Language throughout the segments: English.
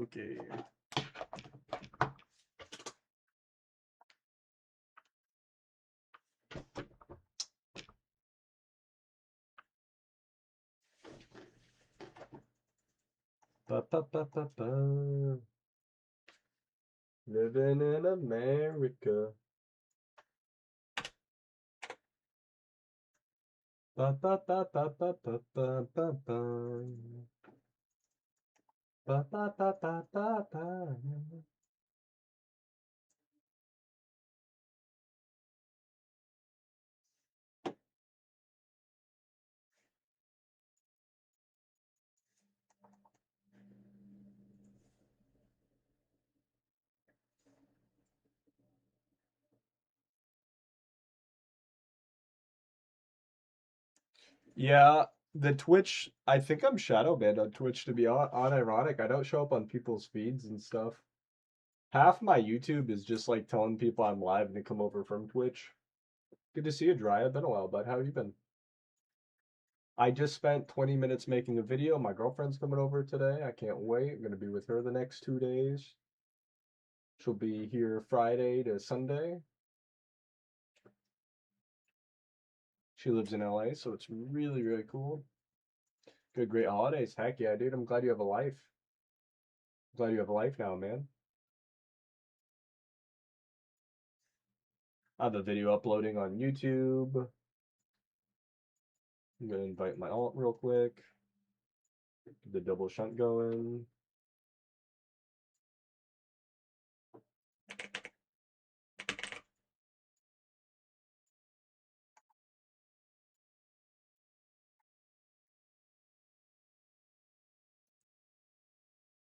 Okay. Ba, ba, ba, ba, ba. Living in America. Ba, ba, ba, ba, ba, ba, ba, ba, ba. Ba, ba, ba, ba, ba, ba. Yeah, the Twitch, I think I'm shadow banned on Twitch to be unironic. I don't show up on people's feeds and stuff. Half my YouTube is just like telling people I'm live and to come over from Twitch. Good to see you, Dry. Been a while, bud. How have you been? I just spent 20 minutes making a video. My girlfriend's coming over today. I can't wait. I'm gonna be with her the next 2 days. She'll be here Friday to Sunday. She lives in LA, so it's really, really cool. Good, great holidays. Heck yeah, dude. I'm glad you have a life. I'm glad you have a life now, man. I have a video uploading on YouTube. I'm gonna invite my alt real quick. Get the double shunt going.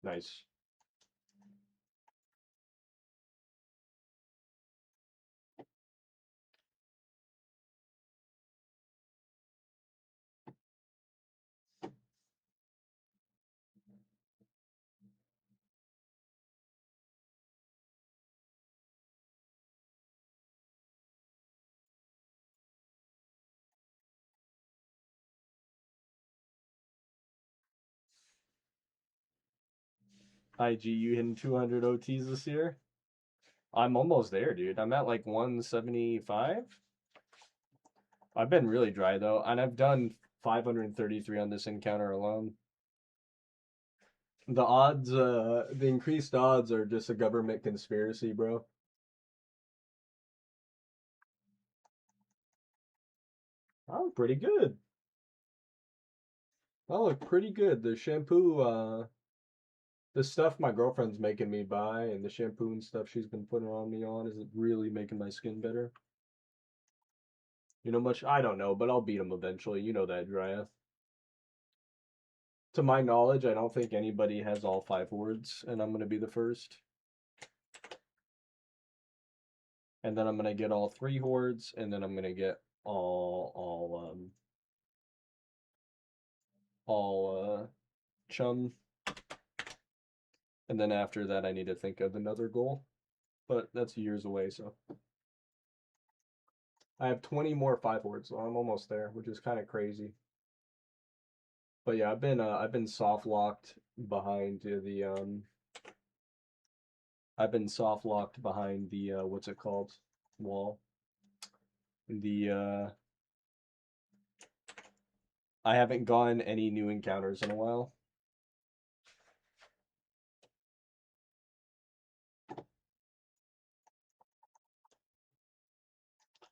Nice. IG, you hitting 200 OTs this year? I'm almost there, dude. I'm at like 175. I've been really dry though, and I've done 533 on this encounter alone. The odds, the increased odds are just a government conspiracy, bro. I look pretty good. I look pretty good. The shampoo, the stuff my girlfriend's making me buy and the shampoo and stuff she's been putting on me on is really making my skin better. You know much? I don't know, but I'll beat him eventually. You know that, Drya. To my knowledge, I don't think anybody has all 5 words, and I'm gonna be the first. And then I'm gonna get all 3 hordes, and then I'm gonna get all chum. And then after that, I need to think of another goal, but that's years away. So I have 20 more 5 hordes, so I'm almost there, which is kind of crazy. But yeah, I've been soft locked behind the I've been soft locked behind the what's it called, wall. The I haven't gone any new encounters in a while.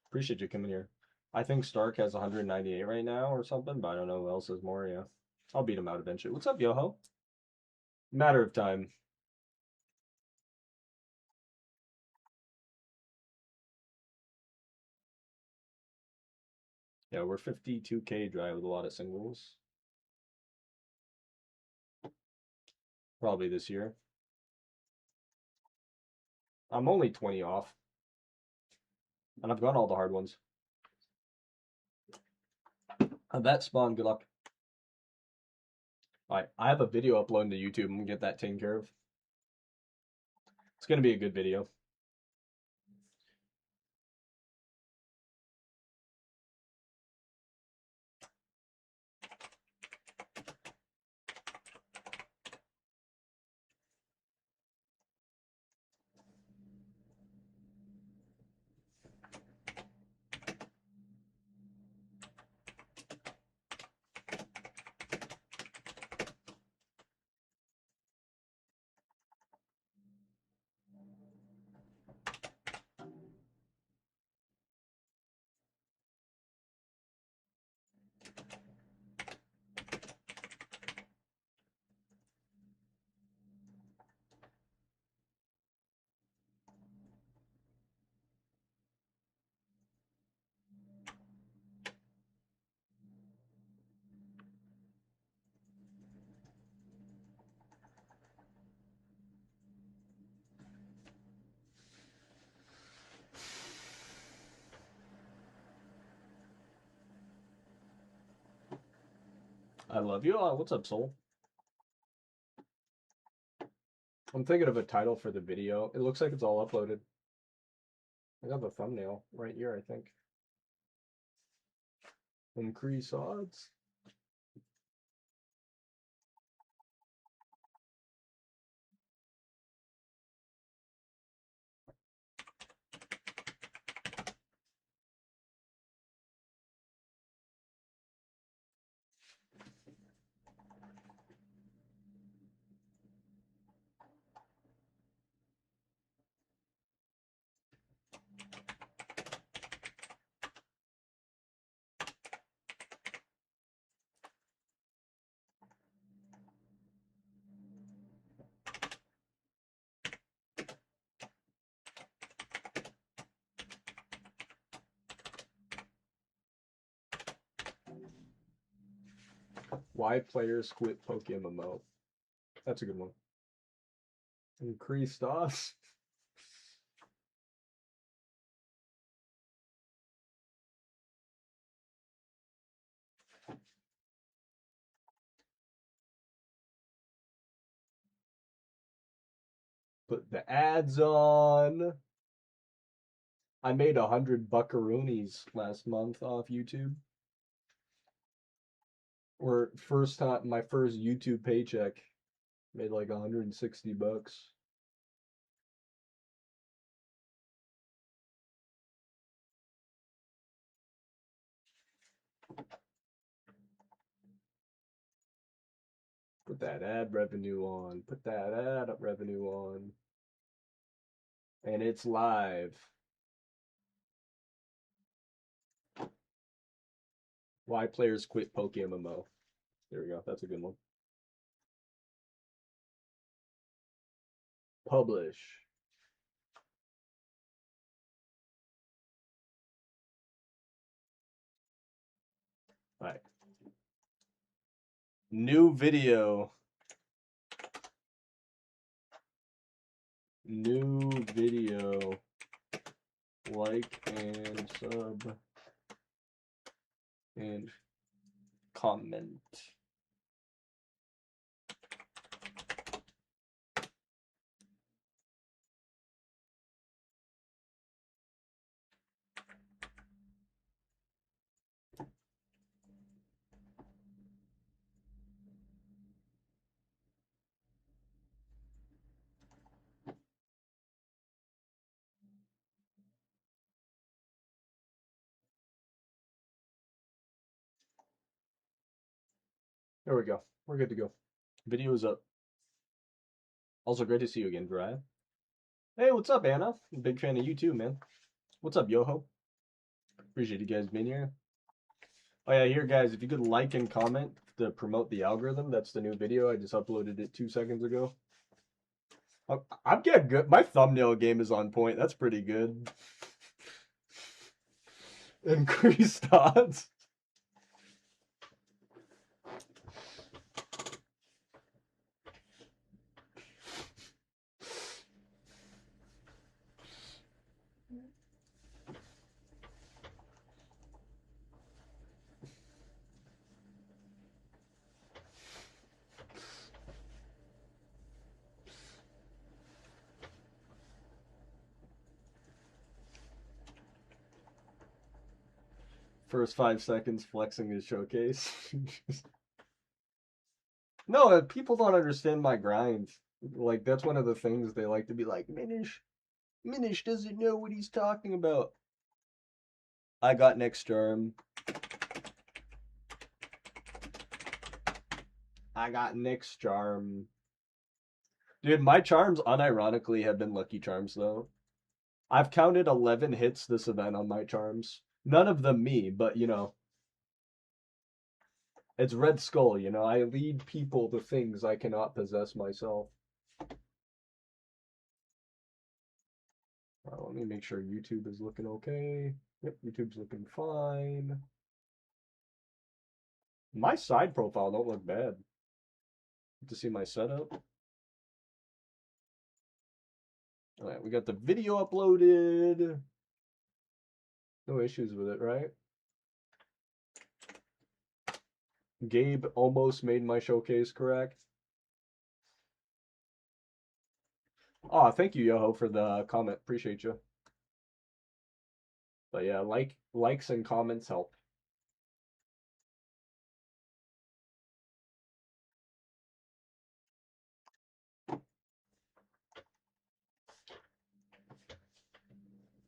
Appreciate you coming here. I think Stark has 198 right now or something, but I don't know who else has more. Yeah, I'll beat him out eventually. What's up, Yoho? Matter of time. Yeah, we're 52K dry with a lot of singles. Probably this year. I'm only 20 off. And I've got all the hard ones. That spawn, good luck. Alright, I have a video uploading to YouTube. I'm gonna get that taken care of. It's gonna be a good video. I love you. Oh, what's up, Soul? I'm thinking of a title for the video. It looks like it's all uploaded. I got the thumbnail right here, I think. Increase odds. Why players quit Pokemon? That's a good one. Increased odds. Put the ads on. I made 100 buckaroonies last month off YouTube. Or first time, my first YouTube paycheck, made like 160 bucks. Put that ad revenue on. Put that ad revenue on. And it's live. Why players quit Pokemon? There we go. That's a good one. Publish. All right. New video. New video. Like and sub and comment. There we go. We're good to go. Video is up. Also, great to see you again, Dry. Hey, what's up, Anna? Big fan of you too, man. What's up, Yoho? Appreciate you guys being here. Oh yeah, here guys, if you could like and comment to promote the algorithm, that's the new video. I just uploaded it 2 seconds ago. I'm getting good. My thumbnail game is on point. That's pretty good. Increased odds. First 5 seconds flexing his showcase. No, people don't understand my grind. Like, that's one of the things they like to be like, Minish doesn't know what he's talking about. I got next charm. I got next charm. Dude, my charms unironically have been lucky charms though. I've counted 11 hits this event on my charms. None of them me, but you know. It's Red Skull, you know. I lead people to things I cannot possess myself. Let me make sure YouTube is looking okay. Yep, YouTube's looking fine. My side profile don't look bad. To see my setup. All right, we got the video uploaded. No issues with it, right? Gabe almost made my showcase correct. Oh, thank you, Yoho, for the comment. Appreciate you. But yeah, likes and comments help.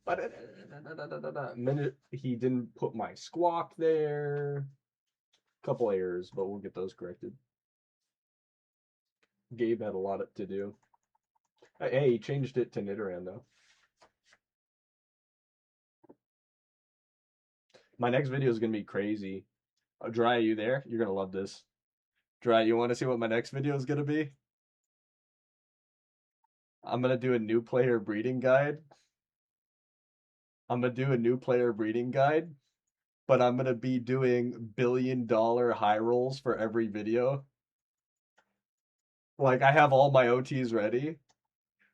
But minute he didn't put my squawk there. Couple errors, but we'll get those corrected. Gabe had a lot to do. Hey, he changed it to Nidoran though. My next video is gonna be crazy. Dry, are you there? You're gonna love this. Dry, you want to see what my next video is gonna be? I'm gonna do a new player breeding guide. I'm gonna do a new player breeding guide, but I'm gonna be doing $1 billion high rolls for every video. Like I have all my OTs ready.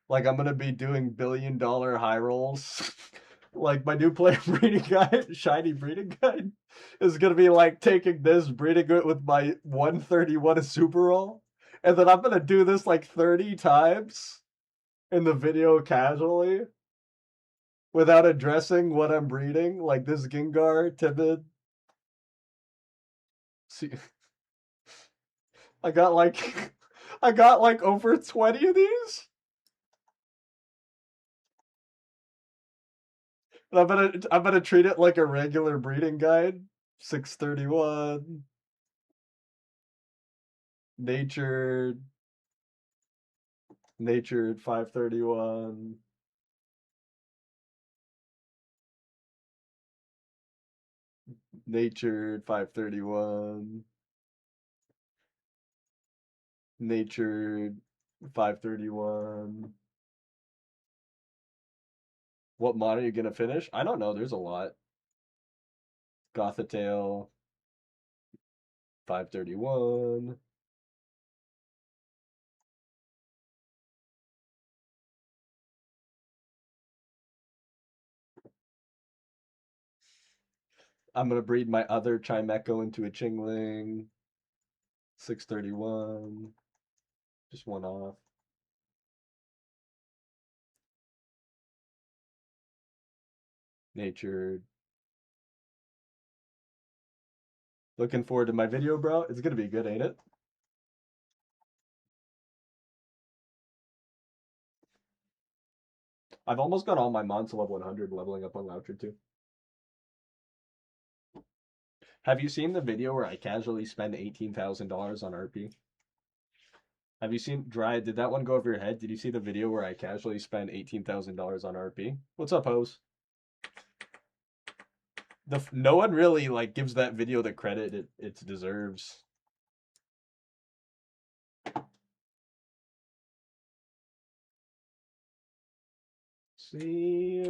Like I'm gonna be doing $1 billion high rolls. Like my new player breeding guide, shiny breeding guide, is gonna be like taking this, breeding it with my 131 super roll, and then I'm gonna do this like 30 times in the video casually without addressing what I'm breeding. Like this Gengar, timid. See, I got like I got like over 20 of these. And I'm gonna treat it like a regular breeding guide. 631. Natured. Natured 531. Natured 531. Natured 531. What mod are you gonna finish? I don't know. There's a lot. Gothitail 531. I'm gonna breed my other Chimecho into a Chingling. 631. Just one off. Natured. Looking forward to my video, bro. It's gonna be good, ain't it? I've almost got all my mons to level 100 leveling up on Loucher too. Have you seen the video where I casually spend $18,000 on RP? Have you seen Dry? Did that one go over your head? Did you see the video where I casually spend $18,000 on RP? What's up, Hose? No one really like gives that video the credit it deserves. See.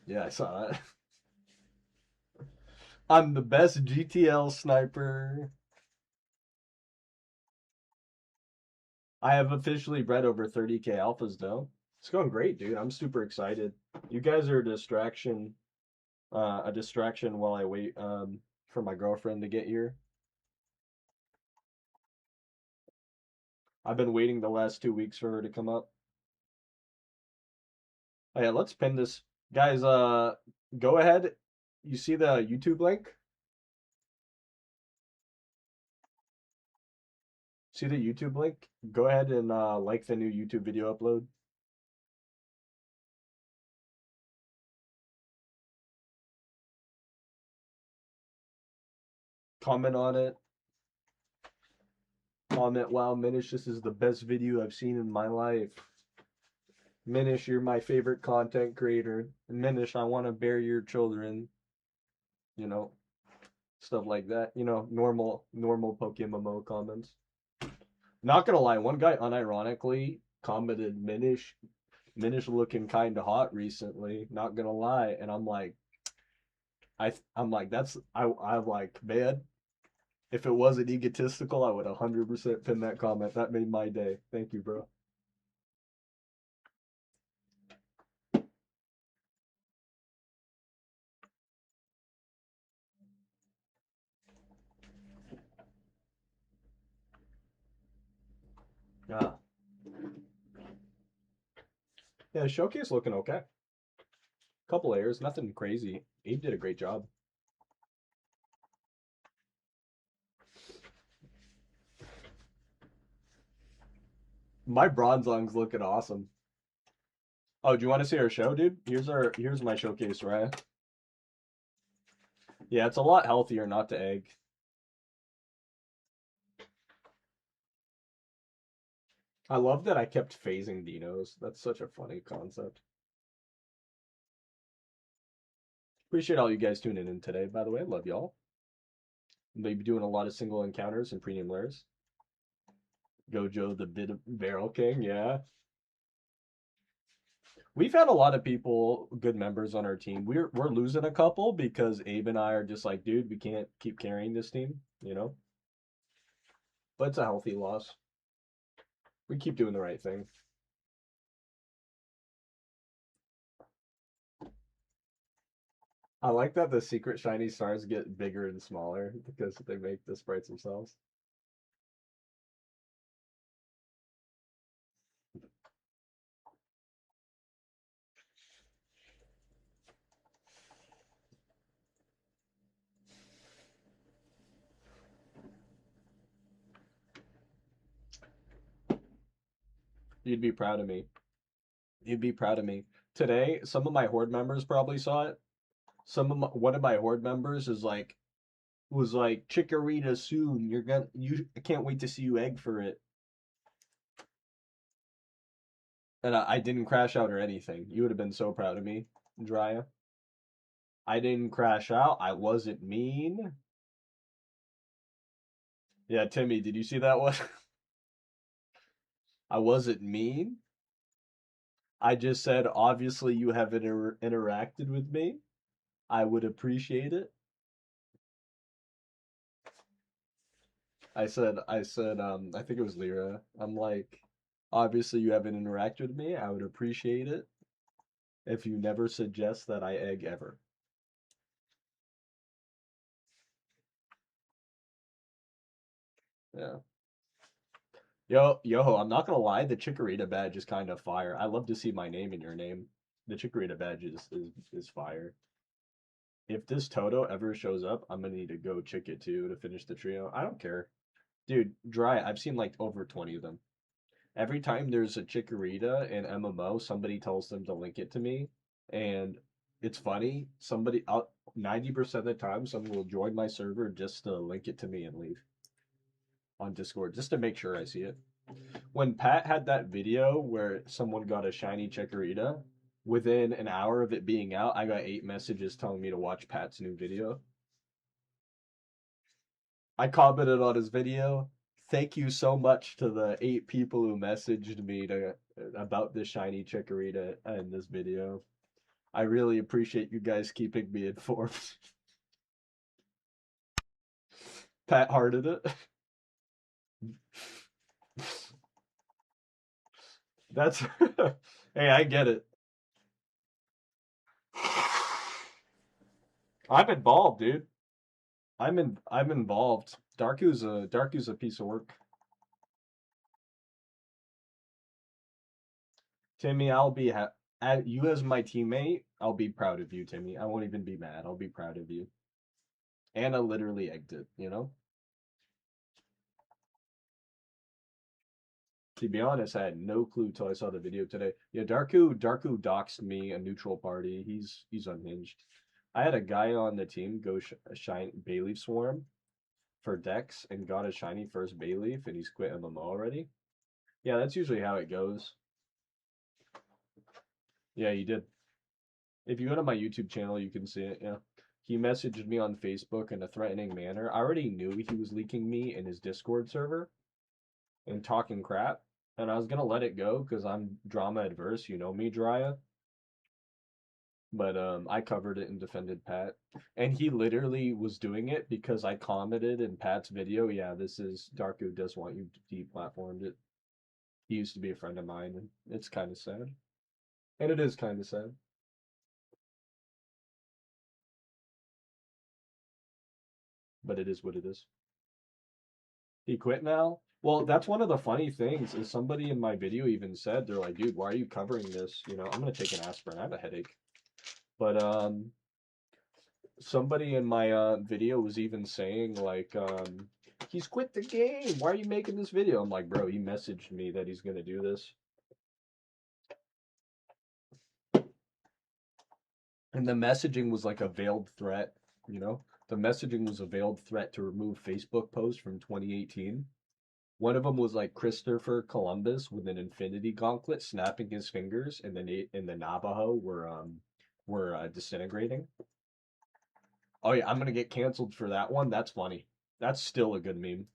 Yeah, I saw that. I'm the best GTL sniper. I have officially bred over 30k alphas though. It's going great, dude. I'm super excited. You guys are a distraction while I wait for my girlfriend to get here. I've been waiting the last 2 weeks for her to come up. Oh yeah, let's pin this. Guys, go ahead. You see the YouTube link? See the YouTube link? Go ahead and like the new YouTube video upload. Comment on it. Comment, wow, Minish, this is the best video I've seen in my life. Minish, you're my favorite content creator. Minish, I want to bear your children. You know, stuff like that. You know, normal Pokemon comments. Not gonna lie, one guy unironically commented Minish looking kind of hot recently. Not gonna lie, and I'm like, I'm like, I'm like, man, If it wasn't egotistical, I would 100% pin that comment. That made my day. Thank you, bro. Yeah. Yeah, showcase looking okay. Couple layers, nothing crazy. Abe did a great job. My bronzong's looking awesome. Oh, do you want to see our show, dude? Here's my showcase, right? Yeah, it's a lot healthier not to egg. I love that I kept phasing dinos. That's such a funny concept. Appreciate all you guys tuning in today, by the way. Love y'all. Maybe doing a lot of single encounters and premium layers. Gojo, the bit of barrel king, yeah. We've had a lot of people, good members on our team. We're losing a couple because Abe and I are just like, dude, we can't keep carrying this team, you know? But it's a healthy loss. We keep doing the right thing. I like that the secret shiny stars get bigger and smaller because they make the sprites themselves. You'd be proud of me. You'd be proud of me. Today, some of my horde members probably saw it. One of my horde members is like was like Chikorita soon. I can't wait to see you egg for it. And I didn't crash out or anything. You would have been so proud of me, Drya. I didn't crash out. I wasn't mean. Yeah, Timmy, did you see that one? I wasn't mean. I just said, obviously, you have interacted with me. I would appreciate it. I think it was Lyra. I'm like, obviously, you haven't interacted with me. I would appreciate it if you never suggest that I egg ever. Yeah. Yo, I'm not gonna lie, the Chikorita badge is kind of fire. I love to see my name in your name. The Chikorita badge is fire. If this Toto ever shows up, I'm gonna need to go chick it too to finish the trio. I don't care. Dude, I've seen like over 20 of them. Every time there's a Chikorita in MMO, somebody tells them to link it to me. And it's funny, 90% of the time, someone will join my server just to link it to me and leave on Discord, just to make sure I see it. When Pat had that video where someone got a shiny Chikorita, within an hour of it being out, I got 8 messages telling me to watch Pat's new video. I commented on his video. Thank you so much to the 8 people who messaged me about this shiny Chikorita in this video. I really appreciate you guys keeping me informed. Pat hearted it. That's hey, I get it. I'm involved, dude. I'm involved. Darku's a piece of work. Timmy, you as my teammate. I'll be proud of you, Timmy. I won't even be mad. I'll be proud of you. And I literally egged it, you know? To be honest, I had no clue till I saw the video today. Yeah, Darku doxed me a neutral party. He's unhinged. I had a guy on the team go shine Bayleaf Swarm for Dex and got a shiny first Bayleaf, and he's quit MMO already. Yeah, that's usually how it goes. Yeah, he did. If you go to my YouTube channel, you can see it. Yeah. He messaged me on Facebook in a threatening manner. I already knew he was leaking me in his Discord server and talking crap. And I was gonna let it go because I'm drama adverse. You know me, Drya. But I covered it and defended Pat. And he literally was doing it because I commented in Pat's video, yeah, this is Darku does want you deplatformed it. He used to be a friend of mine, and it's kind of sad. And it is kind of sad. But it is what it is. He quit now? Well, that's one of the funny things is somebody in my video even said, they're like, dude, why are you covering this? You know, I'm gonna take an aspirin. I have a headache. But somebody in my video was even saying like he's quit the game. Why are you making this video? I'm like, bro, he messaged me that he's gonna do this. And the messaging was like a veiled threat, you know? The messaging was a veiled threat to remove Facebook posts from 2018. One of them was like Christopher Columbus with an infinity gauntlet snapping his fingers, and the Navajo were disintegrating. Oh yeah, I'm gonna get canceled for that one. That's funny. That's still a good meme.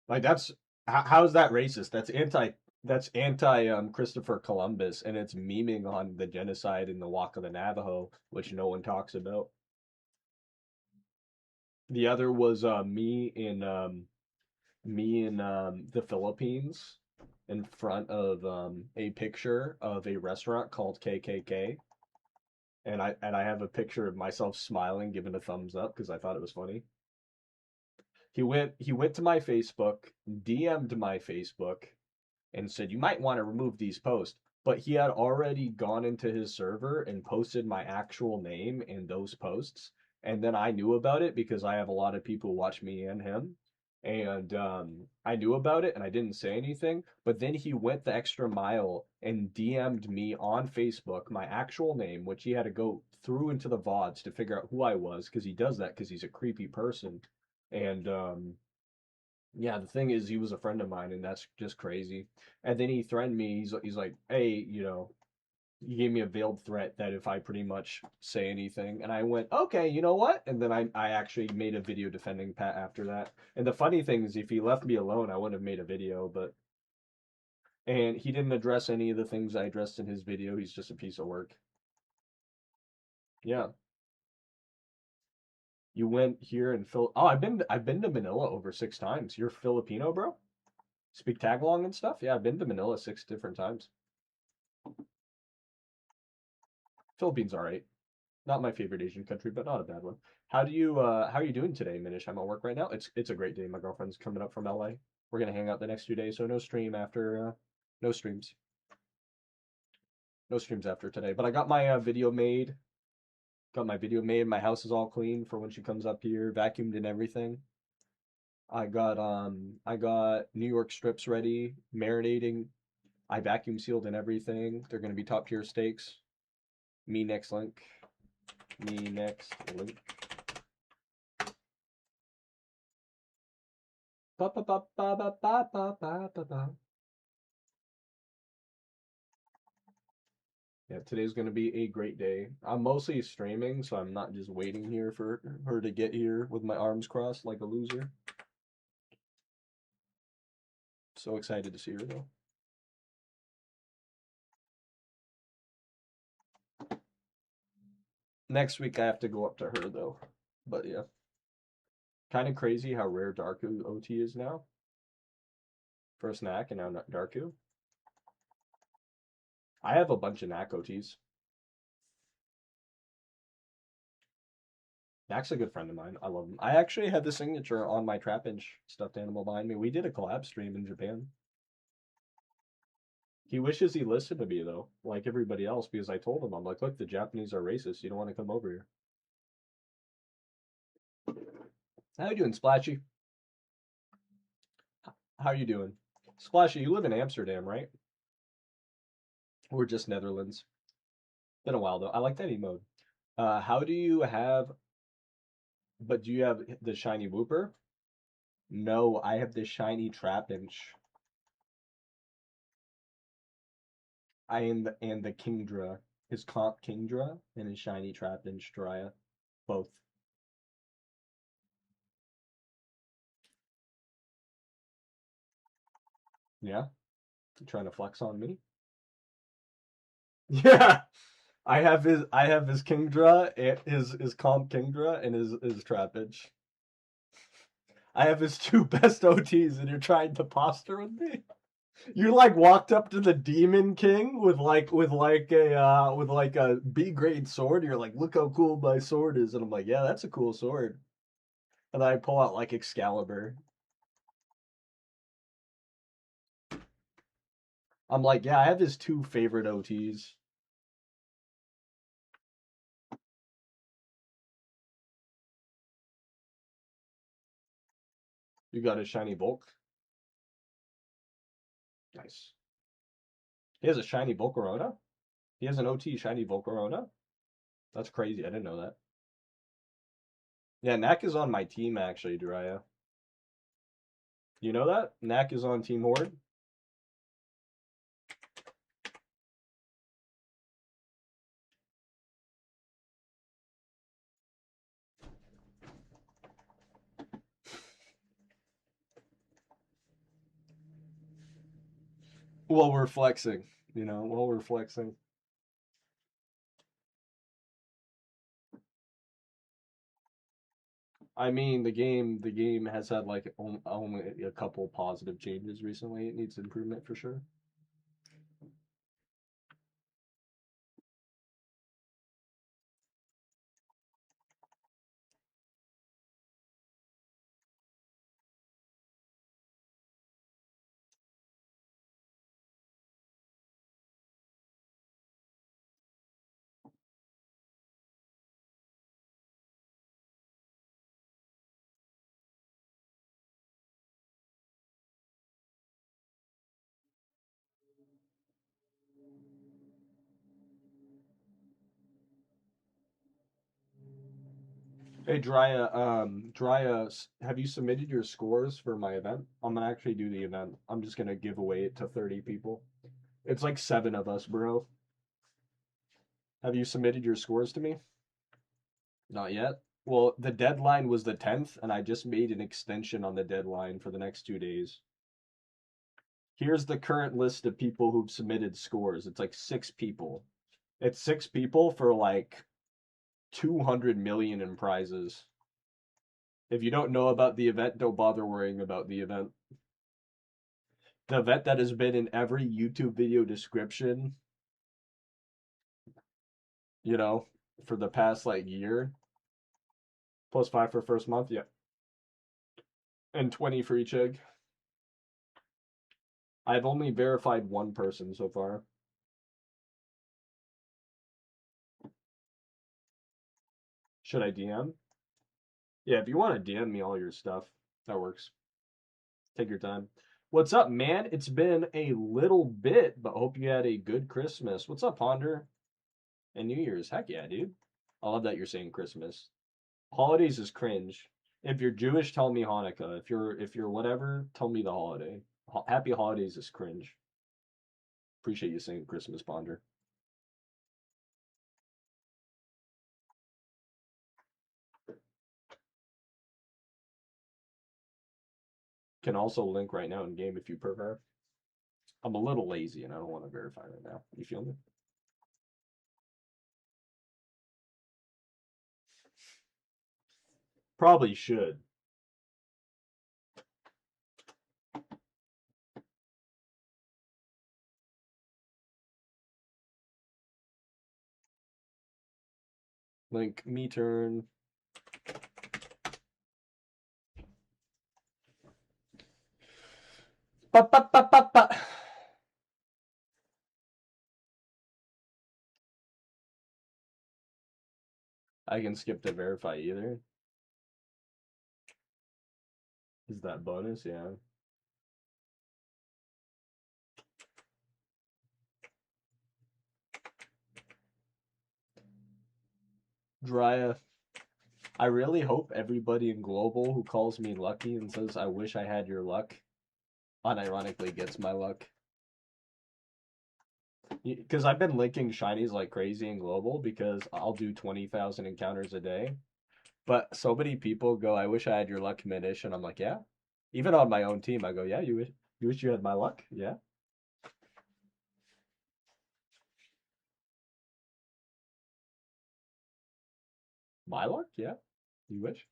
Like that's how's that racist? That's anti Christopher Columbus, and it's memeing on the genocide in the Walk of the Navajo, which no one talks about. The other was me in the Philippines in front of a picture of a restaurant called KKK, and I have a picture of myself smiling, giving a thumbs up because I thought it was funny. He went to my Facebook, DM'd my Facebook, and said, you might want to remove these posts. But he had already gone into his server and posted my actual name in those posts. And then I knew about it because I have a lot of people who watch me and him. And I knew about it and I didn't say anything. But then he went the extra mile and DM'd me on Facebook my actual name, which he had to go through into the VODs to figure out who I was because he does that because he's a creepy person. And yeah, the thing is, he was a friend of mine, and that's just crazy. And then he threatened me. He's like, hey, he gave me a veiled threat that if I pretty much say anything, and I went, okay, you know what? And then I actually made a video defending Pat after that. And the funny thing is, if he left me alone, I wouldn't have made a video. But and he didn't address any of the things I addressed in his video. He's just a piece of work. Yeah, you went here and Phil. Oh, I've been to Manila over 6 times. You're Filipino, bro? Speak Tagalog and stuff? Yeah, I've been to Manila 6 different times. Philippines, all right. Not my favorite Asian country, but not a bad one. How are you doing today, Minish? I'm at work right now. It's a great day. My girlfriend's coming up from LA. We're gonna hang out the next 2 days, so no streams. No streams after today. But I got my video made. Got my video made. My house is all clean for when she comes up here, vacuumed and everything. I got New York strips ready, marinating. I vacuum sealed and everything. They're gonna be top tier steaks. Me next link. Me next link. Ba, ba, ba, ba, ba, ba, ba, ba, ba, ba. Yeah, today's gonna be a great day. I'm mostly streaming, so I'm not just waiting here for her to get here with my arms crossed like a loser. So excited to see her though. Next week I have to go up to her though. But yeah, kind of crazy how rare Darku OT is now. First Knack and now Darku. I have a bunch of Knack OTs. Knack's a good friend of mine. I love him. I actually had the signature on my Trapinch stuffed animal behind me. We did a collab stream in Japan. He wishes he listened to me though, like everybody else, because I told him, I'm like, look, the Japanese are racist. You don't want to come over here. How you doing, Splashy? How you doing? Splashy, you live in Amsterdam, right? Or just Netherlands? Been a while though. I like that emote. How do you have? But do you have the shiny Whooper? No, I have the shiny Trapinch. I am the Kingdra, his comp Kingdra, and his shiny Trapinch Drya, both. Yeah, you trying to flex on me? Yeah. I have his Kingdra, his comp Kingdra, and his Trapage. I have his two best OTs, and you're trying to posture with me. You like walked up to the Demon King with like a B grade sword. You're like, look how cool my sword is, and I'm like, yeah, that's a cool sword. And I pull out like Excalibur. I'm like, yeah, I have his two favorite OTs. You got a shiny Bulk. Nice. He has a shiny Volcarona. He has an OT shiny Volcarona. That's crazy. I didn't know that. Yeah, Knack is on my team actually, Jiraiya. You know that? Knack is on Team Horde. Well, we're flexing. While we're flexing. I mean, the game has had like only a couple positive changes recently. It needs improvement for sure. Hey, Drya, have you submitted your scores for my event? I'm gonna actually do the event. I'm just gonna give away it to 30 people. It's like seven of us, bro. Have you submitted your scores to me? Not yet. Well, the deadline was the 10th, and I just made an extension on the deadline for the next 2 days. Here's the current list of people who've submitted scores. It's like six people. It's six people for like 200 million in prizes. If you don't know about the event, don't bother worrying about the event. The event that has been in every YouTube video description, you know, for the past like year. +5 for first month, yeah. And 20 for each egg. I've only verified one person so far. Should I DM? Yeah, if you want to DM me all your stuff, that works. Take your time. What's up, man? It's been a little bit, but hope you had a good Christmas. What's up, Ponder? And New Year's. Heck yeah, dude. I love that you're saying Christmas. Holidays is cringe. If you're Jewish, tell me Hanukkah. If you're whatever, tell me the holiday. Happy holidays is cringe. Appreciate you saying Christmas, Ponder. Can also link right now in game if you prefer. I'm a little lazy and I don't want to verify right now. You feel me? Probably should. Link me turn. Ba, ba, ba, ba, ba. I can skip to verify either. Is that bonus? Yeah. Drya. I really hope everybody in Global who calls me lucky and says, I wish I had your luck, unironically gets my luck. Because I've been linking shinies like crazy in Global because I'll do 20,000 encounters a day. But so many people go, I wish I had your luck, Minish. And I'm like, yeah. Even on my own team, I go, yeah, you wish you had my luck? Yeah. My luck? Yeah. You wish?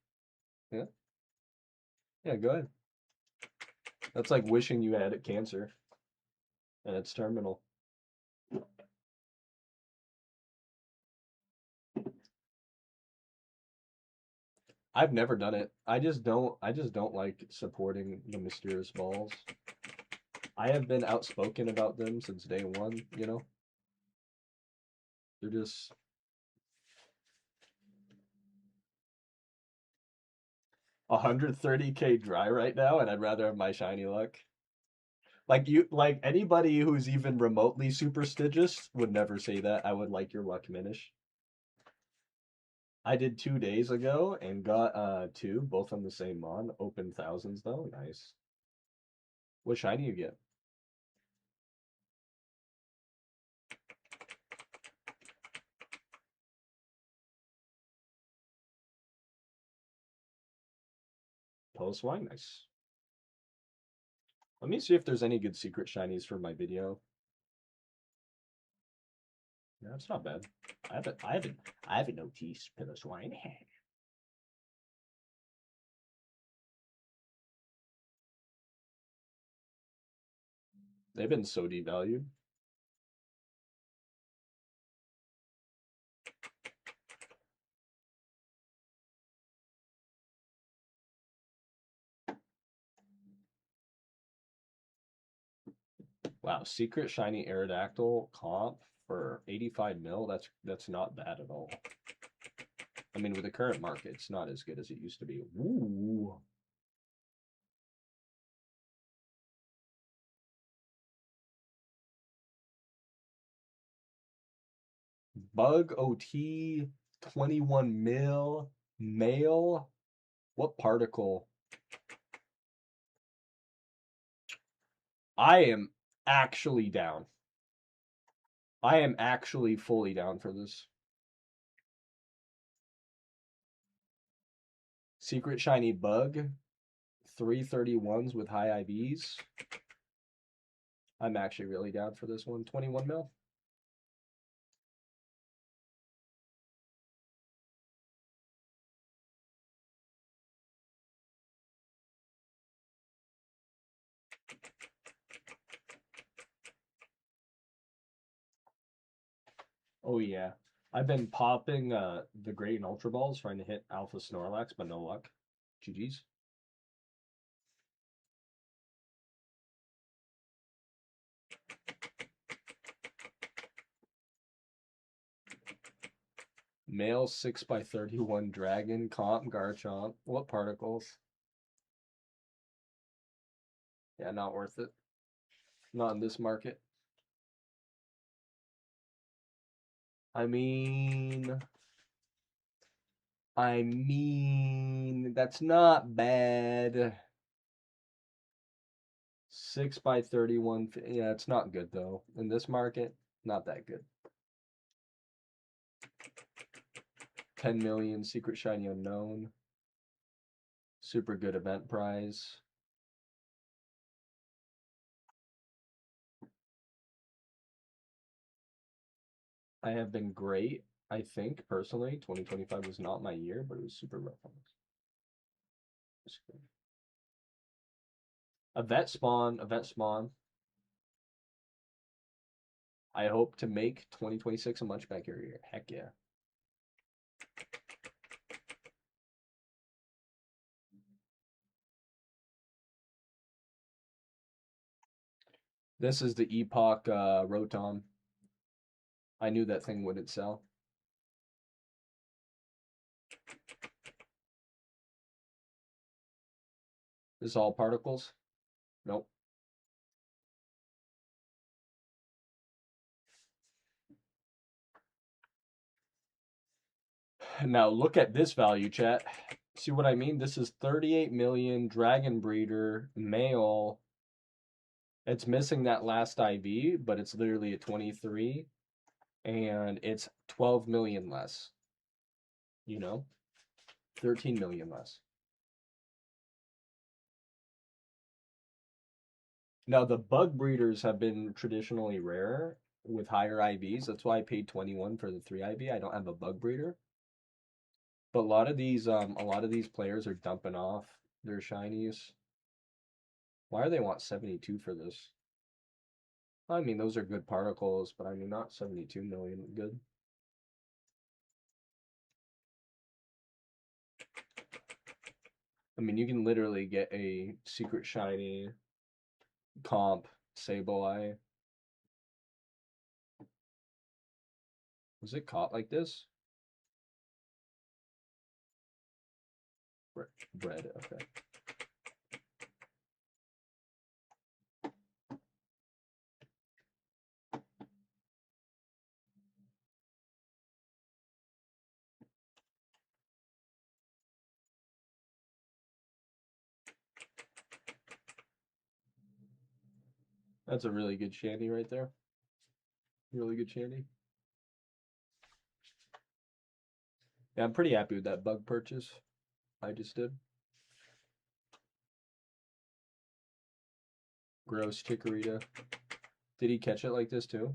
Yeah. Yeah, go ahead. That's like wishing you had cancer and it's terminal. I've never done it. I just don't like supporting the mysterious balls. I have been outspoken about them since day one, you know? They're just 130K dry right now, and I'd rather have my shiny luck. Like anybody who's even remotely superstitious would never say that. I would like your luck minish. I did 2 days ago and got two, both on the same mon. Open thousands though. Nice. What shiny you get? Piloswine? Nice. Let me see if there's any good secret shinies for my video. Yeah, it's not bad. I haven't noticed Piloswine. They've been so devalued. Wow, secret shiny Aerodactyl comp for 85 mil. That's not bad at all. I mean, with the current market, it's not as good as it used to be. Ooh. Bug OT 21 mil male. What particle? I am actually down. I am actually fully down for this. Secret shiny bug. 331s with high IVs. I'm actually really down for this one. 21 mil. Oh yeah. I've been popping the Great and Ultra Balls trying to hit Alpha Snorlax, but no luck. GG's. Male 6x31 Dragon Comp Garchomp. What particles? Yeah, not worth it. Not in this market. I mean, that's not bad. 6x31. Yeah, it's not good though. In this market, not that good. 10 million secret shiny unknown. Super good event prize. I have been great. I think personally, 2025 was not my year, but it was super rough on us. Event spawn, event spawn. I hope to make 2026 a much better year. Heck yeah. This is the Epoch Rotom. I knew that thing wouldn't sell. This is all particles? Nope. Now look at this value, chat. See what I mean? This is 38 million Dragon Breeder male. It's missing that last IV, but it's literally a 23, and it's 12 million less. You know, 13 million less. Now the bug breeders have been traditionally rare with higher IVs. That's why I paid 21 for the 3 IV. I don't have a bug breeder. But a lot of these players are dumping off their shinies. Why do they want 72 for this? I mean, those are good particles, but I mean, not 72 million good. I mean, you can literally get a secret shiny comp Sableye. Was it caught like this? Red, okay. That's a really good shandy right there. Really good shandy. Yeah, I'm pretty happy with that bug purchase I just did. Gross Chikorita. Did he catch it like this too?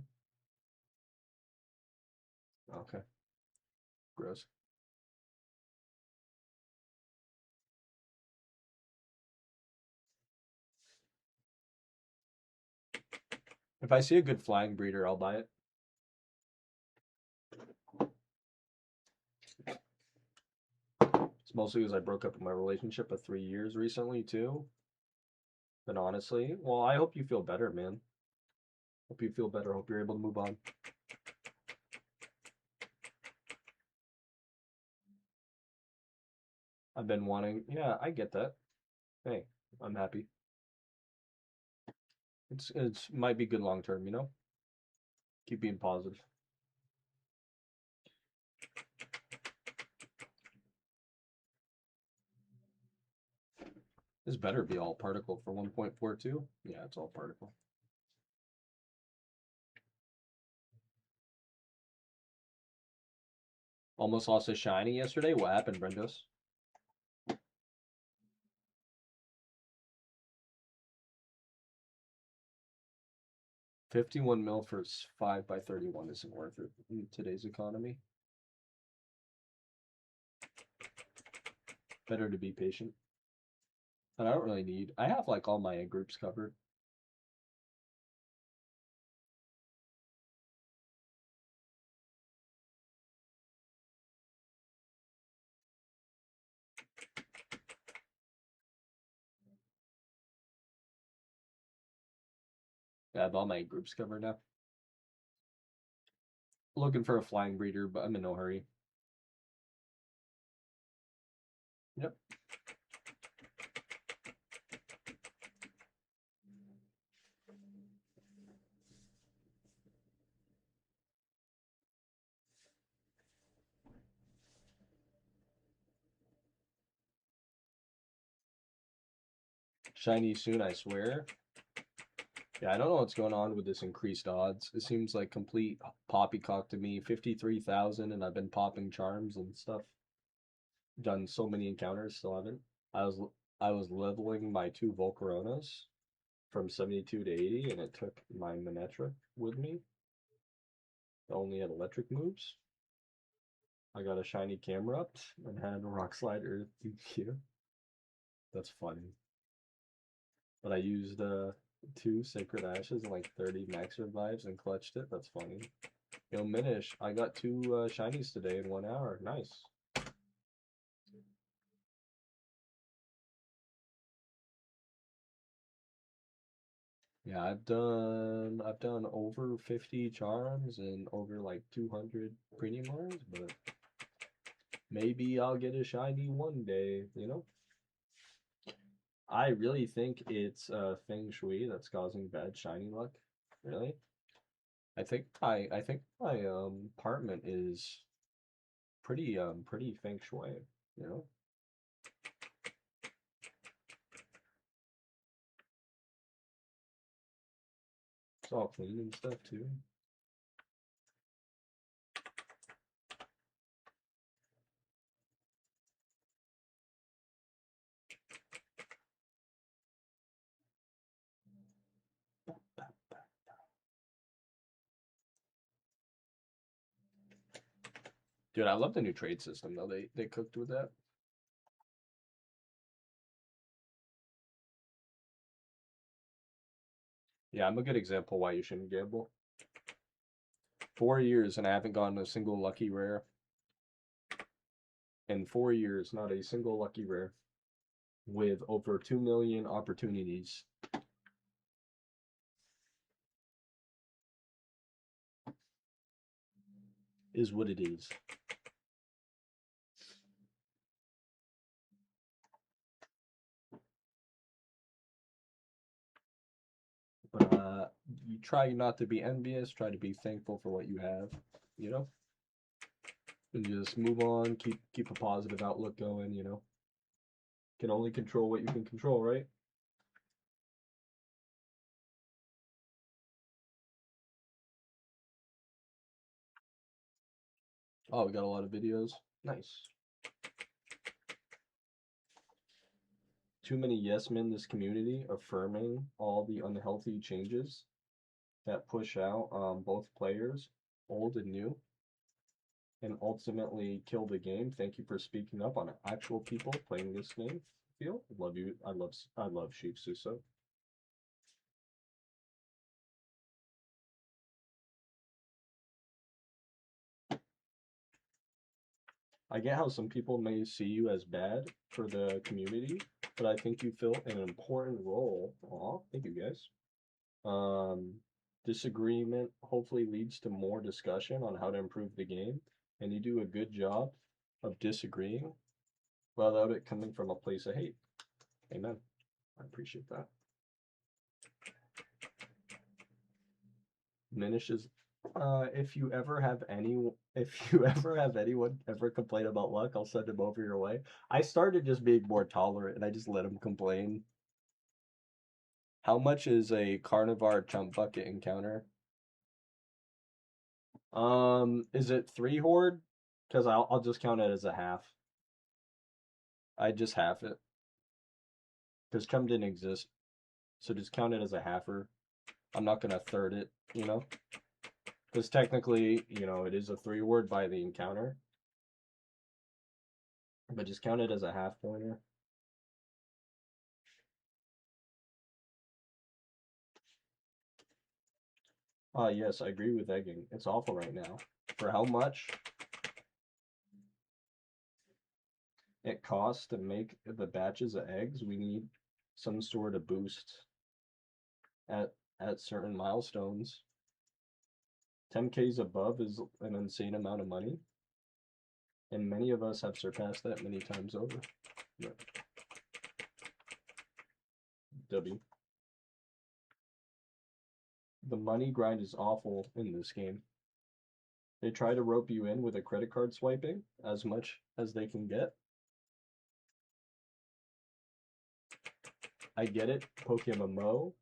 Okay. Gross. If I see a good flying breeder, I'll buy it. It's mostly because I broke up with my relationship of 3 years recently too. But honestly, well, I hope you feel better, man. Hope you feel better. Hope you're able to move on. I've been wanting, yeah, I get that. Hey, I'm happy. It's might be good long term, you know? Keep being positive. This better be all particle for 1.42. Yeah, it's all particle. Almost lost a shiny yesterday. What happened, Brendos? 51 mil for 5 by 31 isn't worth it in today's economy. Better to be patient. And I don't really need, I have like all my groups covered. I have all my groups covered now. Looking for a flying breeder, but I'm in no hurry. Yep. Shiny soon, I swear. Yeah, I don't know what's going on with this increased odds. It seems like complete poppycock to me. 53,000, and I've been popping charms and stuff. Done so many encounters, still haven't. I was I was leveling my two Volcaronas from 72 to 80, and it took my Manectric with me. It only had electric moves. I got a shiny camera up and had a Rock Slide Earth DQ. That's funny. But I used two Sacred Ashes and like 30 max revives and clutched it. That's funny. Yo, Minish, I got two shinies today in 1 hour. Nice. Yeah, I've done over 50 charms and over like 200 premium ones, but maybe I'll get a shiny one day, you know? I really think it's feng shui that's causing bad shiny luck. Really? I think my apartment is pretty feng shui, you know? It's all clean and stuff too. Dude, I love the new trade system though. They cooked with that. Yeah, I'm a good example why you shouldn't gamble. 4 years and I haven't gotten a single lucky rare. In 4 years, not a single lucky rare. With over 2 million opportunities. Is what it is. But you try not to be envious, try to be thankful for what you have, you know? And just move on, keep a positive outlook going, you know? Can only control what you can control, right? Oh, we got a lot of videos. Nice. Too many yes men in this community affirming all the unhealthy changes that push out both players, old and new, and ultimately kill the game. Thank you for speaking up on actual people playing this game. Feel love you. I love Sheep Suso. I get how some people may see you as bad for the community, but I think you fill an important role. Aw, thank you guys. Um, Disagreement hopefully leads to more discussion on how to improve the game, and you do a good job of disagreeing without it coming from a place of hate. Amen. I appreciate that. Diminishes. If you ever have any, if you ever have anyone ever complain about luck, I'll send them over your way. I started just being more tolerant, and I just let them complain. How much is a Carnivar chump bucket encounter? Is it 3 horde? Because I'll just count it as a half. I just half it. Because chum didn't exist. So just count it as a halfer. I'm not gonna third it, you know? Because technically, you know, it is a 3 horde by the encounter. But just count it as a half pointer. Yes, I agree with egging. It's awful right now. For how much it costs to make the batches of eggs, we need some sort of boost at certain milestones. 10K's above is an insane amount of money, and many of us have surpassed that many times over. Yeah. W. The money grind is awful in this game. They try to rope you in with a credit card swiping as much as they can get. I get it, Pokemon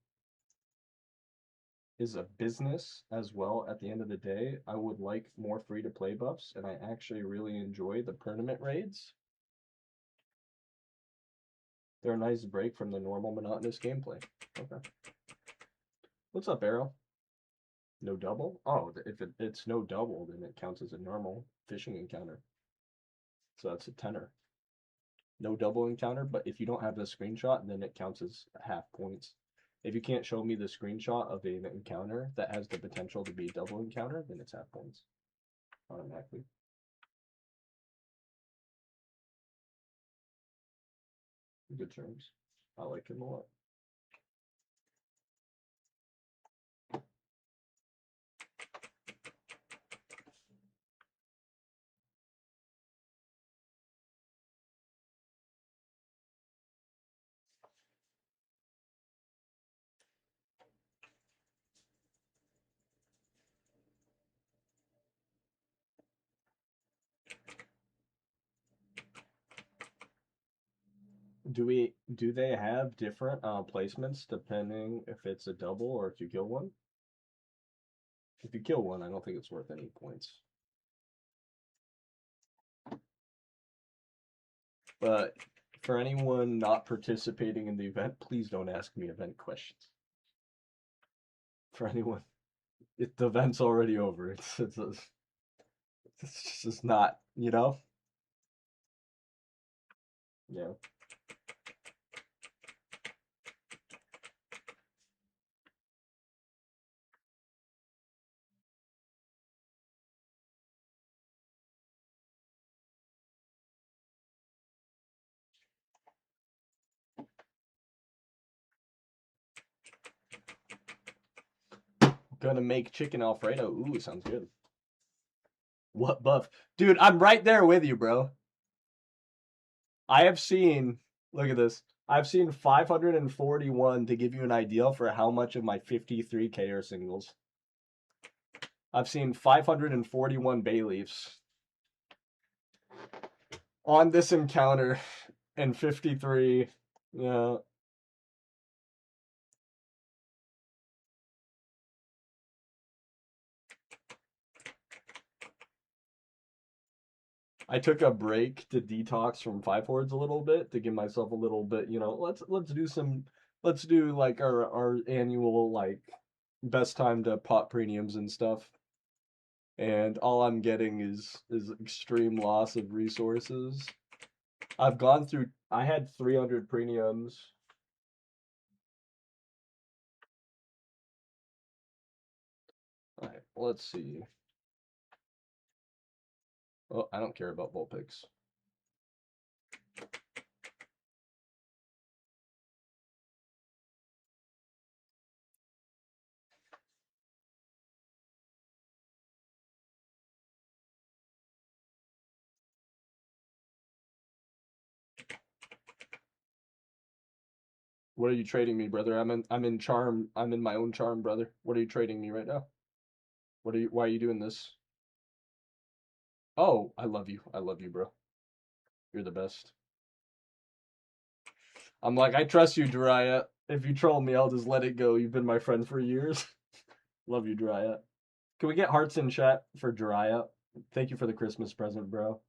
is a business as well at the end of the day. I would like more free to play buffs, and I actually really enjoy the tournament raids. They're a nice break from the normal monotonous gameplay. Okay. What's up, Arrow? No double? Oh, if it's no double, then it counts as a normal fishing encounter. So that's a tenner. No double encounter, but if you don't have the screenshot, then it counts as half points. If you can't show me the screenshot of an encounter that has the potential to be a double encounter, then it's half points automatically. Good terms. I like him a lot. Do they have different placements depending if it's a double or if you kill one? If you kill one, I don't think it's worth any points. But for anyone not participating in the event, please don't ask me event questions. For anyone, the event's already over. It's just not, you know? Yeah. Gonna make chicken Alfredo. Ooh, sounds good. What buff? Dude, I'm right there with you, bro. I have seen, look at this. I've seen 541 to give you an idea for how much of my 53K are singles. I've seen 541 bay leaves on this encounter and 53. Yeah. I took a break to detox from five hordes a little bit to give myself a little bit, let's do like our annual like best time to pop premiums and stuff. And all I'm getting is extreme loss of resources. I've gone through I had 300 premiums. All right, let's see. Oh, I don't care about bull picks. What are you trading me, brother? I'm in charm. I'm in my own charm, brother. What are you trading me right now? Why are you doing this? Oh, I love you. I love you, bro. You're the best. I'm like, I trust you, Jiraiya. If you troll me, I'll just let it go. You've been my friend for years. Love you, Jiraiya. Can we get hearts in chat for Jiraiya? Thank you for the Christmas present, bro.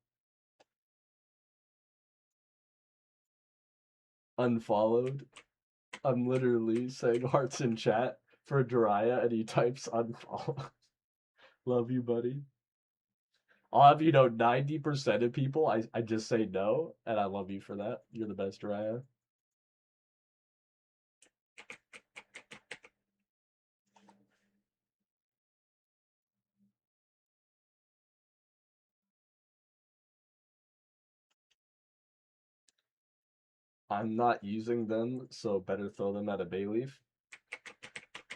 Unfollowed. I'm literally saying hearts in chat for Jiraiya, and he types unfollow. Love you, buddy. I'll have you know, 90% of people, I just say no, and I love you for that. You're the best, Jiraiya. I'm not using them, so better throw them at a bay leaf.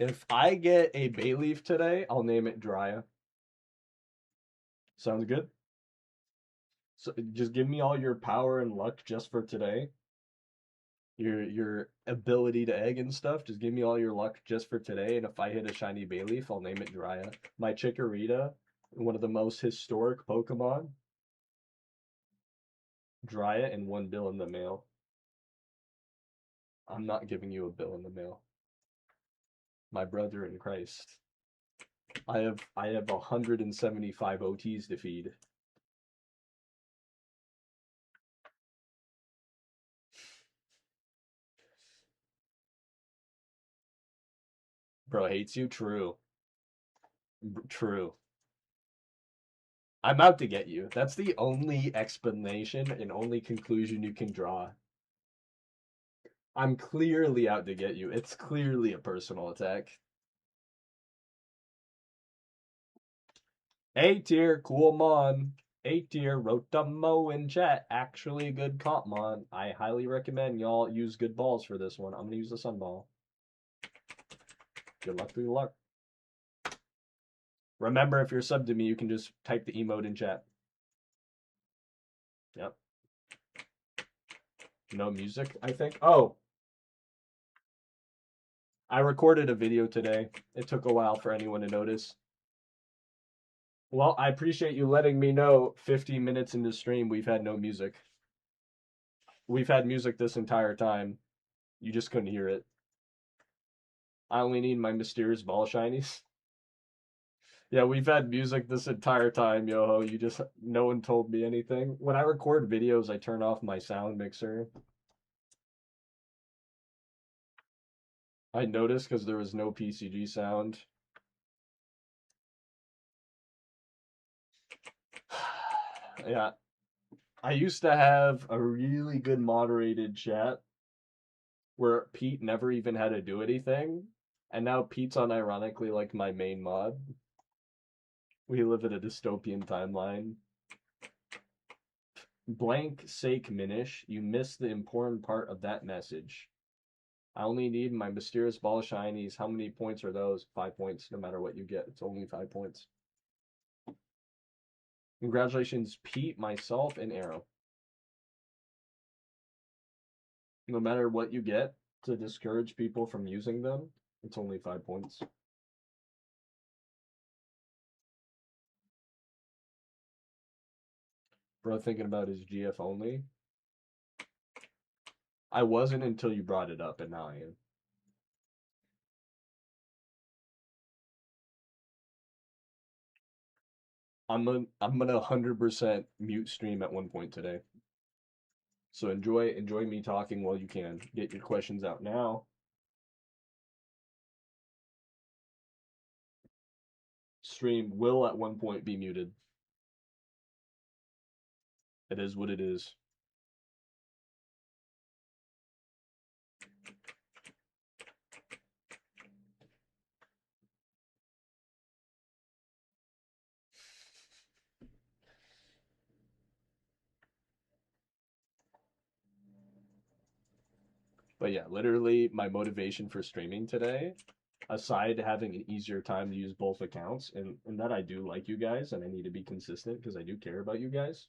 If I get a bay leaf today, I'll name it Jiraiya. Sounds good? So just give me all your power and luck just for today. Your ability to egg and stuff. Just give me all your luck just for today. And if I hit a shiny bay leaf, I'll name it Jiraiya. My Chikorita, one of the most historic Pokemon. Jiraiya and one bill in the mail. I'm not giving you a bill in the mail. My brother in Christ. I have 175 OTs to feed. Bro hates you? True. True. I'm out to get you. That's the only explanation and only conclusion you can draw. I'm clearly out to get you. It's clearly a personal attack. A tier, cool mon. A tier, Rotamo in chat. Actually, good comp mon. I highly recommend y'all use good balls for this one. I'm gonna use the sun ball. Good luck, good luck. Remember, if you're subbed to me, you can just type the emote in chat. Yep. No music, I think. Oh, I recorded a video today. It took a while for anyone to notice. Well, I appreciate you letting me know 15 minutes into stream we've had no music. We've had music this entire time. You just couldn't hear it. I only need my mysterious ball shinies. Yeah, we've had music this entire time, yo. You just, no one told me anything. When I record videos, I turn off my sound mixer. I noticed because there was no PCG sound. Yeah. I used to have a really good moderated chat where Pete never even had to do anything, and now Pete's unironically like my main mod. We live in a dystopian timeline. Blank sake Minish, you missed the important part of that message. I only need my mysterious ball shinies. How many points are those? 5 points, no matter what you get. It's only 5 points. Congratulations, Pete, myself, and Arrow. No matter what you get to discourage people from using them, it's only 5 points. Bro thinking about his GF only. I wasn't until you brought it up, and now I am. I'm gonna 100% mute stream at one point today. So enjoy me talking while you can. Get your questions out now. Stream will at one point be muted. It is what it is. But yeah, literally my motivation for streaming today, aside having an easier time to use both accounts, and that I do like you guys and I need to be consistent because I do care about you guys.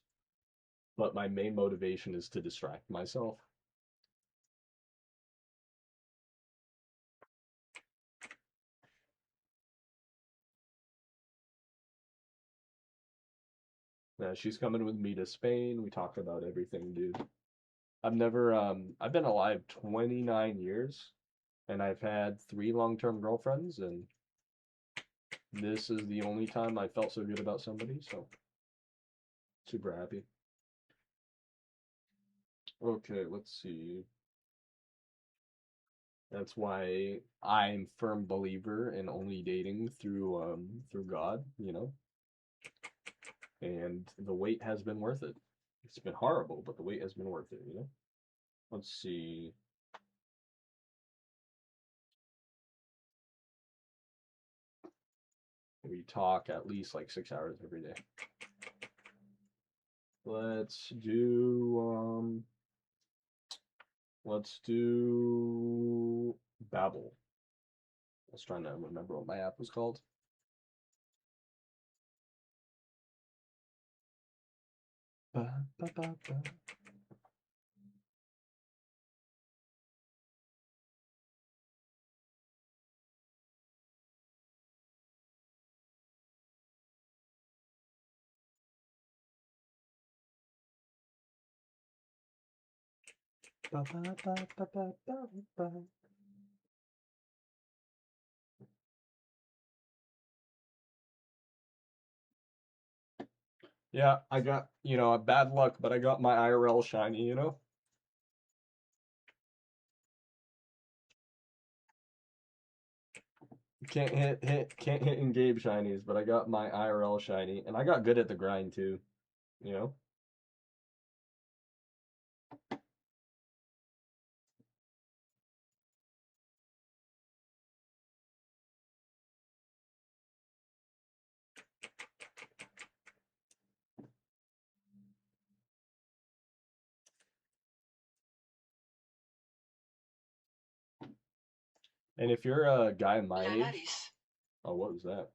But my main motivation is to distract myself. Yeah, she's coming with me to Spain. We talk about everything, dude. I've been alive 29 years and I've had 3 long-term girlfriends, and this is the only time I felt so good about somebody, so super happy. Okay, let's see. That's why I'm firm believer in only dating through God, you know. And the wait has been worth it. It's been horrible, but the wait has been worth it, you know. Let's see. We talk at least like 6 hours every day. Let's do Babel. I was trying to remember what my app was called. Ba, ba, ba, ba. Ba, ba, ba, ba, ba, ba, ba. Yeah, I got, a bad luck, but I got my IRL shiny, you know? Can't hit in game shinies, but I got my IRL shiny, and I got good at the grind too, you know? And if you're a guy my age, oh, what was that?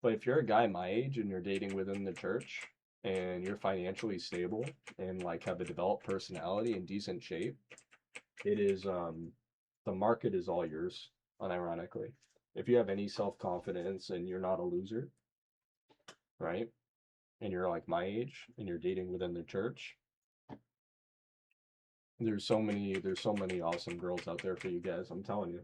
But if you're a guy my age and you're dating within the church and you're financially stable and like have a developed personality and decent shape, it is the market is all yours, unironically. If you have any self-confidence and you're not a loser, right? And you're like my age and you're dating within the church, there's so many awesome girls out there for you guys, I'm telling you.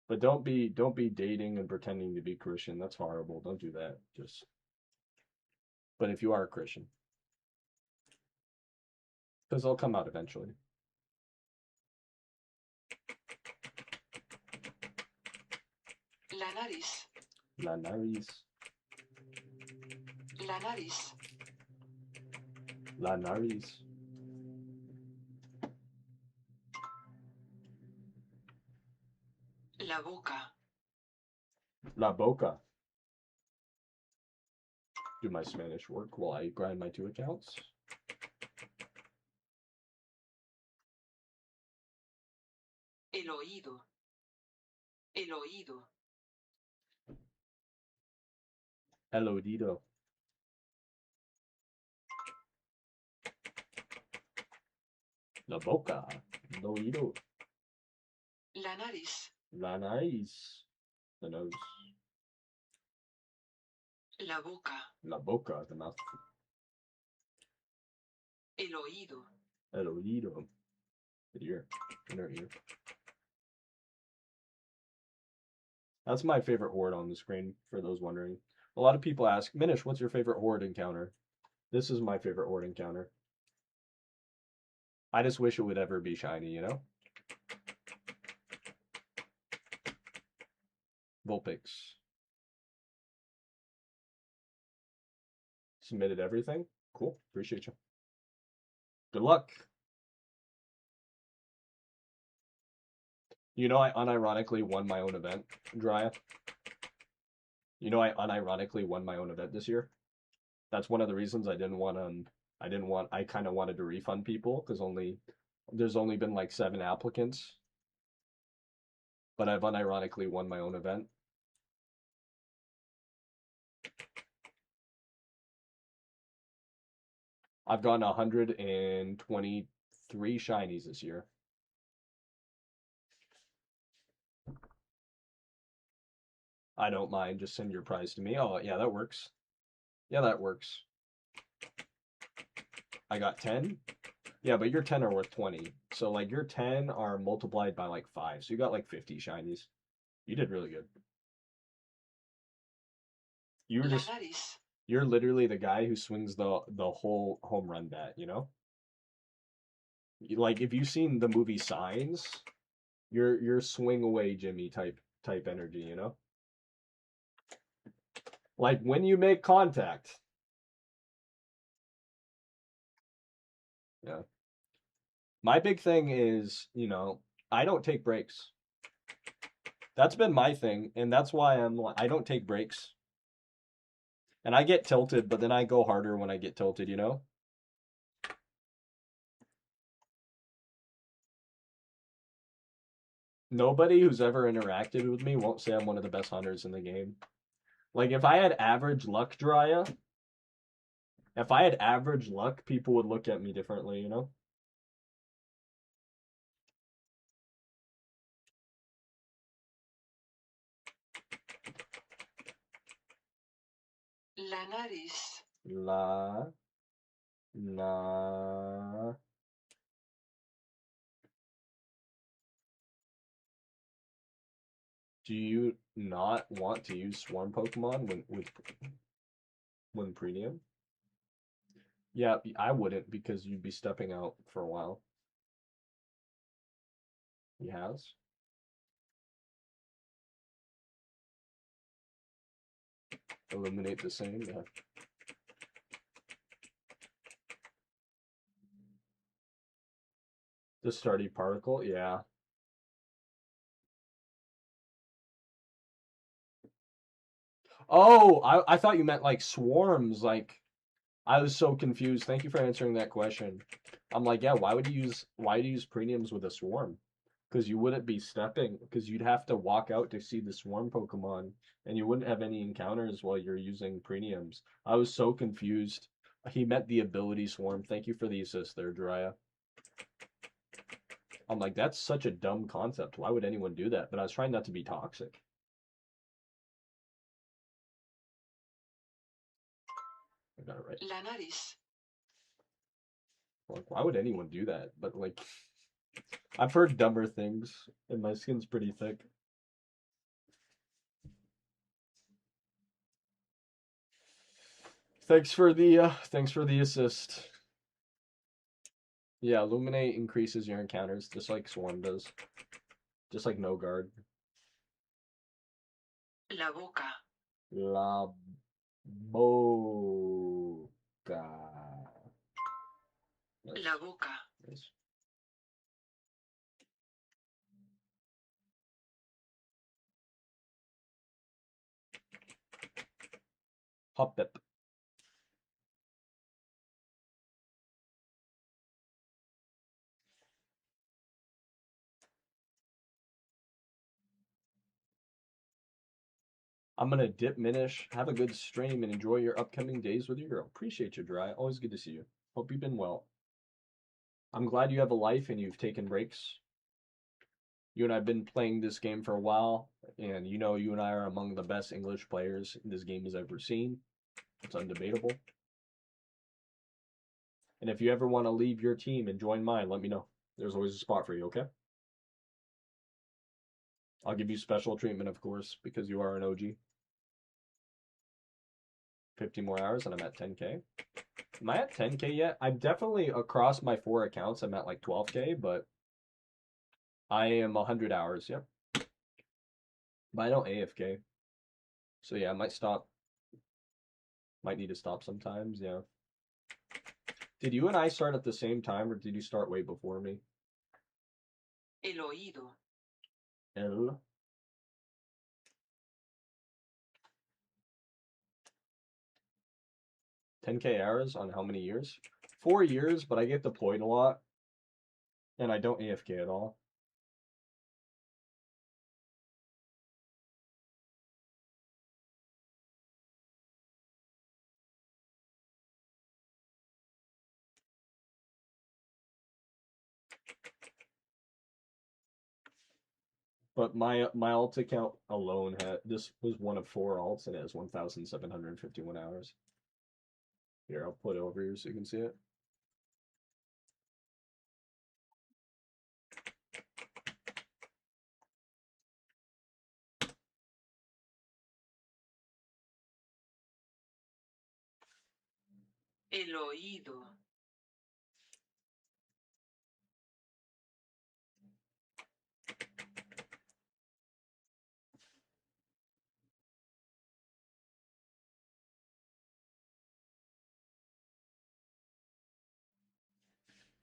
But don't be dating and pretending to be Christian. That's horrible. Don't do that. But if you are a Christian, because they'll come out eventually. La nariz. La nariz. La nariz. La nariz. La boca. La boca. Do my Spanish work while I grind my 2 accounts? El oído. El oído. El oído. La boca. El oído. La nariz. La nariz. The nose. La boca. La boca. The mouth. El oído. El oído. The ear. Inner ear. That's my favorite horde on the screen, for those wondering. A lot of people ask, Minish, what's your favorite horde encounter? This is my favorite horde encounter. I just wish it would ever be shiny, you know? Vulpix. Submitted everything? Cool. Appreciate you. Good luck. You know I unironically won my own event, Drya. You know I unironically won my own event this year. That's one of the reasons I kind of wanted to refund people because there's only been like 7 applicants. But I've unironically won my own event. I've gotten 123 shinies this year. I don't mind. Just send your prize to me. Oh, yeah, that works. Yeah, that works. I got 10. Yeah, but your 10 are worth 20. So, like, your 10 are multiplied by, like, 5. So you got, like, 50 shinies. You did really good. You were La just... nariz. You're literally the guy who swings the whole home run bat, you know? Like, if you've seen the movie Signs, you're swing away Jimmy type energy, you know? Like, when you make contact. Yeah. My big thing is, you know, I don't take breaks. That's been my thing, and that's why I don't take breaks. And I get tilted, but then I go harder when I get tilted, you know? Nobody who's ever interacted with me won't say I'm one of the best hunters in the game. Like, if I had average luck, Drya, if I had average luck, people would look at me differently, you know? La nariz. La, na. Do you not want to use Swarm Pokemon when premium? Yeah, I wouldn't because you'd be stepping out for a while. He has. Illuminate the same, yeah. The starty particle, yeah. Oh, I thought you meant like swarms, like I was so confused. Thank you for answering that question. I'm like, yeah, why do you use premiums with a swarm? Because you wouldn't be stepping, because you'd have to walk out to see the swarm Pokemon, and you wouldn't have any encounters while you're using premiums. I was so confused. He meant the ability swarm. Thank you for the assist there, Jiraiya. I'm like, that's such a dumb concept. Why would anyone do that? But I was trying not to be toxic. I got it right. La nariz. Like, why would anyone do that? But like, I've heard dumber things, and my skin's pretty thick. Thanks for the assist. Yeah, Illuminate increases your encounters just like Swarm does. Just like No Guard. La boca. La Boca. Nice. La boca. Nice. Hoppip. I'm gonna dip Minish. Have a good stream and enjoy your upcoming days with your girl. Appreciate you, Dry. Always good to see you. Hope you've been well. I'm glad you have a life and you've taken breaks. You and I have been playing this game for a while, and you know you and I are among the best English players this game has ever seen. It's undebatable. And if you ever want to leave your team and join mine, let me know. There's always a spot for you, okay? I'll give you special treatment, of course, because you are an OG. 50 more hours and I'm at 10K. Am I at 10K yet? I'm definitely across my 4 accounts. I'm at like 12K, but I am 100 hours, yep. But I don't AFK. So yeah, I might stop. Might need to stop sometimes, yeah. Did you and I start at the same time or did you start way before me? El oído. El. 10K hours on how many years? 4 years, but I get deployed a lot. And I don't AFK at all. But my alt account alone this was one of 4 alts and it has 1,751 hours. Here, I'll put it over here so you can see it. El oído.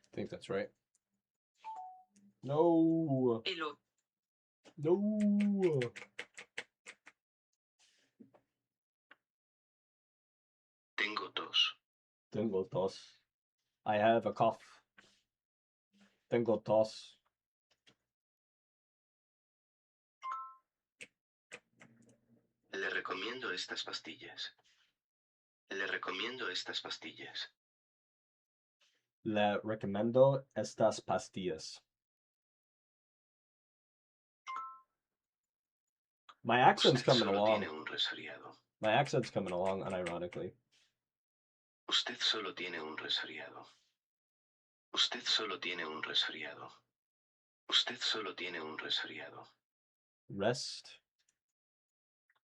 I think that's right. No. No. Tengo tos. Tengo tos. I have a cough. Tengo tos. Le recomiendo estas pastillas. Le recomiendo estas pastillas. Le recomiendo estas pastillas. My accent's Usted coming solo along. tiene un resfriado. My accent's coming along, unironically. Usted solo tiene un resfriado. Usted solo tiene un resfriado. Usted solo tiene un resfriado.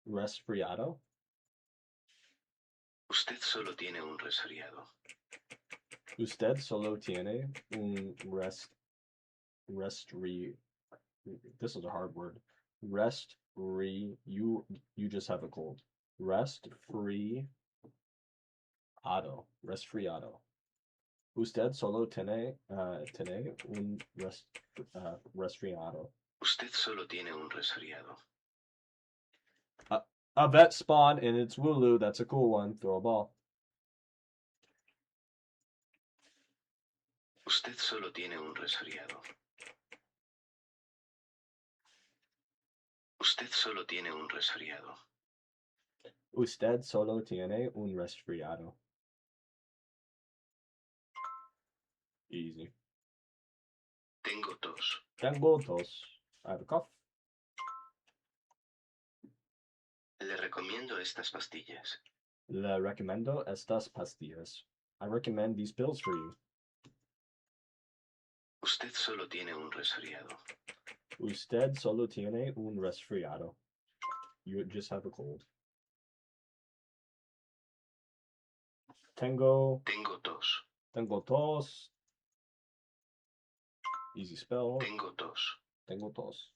Resfriado? Usted solo tiene un resfriado. Usted solo tiene un this is a hard word. You just have a cold. Resfriado. Usted solo tiene un resfriado. Usted solo tiene un resfriado. A vet spawn and it's Wooloo. That's a cool one. Throw a ball. Usted solo tiene un resfriado. Usted solo tiene un resfriado. Usted solo tiene un resfriado. Easy. Tengo tos. Tengo tos. I have a cough. Le recomiendo estas pastillas. Le recomiendo estas pastillas. I recommend these pills for you. Usted solo tiene un resfriado. Usted solo tiene un resfriado. You just have a cold. Tengo tos. Tengo tos. Easy spell. Tengo tos. Tengo tos.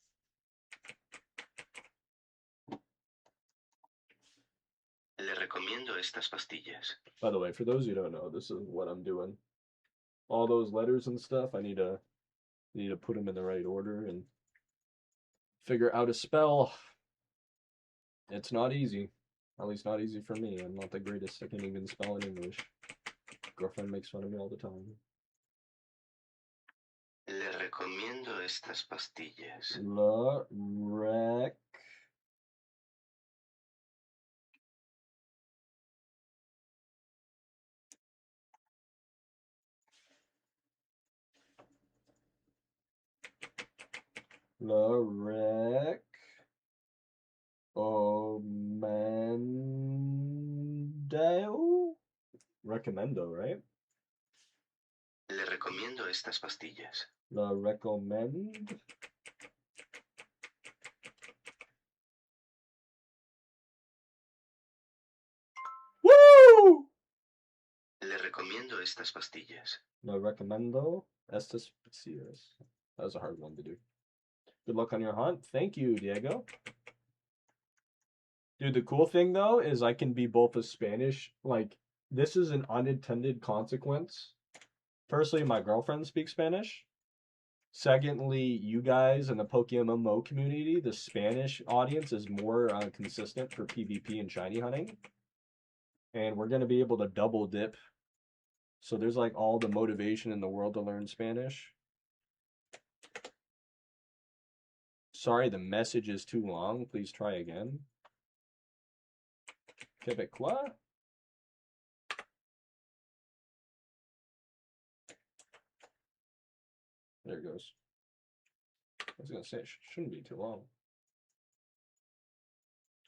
Le recomiendo estas pastillas. By the way, for those who don't know, this is what I'm doing. All those letters and stuff, I need to put them in the right order and figure out a spell. It's not easy. At least not easy for me. I'm not the greatest. I can't even spell in English. Girlfriend makes fun of me all the time. Le recomiendo estas pastillas. La rec. La rec. Omendo? Recommendo, right? Le recomiendo estas pastillas. La recommend. Woo! Le recomiendo estas pastillas. La recommendo estas pastillas. That was a hard one to do. Good luck on your hunt. Thank you, Diego. Dude, the cool thing though is I can be both a Spanish, like, this is an unintended consequence. Firstly, my girlfriend speaks Spanish. Secondly, you guys in the Pokemon community, the Spanish audience is more consistent for PvP and shiny hunting. And we're going to be able to double dip. So there's like all the motivation in the world to learn Spanish. Sorry, the message is too long. Please try again. Québécois? There it goes. I was going to say, it shouldn't be too long.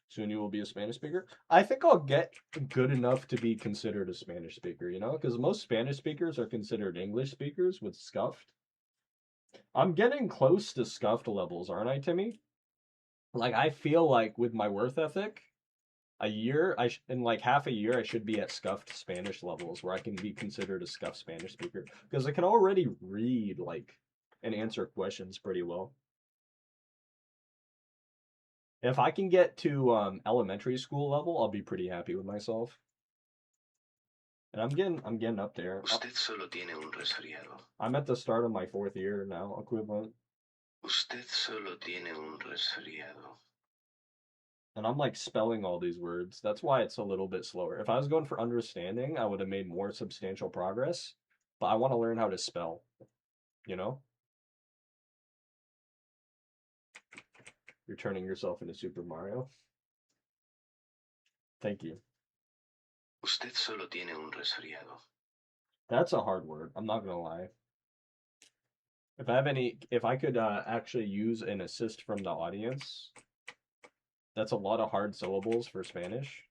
Soon you will be a Spanish speaker. I think I'll get good enough to be considered a Spanish speaker, you know? Because most Spanish speakers are considered English speakers with scuffed. I'm getting close to scuffed levels, aren't I, Timmy? Like, I feel like with my worth ethic, a year, in like half a year, I should be at scuffed Spanish levels where I can be considered a scuffed Spanish speaker. Because I can already read, like, and answer questions pretty well. If I can get to elementary school level, I'll be pretty happy with myself. And I'm getting up there. Usted solo tiene un resfriado. I'm at the start of my 4th year now, equivalent. Usted solo tiene un resfriado. And I'm like spelling all these words. That's why it's a little bit slower. If I was going for understanding, I would have made more substantial progress. But I want to learn how to spell, you know? You're turning yourself into Super Mario. Thank you. Usted solo tiene un resfriado. That's a hard word. I'm not gonna lie. If I could actually use an assist from the audience, that's a lot of hard syllables for Spanish.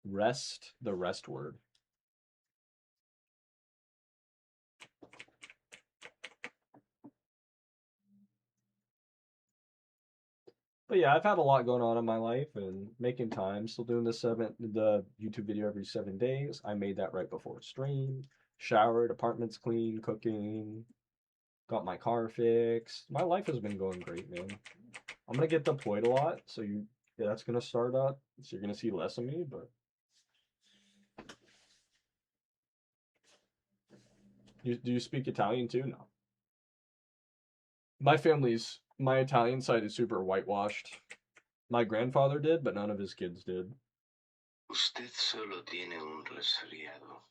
Rest, the rest word. But yeah, I've had a lot going on in my life and making time. Still doing the YouTube video every 7 days. I made that right before stream. Showered, apartment's clean, cooking, got my car fixed. My life has been going great, man. I'm gonna get deployed a lot, so that's gonna start up. So you're gonna see less of me, but do you speak Italian too? No. My Italian side is super whitewashed. My grandfather did, but none of his kids did. Usted solo tiene un resfriado.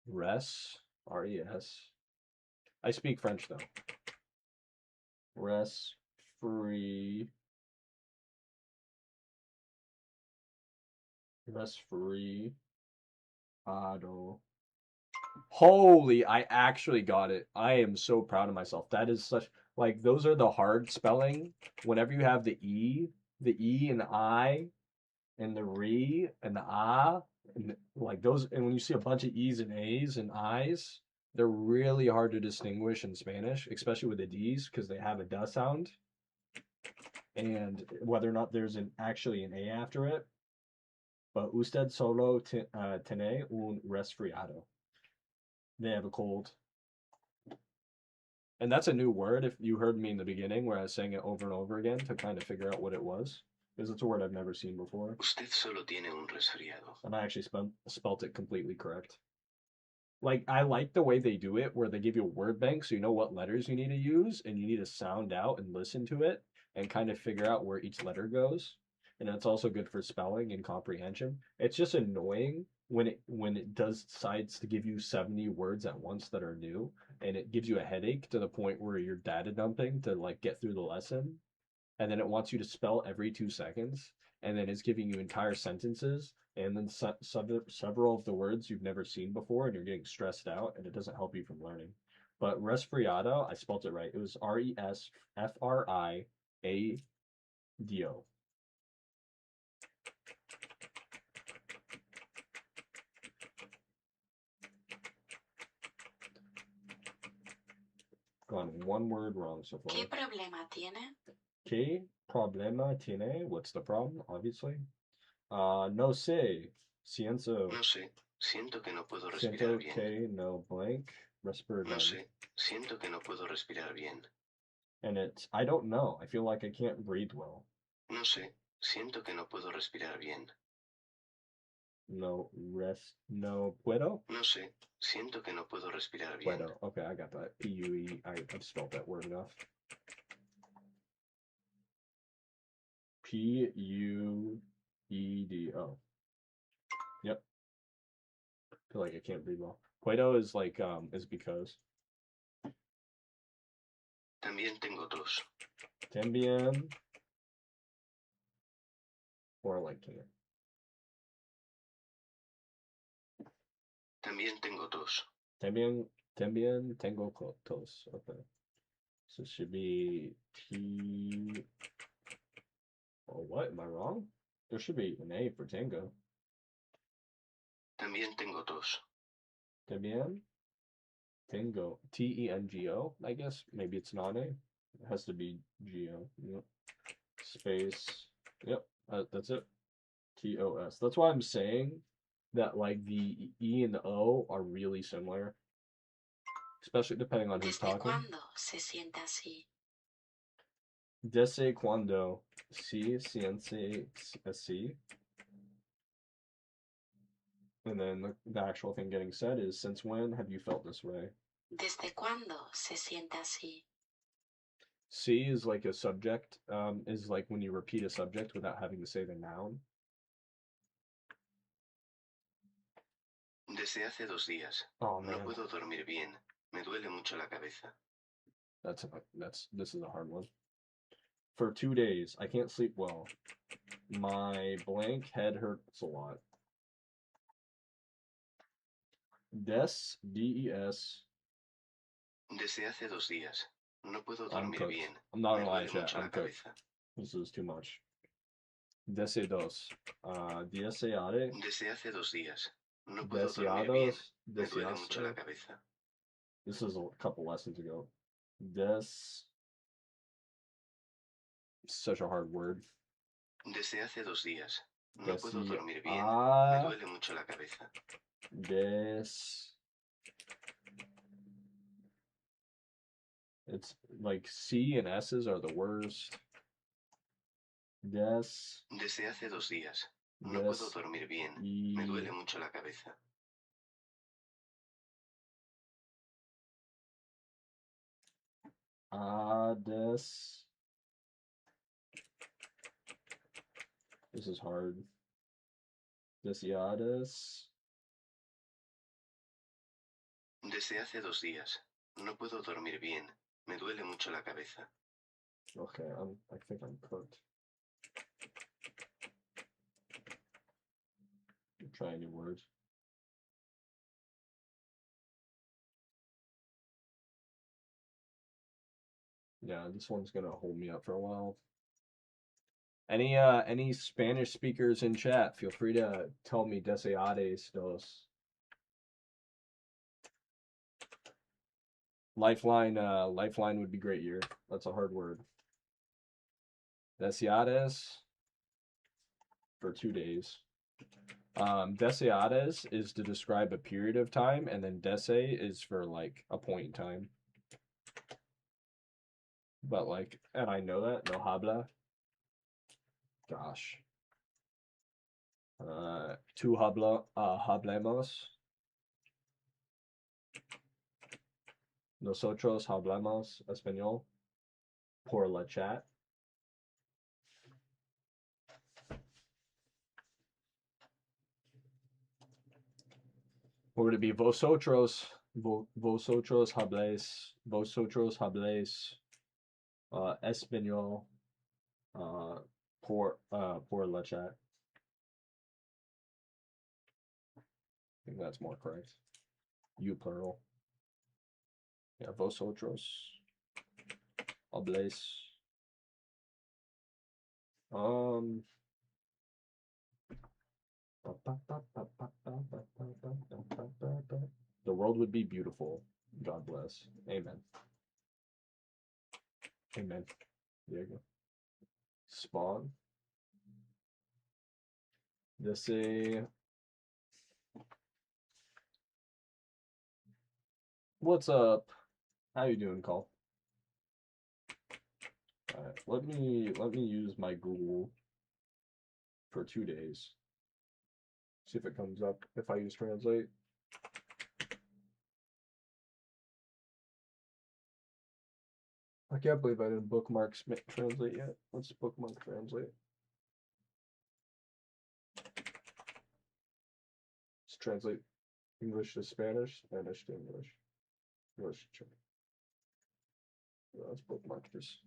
Res, R-E-S. I speak French though. Res, free. Res, free. Ado. Holy, I actually got it. I am so proud of myself. That is such, like, those are the hard spelling. Whenever you have the E and the I, and the re and the ah, and like those, and when you see a bunch of E's and A's and I's, they're really hard to distinguish in Spanish, especially with the D's, because they have a duh sound. And whether or not there's actually an A after it. But usted solo tiene un resfriado. They have a cold. And that's a new word. If you heard me in the beginning where I was saying it over and over again to kind of figure out what it was, because it's a word I've never seen before. Usted solo tiene un resfriado. And I actually spelt it completely correct. Like, I like the way they do it, where they give you a word bank so you know what letters you need to use, and you need to sound out and listen to it and kind of figure out where each letter goes. And it's also good for spelling and comprehension. It's just annoying when it decides to give you 70 words at once that are new, and it gives you a headache to the point where you're data dumping to like get through the lesson, and then it wants you to spell every 2 seconds, and then it's giving you entire sentences, and then several of the words you've never seen before, and you're getting stressed out, and it doesn't help you from learning. But resfriado, I spelled it right. It was RESFRIADO. Gone one word wrong so far. ¿Qué problema tiene? ¿Qué problema tiene? What's the problem? Obviously. No sé. Siento. No sé, siento que no puedo respirar Siento bien. que no blank. No Respirar. sé, siento que no puedo respirar bien. And it's, I don't know. I feel like I can't breathe well. No sé, siento que no puedo respirar bien. No puedo? No sé, siento que no puedo respirar bien. Puedo. Okay, I got that. P-U-E. I've spelled that word enough. P-U-E-D-O. Yep. I feel like I can't breathe well. Puedo is like, is because. También tengo tos. También. Or like can. También tengo tos. También tengo tos. Okay. So it should be T. Oh, what? Am I wrong? There should be an A for tango. También tengo tos. También tengo. T-E-N-G-O, I guess. Maybe it's not A. It has to be G-O. Yep. Space. Yep. That's it. T-O-S. That's why I'm saying that like the E and the O are really similar. Especially depending on who's ¿Desde talking. cuándo se siente así? Desde cuando se siente así. And then the actual thing getting said is, since when have you felt this way? ¿Desde cuándo se siente así? C is like a subject, is like when you repeat a subject without having to say the noun. Desde hace 2 días. Oh No man, puedo dormir bien. Me duele mucho la cabeza. this is a hard one. For 2 days, I can't sleep well. My blank head hurts a lot. D-E-S. Desde hace 2 días. No puedo I'm dormir cooked. bien. I'm not Me gonna lie, duele chat. mucho la I'm cooked. cabeza. This is too much. Desde dos. Deseare. Desde hace 2 días. No puedo dormir bien. Deseados. Me duele mucho la Deseaste. cabeza. This is a couple lessons ago. Such a hard word. Desde hace 2 días. No puedo dormir bien. Me Desea. duele mucho la cabeza. It's like C and S's are the worst. Desde hace 2 días. No puedo dormir bien. Me duele mucho la cabeza. This is hard. Deseadas. Desde hace 2 días. No puedo dormir bien. Me duele mucho la cabeza. Okay, I think I'm cooked. Try a new word. Yeah, this one's gonna hold me up for a while. Any Spanish speakers in chat, feel free to tell me deseades dos. Lifeline would be great here. That's a hard word. Deseades for 2 days. Deseadas is to describe a period of time, and then dese is for like a point in time. But like, and I know that, no habla. Gosh. Tu hablemos. Nosotros hablamos español por la chat. Or would it be vosotros habléis español por la chat? I think that's more correct. You plural. Yeah, vosotros habléis. The world would be beautiful. God bless. Amen. Amen. There you go. Spawn. This a. What's up? How you doing, Call? Alright, let me use my Google for 2 days. See if it comes up if I use translate. I can't believe I didn't bookmark translate yet. Let's bookmark translate. Let's translate English to Spanish, Spanish to English, English to German. Let's bookmark this.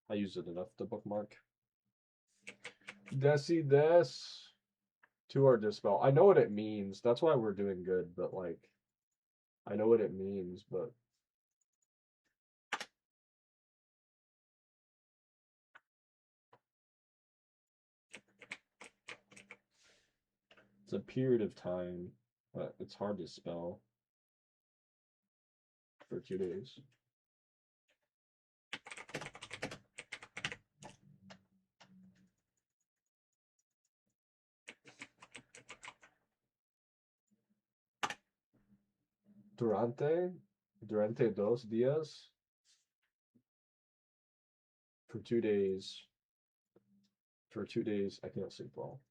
I use it enough to bookmark. Desi des. To our dispel. I know what it means. That's why we're doing good, but like, I know what it means, but. It's a period of time, but it's hard to spell for 2 days. Durante 2 días, for 2 days. For 2 days, I can't sleep well.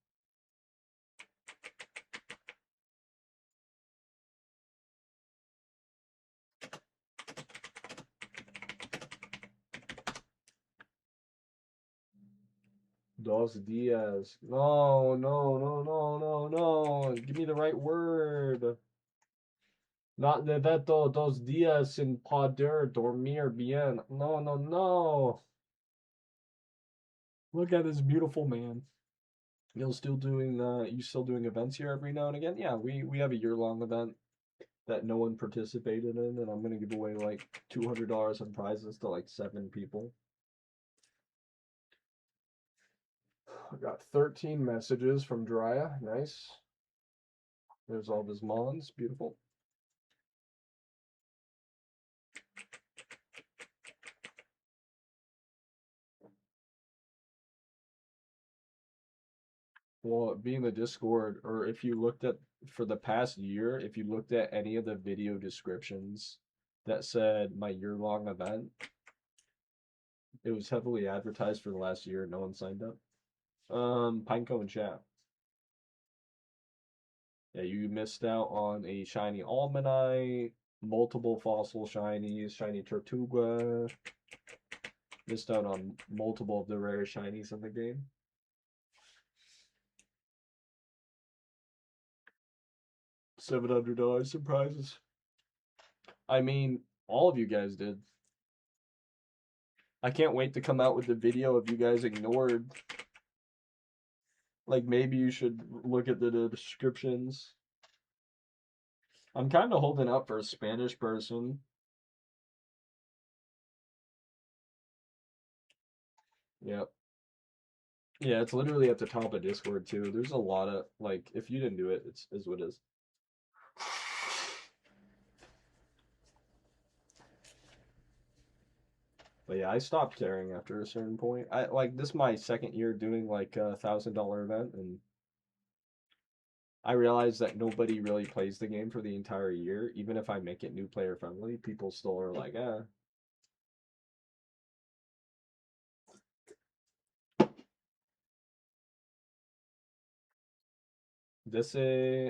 Dos días. No, no, no, no, no, no. Give me the right word. Not deveto 2 días sin poder dormir bien. No, no, no. Look at this beautiful man. You still doing events here every now and again? Yeah, we have a year-long event that no one participated in, and I'm gonna give away like $200 in prizes to like 7 people. I got 13 messages from Drya. Nice. There's all his mons. Beautiful. Well, being the Discord, or if you looked at for the past year, if you looked at any of the video descriptions that said my year-long event, it was heavily advertised for the last year. No one signed up. Pineco and chat. Yeah, you missed out on a shiny Almanite, multiple fossil shinies, shiny Tortuga. Missed out on multiple of the rare shinies in the game. $700 in prizes. I mean, all of you guys did. I can't wait to come out with the video of you guys ignored. Like, maybe you should look at the descriptions. I'm kind of holding out for a Spanish person. Yep. Yeah, it's literally at the top of Discord, too. There's a lot of, like, if you didn't do it, it's is what it is. But yeah, I stopped caring after a certain point. This is my second year doing like a $1,000 event, and I realize that nobody really plays the game for the entire year. Even if I make it new player friendly, people still are like, eh.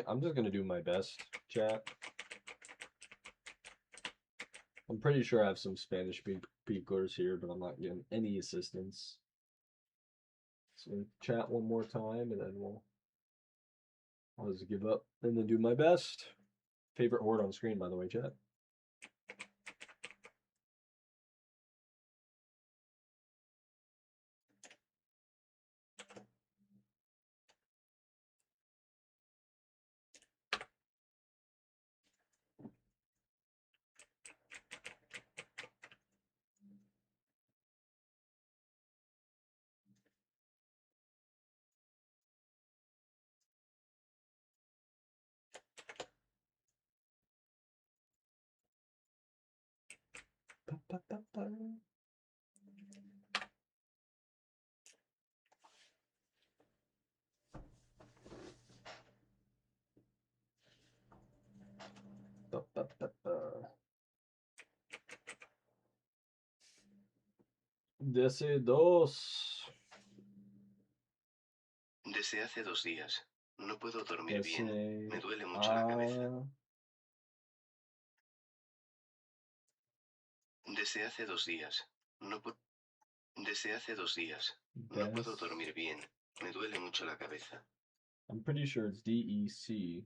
I'm just gonna do my best, chat. I'm pretty sure I have some Spanish speakers here, but I'm not getting any assistance. So chat one more time, and then I'll just give up and then do my best. Favorite horde on screen, by the way, chat. DC 2. Desde hace 2 días. No puedo dormir bien. Me duele mucho la cabeza. Desde hace 2 días. Desde hace 2 días. No puedo dormir bien. Me duele mucho la cabeza. I'm pretty sure it's DEC.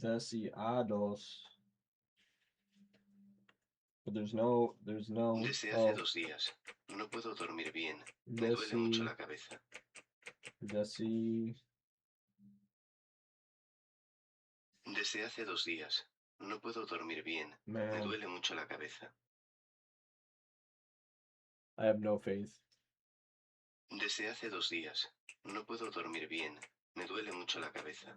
Deseados. But there's no. Desde hace 2 días. No puedo dormir bien. Me duele mucho la cabeza. Desde hace 2 días. No puedo dormir bien. Man, Me duele mucho la cabeza. I have no faith. Desde hace 2 días. No puedo dormir bien. Me duele mucho la cabeza.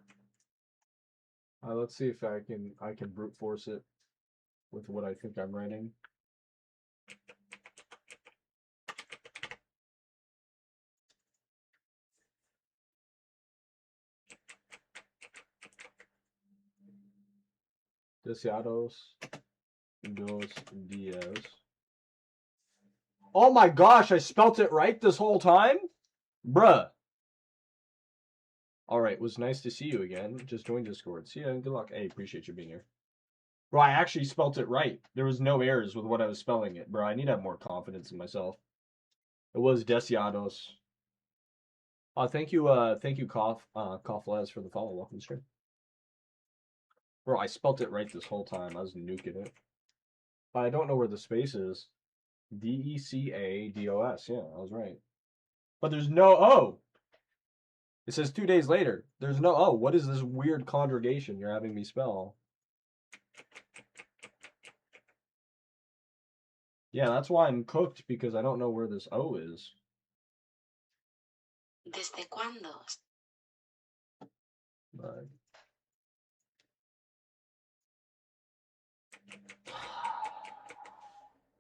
Let's see if I can brute force it with what I think I'm writing. Deseados 2 días. Oh my gosh, I spelt it right this whole time? Bruh. Alright, it was nice to see you again. Just joined Discord. See ya and good luck. Hey, appreciate you being here. Bro, I actually spelt it right. There was no errors with what I was spelling it. Bro, I need to have more confidence in myself. It was Deseados. Thank you, Coughlez for the follow. Welcome to stream. Bro, I spelt it right this whole time. I was nuking it. But I don't know where the space is. Decados. Yeah, I was right. But there's no O. It says 2 days later. There's no O. What is this weird conjugation you're having me spell? Yeah, that's why I'm cooked, because I don't know where this O is. ¿Desde cuándo? But...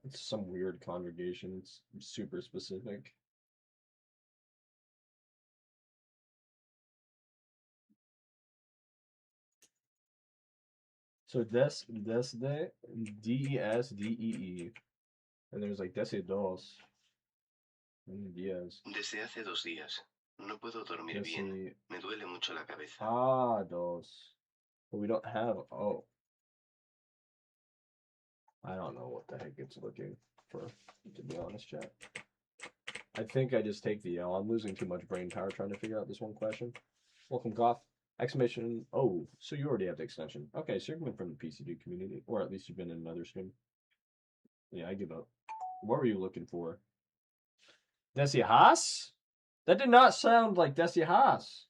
It's some weird conjugation. It's super specific. So desde, D-E-S-D-E-E. And there's like desde dos. And días. Desde hace 2 días. No puedo dormir bien. Me duele mucho la cabeza. Dos. But we don't have O. I don't know what the heck it's looking for, to be honest, chat. I think I just take the L. I'm losing too much brain power trying to figure out this one question. Welcome, Goth. Exclamation. Oh, so you already have the extension. Okay, so you're coming from the PCD community, or at least you've been in another stream. Yeah, I give up. What were you looking for? Desi Haas? That did not sound like Desi Haas.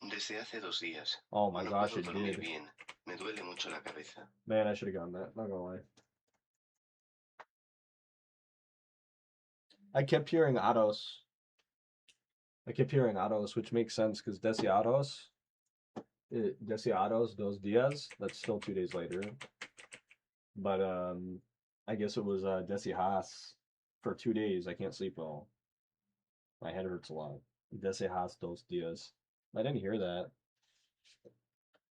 Desde hace 2 días. Oh my gosh, it did. Bien. Me duele mucho la cabeza. Man, I should have gotten that. Not gonna lie. I kept hearing Ados. Which makes sense because Deseados 2 días. That's still 2 days later. But I guess it was Desi Haas for 2 days. I can't sleep well. My head hurts a lot. Deseas dos dias. I didn't hear that.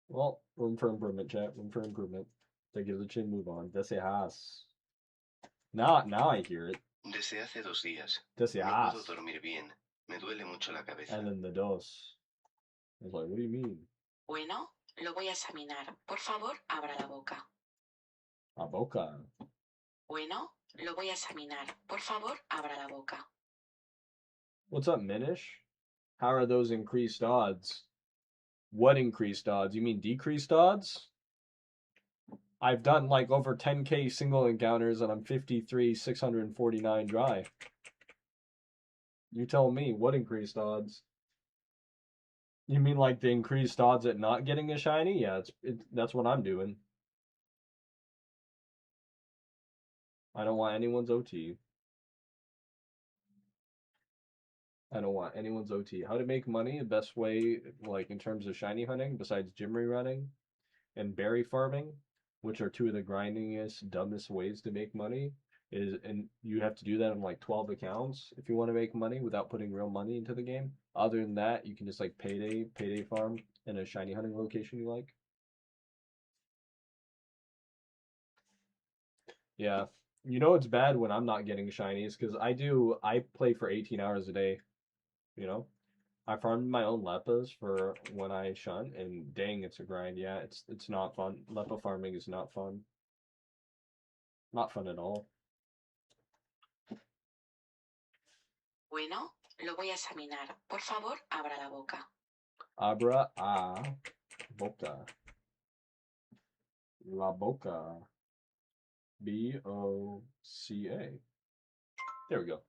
Well, room for improvement, chat. Room for improvement. Take it to the chin, move on. Deseas. Now I hear it. Desde hace 2 días. No Deseas. puedo dormir bien. Me duele mucho la cabeza. And then the dos. I was like, what do you mean? Bueno, lo voy a examinar. Por favor, abra la boca. A boca. Bueno, lo voy a examinar. Por favor, abra la boca. What's up, Minish? How are those increased odds? What increased odds? You mean decreased odds? I've done like over 10k single encounters and I'm 53, 649 dry. You tell me, what increased odds? You mean like the increased odds at not getting a shiny? Yeah, that's what I'm doing. I don't want anyone's OT. I don't want anyone's OT. How to make money? The best way, like in terms of shiny hunting, besides gym rerunning and berry farming, which are two of the grindingest, dumbest ways to make money, and you have to do that on like 12 accounts if you want to make money without putting real money into the game. Other than that, you can just like payday farm in a shiny hunting location you like. Yeah. You know it's bad when I'm not getting shinies because I play for 18 hours a day, you know? I farmed my own leppas for when I shunt, and dang, it's a grind. Yeah, it's not fun. Leppa farming is not fun. Not fun at all. Bueno, lo voy a examinar. Por favor, abra la boca. Abra a boca. La boca. B-O-C-A. There we go.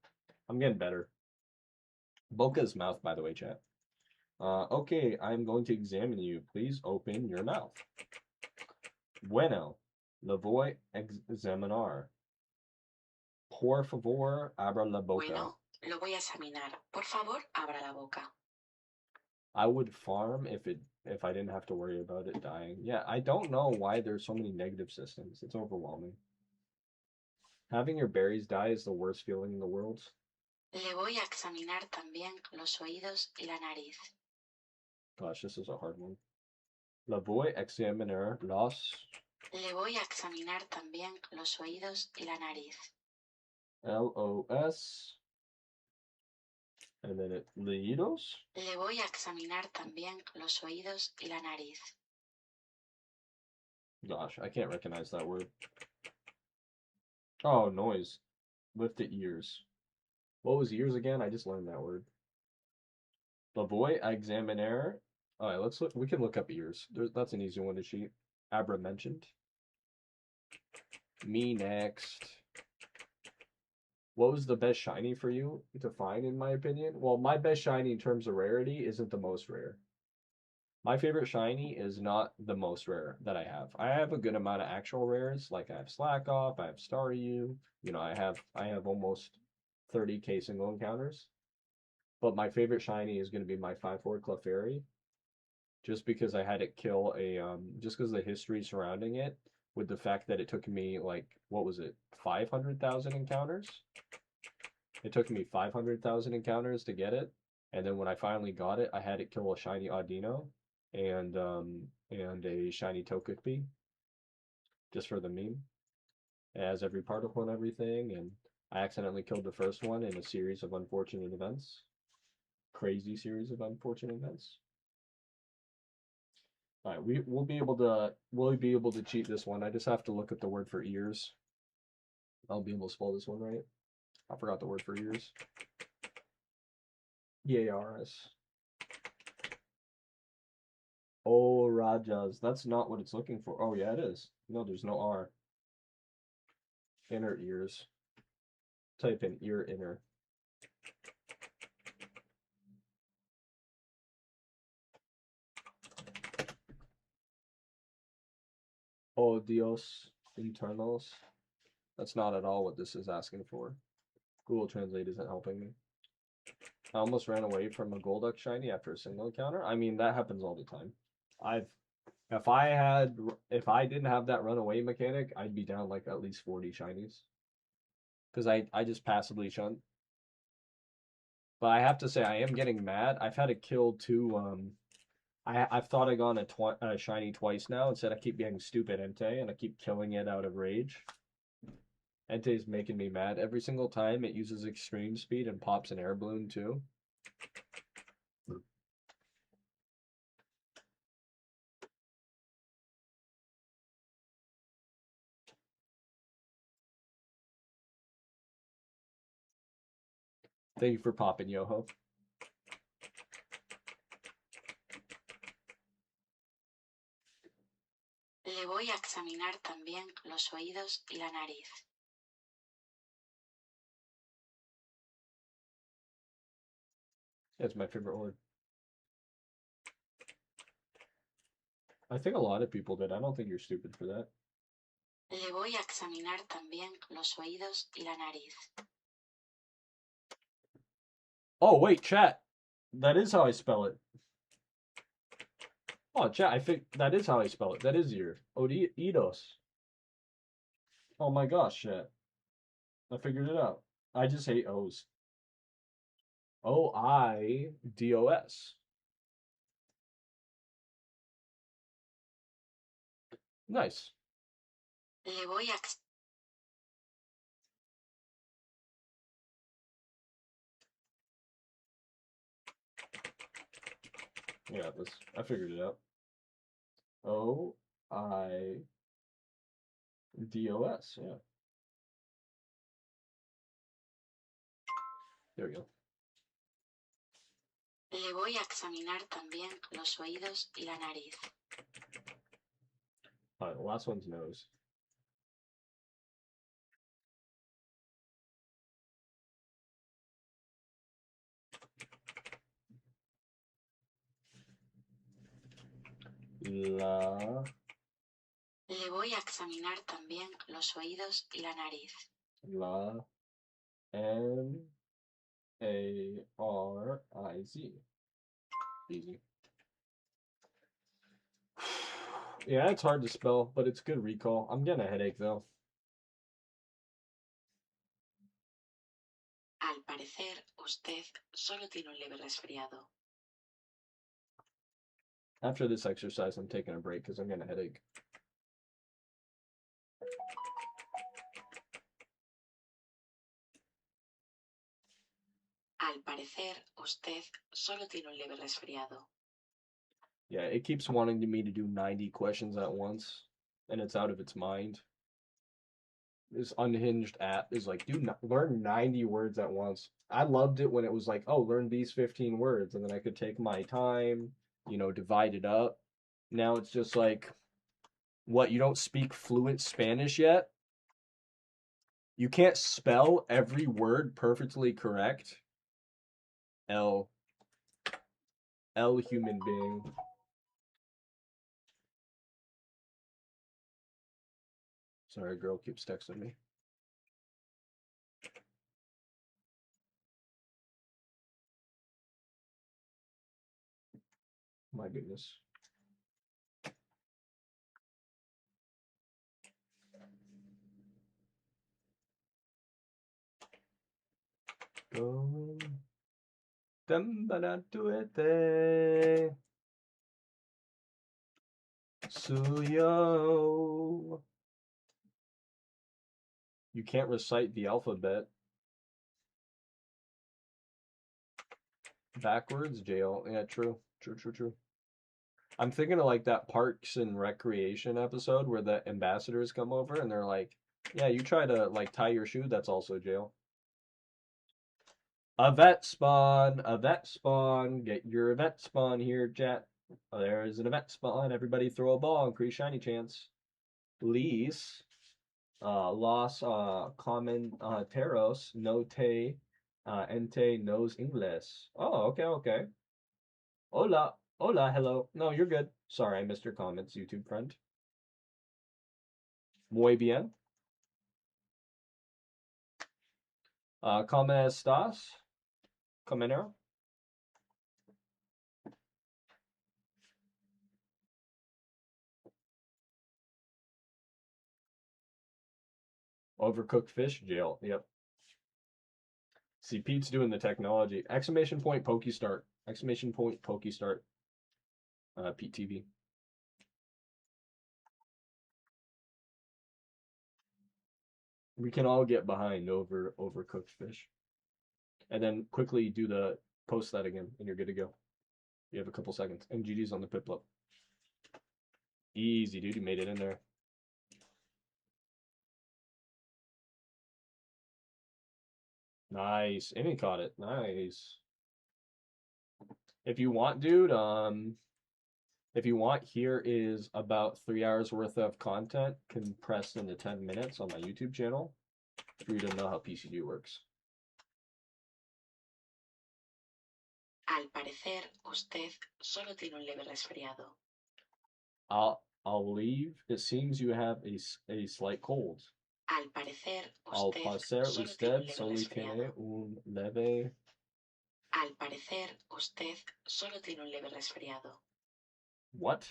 I'm getting better. Boca's mouth, by the way, chat. Okay, I'm going to examine you. Please open your mouth. Bueno, le voy examinar. Por favor, abra la boca. Bueno, lo voy a examinar. Por favor, abra la boca. I would farm if I didn't have to worry about it dying. Yeah, I don't know why there's so many negative systems. It's overwhelming. Having your berries die is the worst feeling in the world. Le voy a examinar también los oídos y la nariz. Gosh, this is a hard one. Le voy examinar los. Le voy a examinar también los oídos y la nariz. L-O-S. And then it leídos. Le voy a examinar también los oídos y la nariz. Gosh, I can't recognize that word. Oh, noise. Lift the ears. What was ears again? I just learned that word. Le voy examiner. All right, let's look. We can look up ears. That's an easy one to cheat. Abra mentioned. Me next. What was the best shiny for you to find, in my opinion? Well, my best shiny in terms of rarity isn't the most rare. My favorite shiny is not the most rare that I have. I have a good amount of actual rares, like I have Slack Off, I have Staryu, you know, I have almost 30k single encounters. But my favorite shiny is going to be my 5/4 Clefairy, just because I had it kill a just because of the history surrounding it, with the fact that it took me like, what was it, 500,000 encounters? It took me 500,000 encounters to get it, and then when I finally got it, I had it kill a shiny Audino and a shiny Togepi, just for the meme. It has every particle and everything, and I accidentally killed the first one in a series of unfortunate events. Crazy series of unfortunate events. All right, we'll be able to cheat this one. I just have to look at the word for ears. I'll be able to spell this one right. I forgot the word for ears. E-A-R-S. Oh, Rajas. That's not what it's looking for. Oh, yeah, it is. No, there's no R. Inner ears. Type in ear inner. Oh, Dios internals. That's not at all what this is asking for. Google Translate isn't helping me. I almost ran away from a Golduck shiny after a single encounter. I mean, that happens all the time. If I didn't have that runaway mechanic, I'd be down like at least 40 shinies. Because I just passively shunt. But I have to say, I am getting mad. I've had to kill two. I've thought I got a shiny twice now. Instead, I keep getting stupid Entei, and I keep killing it out of rage. Entei's making me mad every single time. It uses extreme speed and pops an air balloon too. Thank you for popping, Yoho. Le voy a examinar también los oídos y la nariz. That's my favorite word. I think a lot of people did. I don't think you're stupid for that. Le voy a examinar también los oídos y la nariz. Oh, wait, chat. That is how I spell it. Oh, chat, I think that is how I spell it. That is your Oídos. Oh my gosh, chat. I figured it out. I just hate O's. Oidos. Nice. Le voy a Yeah, I figured it out. Oidos. Yeah. There we go. Le voy a examinar también los oídos y la nariz. All right, the last one's nose. La. Le voy a examinar también los oídos y la nariz. La. N-A-R-I-Z. Easy. Yeah, it's hard to spell, but it's good recall. I'm getting a headache though. Al parecer, usted solo tiene un leve resfriado. After this exercise, I'm taking a break because I'm getting a headache. Al parecer, usted solo tiene un leve resfriado. Yeah, it keeps wanting me to do 90 questions at once, and it's out of its mind. This unhinged app is like, dude, learn 90 words at once. I loved it when it was like, oh, learn these 15 words, and then I could take my time, divide it up. Now it's just like, what, you don't speak fluent Spanish yet? You can't spell every word perfectly correct? L human being. Sorry, a girl keeps texting me. My goodness. Go. Tuete. Suyo. You can't recite the alphabet backwards, jail. Yeah, true. True. I'm thinking of like that Parks and Recreation episode where the ambassadors come over and they're like, yeah, you try to like tie your shoe, that's also jail. A vet spawn, get your vet spawn here, chat. Oh, there is an event spawn. Everybody throw a ball, increase shiny chance. Lease, los commenteros, no te, ente knows English. Oh, okay. Hola, hello. No, you're good. Sorry, I missed your comments, YouTube friend. Muy bien. ¿Cómo estás? Comenero? Overcooked fish, jail. Yep. See, Pete's doing the technology. Exclamation point, pokey start. Exclamation point, pokey start. Pete TV. We can all get behind overcooked fish. And then quickly do the post that again, and you're good to go. You have a couple seconds. And GG's on the pip-up. Easy, dude. You made it in there. Nice. And he caught it. Nice. If you want, dude, if you want, here is about 3 hours worth of content compressed into 10 minutes on my YouTube channel for you to know how PCD works. Al parecer, usted solo tiene un leve resfriado. I'll leave. It seems you have a slight cold. Al parecer, Al usted parecer, solo tiene un usted leve solo tiene resfriado. un leve. Al parecer, usted solo tiene un leve resfriado. What?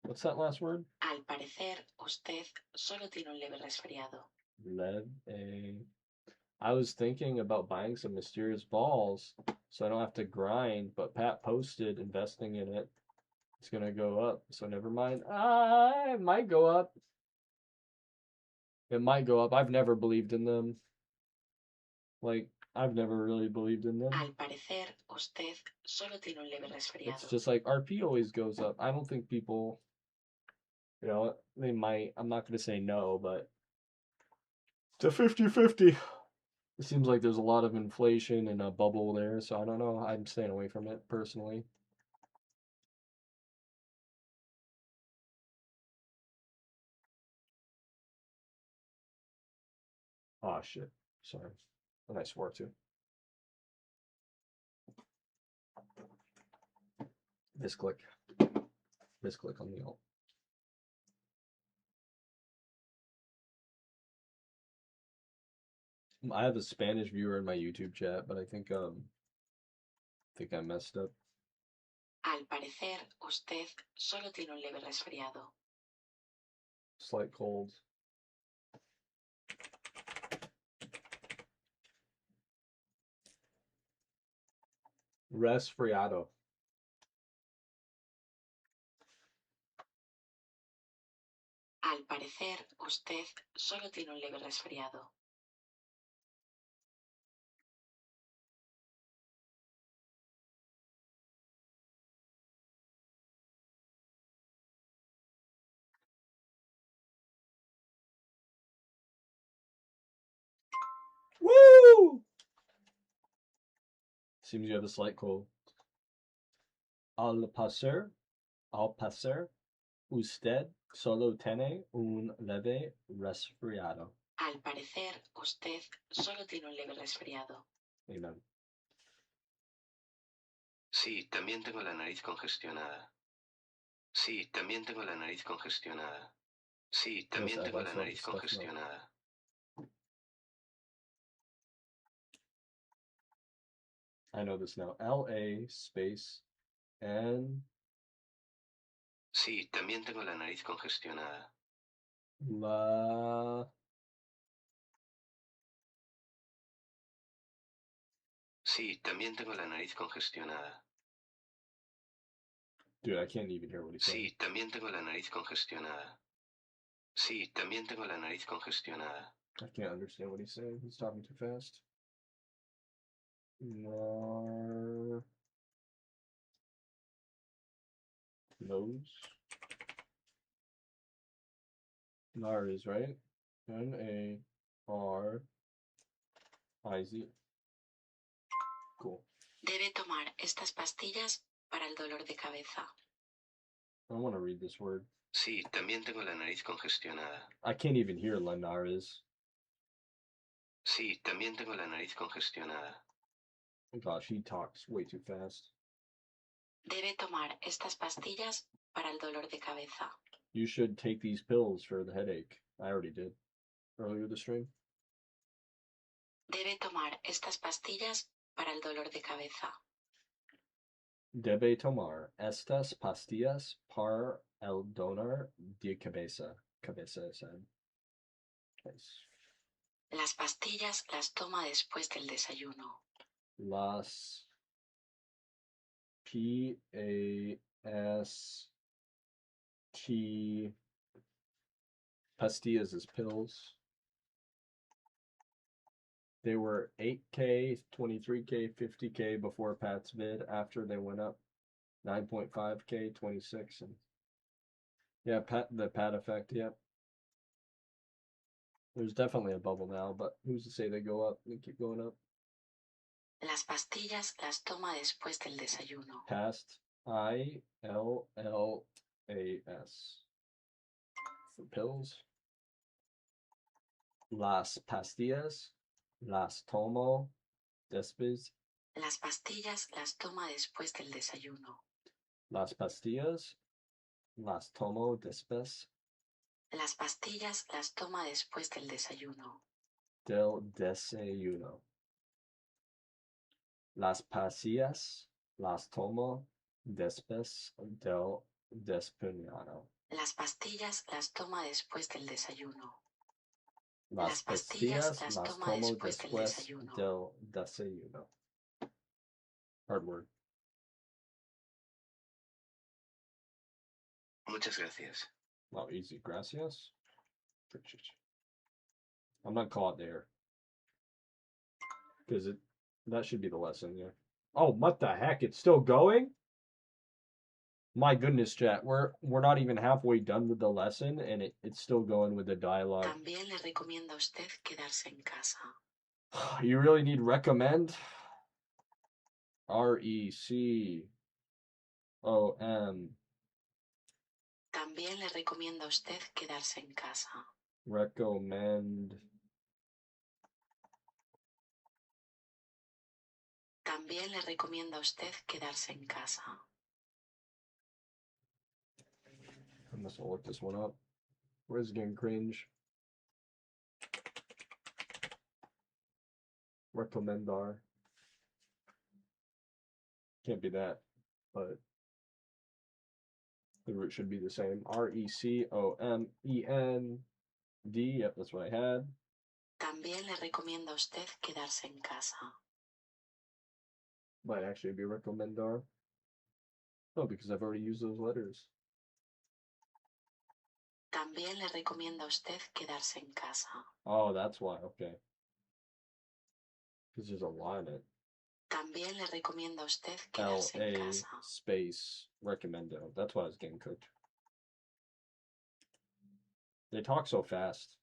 What's that last word? Al parecer, usted solo tiene un leve resfriado. Leve. I was thinking about buying some mysterious balls so I don't have to grind, but Pat posted investing in it. It's gonna go up, so never mind. It might go up. It might go up. I've never believed in them. Like, I've never really believed in them. Al parecer, usted solo tiene un leve It's resfriado. just like RP always goes up. I don't think people, they might. I'm not gonna say no, but it's a 50-50. It seems like there's a lot of inflation and a bubble there, so I don't know. I'm staying away from it personally. Oh shit. Sorry. And I swore too. Misclick. Misclick on the alt. I have a Spanish viewer in my YouTube chat, but I think I messed up. Al parecer, usted solo tiene un leve resfriado. Slight cold. Resfriado. Al parecer, usted solo tiene un leve resfriado. Woo! Seems you have a slight cold. Al parecer, usted solo tiene un leve resfriado. Al parecer, usted solo tiene un leve resfriado. Amen. Sí, también tengo la nariz congestionada. Sí, también tengo la nariz congestionada. Sí, también tengo la nariz congestionada. I know this now. LA space N. Sí, también tengo la nariz congestionada. La. Sí, también tengo la nariz congestionada. Dude, I can't even hear what he's saying. Sí, también tengo la nariz congestionada. Sí, también tengo la nariz congestionada. I can't understand what he's saying. He's talking too fast. Nose. Nars, right? N-A-R-I-Z. Cool. Debe tomar estas pastillas para el dolor de cabeza. I want to read this word. Sí, también tengo la nariz congestionada. I can't even hear Linares. Sí, también tengo la nariz congestionada. Gosh, he talks way too fast. Debe tomar estas pastillas para el dolor de cabeza. You should take these pills for the headache. I already did earlier this stream. Debe tomar estas pastillas para el dolor de cabeza. Debe tomar estas pastillas para el dolor de cabeza. Cabeza said. Nice. Las pastillas las toma después del desayuno. Las P-A-S-T pastillas is pills. They were 8K, 23K, 50K before Pat's vid. After they went up 9.5K, 26, and yeah, the Pat effect. Yep. There's definitely a bubble now, but who's to say they go up? They keep going up. Las pastillas las toma después del desayuno. Past ILLAS for pills. Las pastillas las tomo después. Las pastillas las toma después del desayuno. Las pastillas las tomo después Las pastillas las toma después del desayuno. del desayuno. Las pastillas las tomo después del desayuno. Las pastillas las toma después del desayuno. Las pastillas las tomo después del desayuno. Hard word. Muchas gracias. Oh, easy. Gracias. I'm not caught there. Because that should be the lesson, yeah. Oh, what the heck? It's still going? My goodness, chat. We're not even halfway done with the lesson, and it's still going with the dialogue. También le recomiendo a usted quedarse en casa. You really need recommend? RECOM. También le recomiendo a usted quedarse en casa. Recommend. También le recomiendo a usted quedarse en casa. I must have looked this one up. Where's getting cringe? Recomendar. Can't be that, but the root should be the same. RECOMEND. Yep, that's what I had. También le recomiendo a usted quedarse en casa. Might actually be recomendar. Oh, because I've already used those letters. También le recomiendo a usted quedarse en casa. Oh, that's why. Okay. Because there's a line in it. También le recomiendo a usted quedarse en casa. Space recommendo. That's why I was getting cooked. They talk so fast.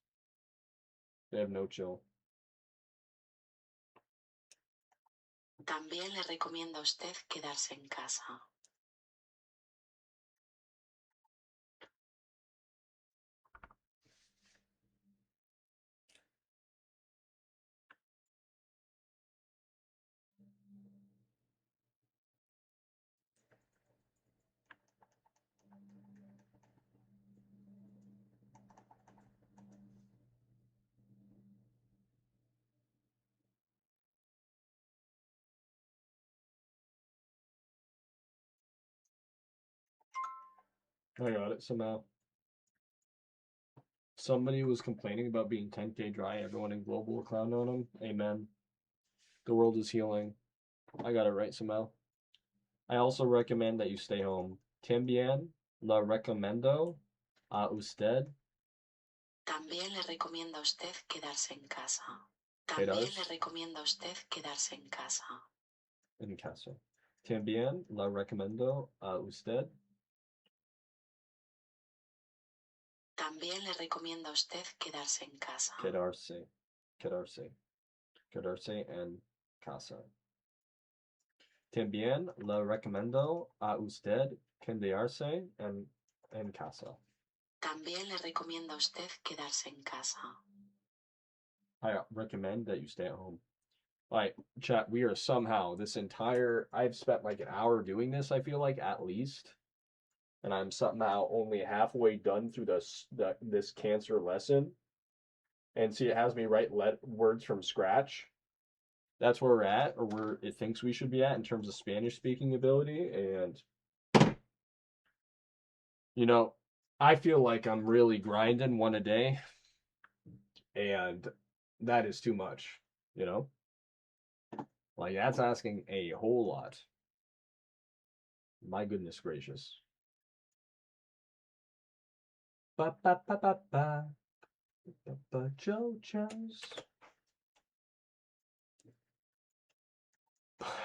They have no chill. También le recomiendo a usted quedarse en casa. I got it somehow. Somebody was complaining about being 10K dry. Everyone in global were clowning on him. Amen. The world is healing. I got it right somehow. I also recommend that you stay home. También le recomiendo a usted. También le recomiendo a usted quedarse en casa. También le recomiendo a usted quedarse en casa. En casa. También le recomiendo a usted. También le recomiendo a usted quedarse en casa. Quedarse en casa. También le recomiendo a usted quedarse en casa. También le recomiendo a usted quedarse en casa. I recommend that you stay at home. Like, chat, we are somehow I've spent like an hour doing this, I feel like, at least. And I'm somehow only halfway done through this cancer lesson. And see, it has me write words from scratch. That's where we're at, or where it thinks we should be at in terms of Spanish speaking ability. And, I feel like I'm really grinding one a day. And that is too much, you know? Like, that's asking a whole lot. My goodness gracious. Ba ba ba ba ba. Ba ba JoJo's.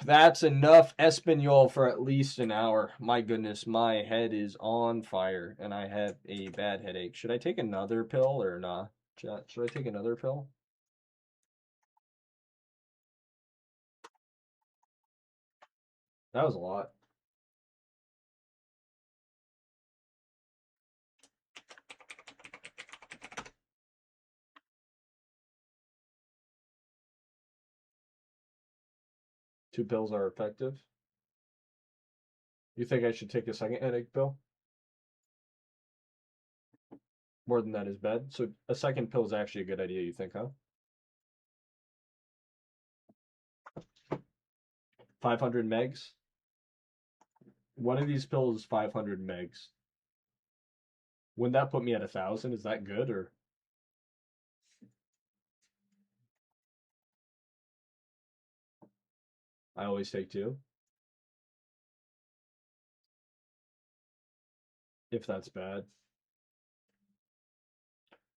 That's enough Espanol for at least an hour. My goodness, my head is on fire and I have a bad headache. Should I take another pill or not? Should I take another pill? That was a lot. Two pills are effective. You think I should take a second headache pill? More than that is bad. So a second pill is actually a good idea, you think, huh? 500 megs? One of these pills is 500 megs. Wouldn't that put me at 1,000? Is that good or? I always take two. If that's bad.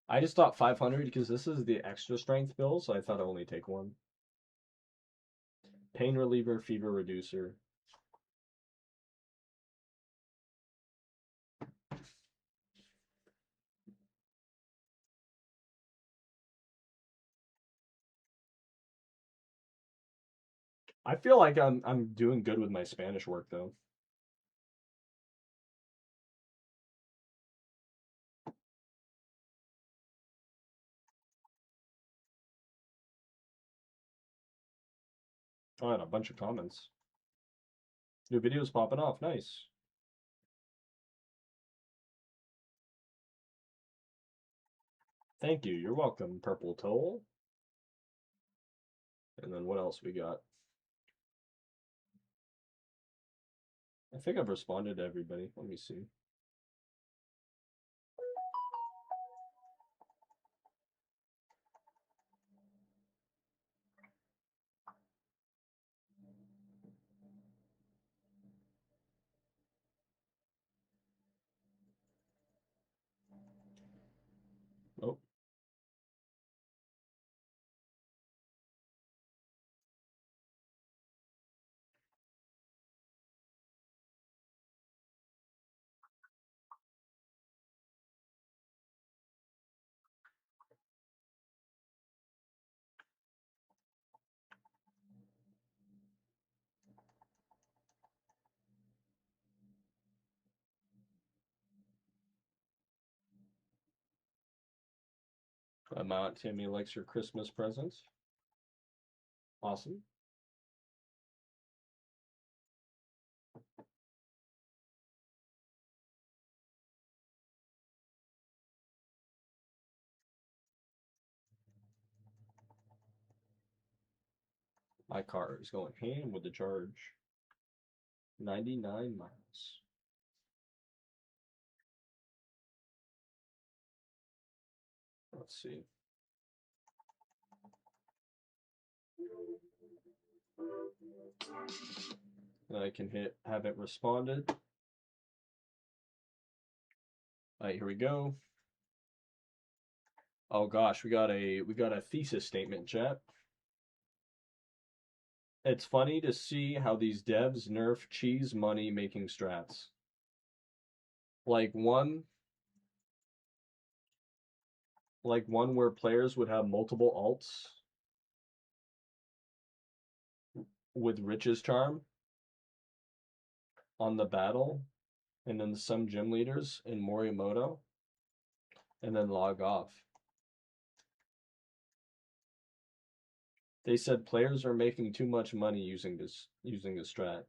I just thought 500 because this is the extra strength pill, so I thought I'd only take one. Pain reliever, fever reducer. I feel like I'm doing good with my Spanish work though. Oh, I had a bunch of comments. New videos popping off. Nice. Thank you. You're welcome, Purple Toll. And then what else we got? I think I've responded to everybody. Let me see. Oh, my Aunt Timmy likes her Christmas presents. Awesome. My car is going ham with the charge. 99 miles. Let's see. Then I can hit haven't responded. All right, here we go. Oh gosh, we got a thesis statement, chat. It's funny to see how these devs nerf cheese money making strats. Like one where players would have multiple alts with Rich's charm on the battle, and then some gym leaders in Morimoto, and then log off. They said players are making too much money using this strat,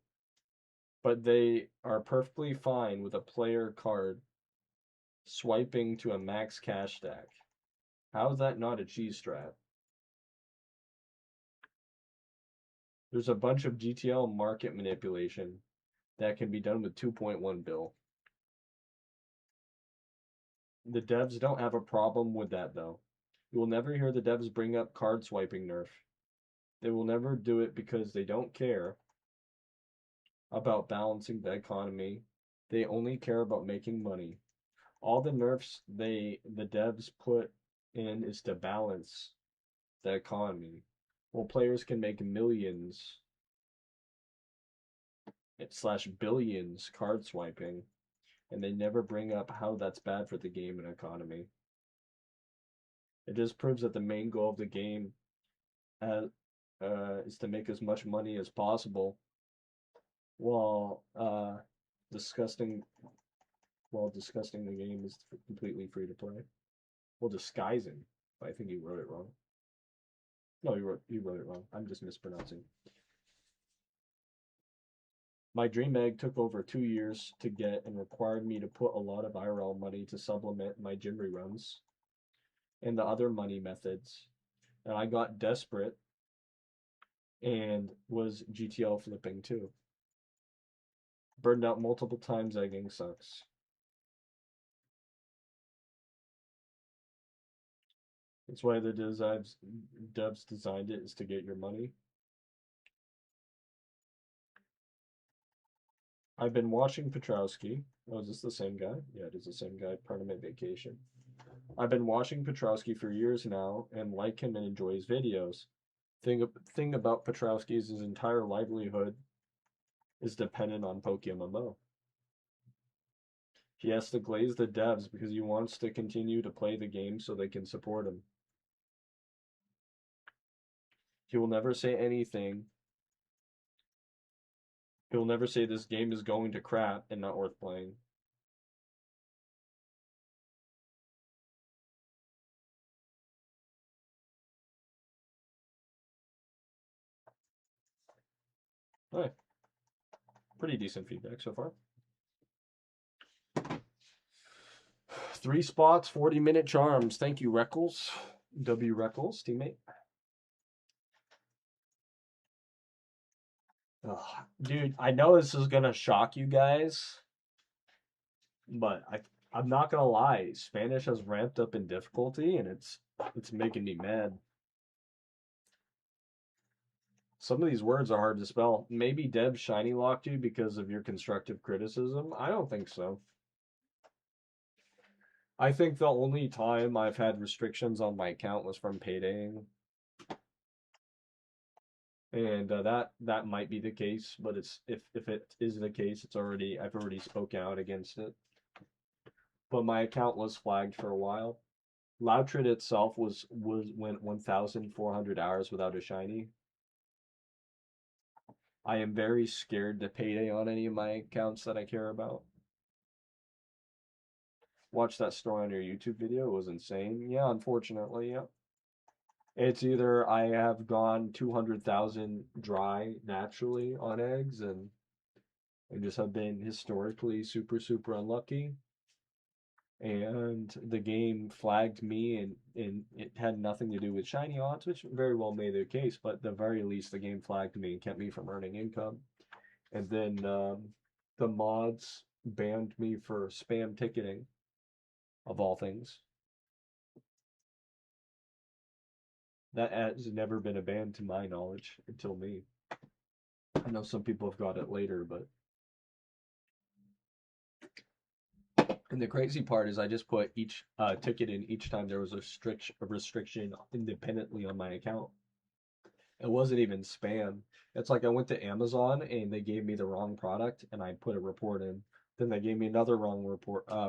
but they are perfectly fine with a player card swiping to a max cash stack. How is that not a cheese strat? There's a bunch of GTL market manipulation that can be done with 2.1 bill. The devs don't have a problem with that though. You will never hear the devs bring up card swiping nerf. They will never do it because they don't care about balancing the economy. They only care about making money. All the nerfs the devs put in is to balance the economy. Well, players can make millions slash billions card swiping, and they never bring up how that's bad for the game and economy. It just proves that the main goal of the game is to make as much money as possible while disgusting disgusting the game is completely free to play. Well, disguising. I think you wrote it wrong. No, you wrote it wrong. I'm just mispronouncing. My dream egg took over 2 years to get and required me to put a lot of IRL money to supplement my gym reruns and the other money methods. And I got desperate and was GTL flipping too. Burned out multiple times, egging sucks. That's why the devs designed it, is to get your money. I've been watching Petrowski. Oh, is this the same guy? Yeah, it is the same guy. Part of my vacation. I've been watching Petrowski for years now and like him and enjoy his videos. Thing about Petrowski is his entire livelihood is dependent on PokeMMO. He has to glaze the devs because he wants to continue to play the game so they can support him. He will never say anything. He will never say this game is going to crap and not worth playing. Alright. Pretty decent feedback so far. 3 spots, 40-minute charms. Thank you, Reckles. W. Reckles, teammate. Ugh, dude, I know this is gonna shock you guys, but I'm not gonna lie. Spanish has ramped up in difficulty, and it's making me mad. Some of these words are hard to spell. Maybe Deb shiny locked you because of your constructive criticism. I don't think so. I think the only time I've had restrictions on my account was from paydaying. And that might be the case, but it's if it is the case, I've already spoken out against it. But my account was flagged for a while. Loudtrid itself went 1,400 hours without a shiny. I am very scared to payday on any of my accounts that I care about. Watch that story on your YouTube video. It was insane. Yeah, unfortunately, yeah. It's either I have gone 200,000 dry naturally on eggs and I just have been historically super, super unlucky. And the game flagged me and it had nothing to do with shiny odds, which very well may be the case, but at the very least the game flagged me and kept me from earning income. And then the mods banned me for spam ticketing, of all things. That has never been a ban to my knowledge until me. I know some people have got it later, but. And the crazy part is I just put each ticket in each time there was a restriction independently on my account. It wasn't even spam. It's like I went to Amazon and they gave me the wrong product and I put a report in. Then they gave me another wrong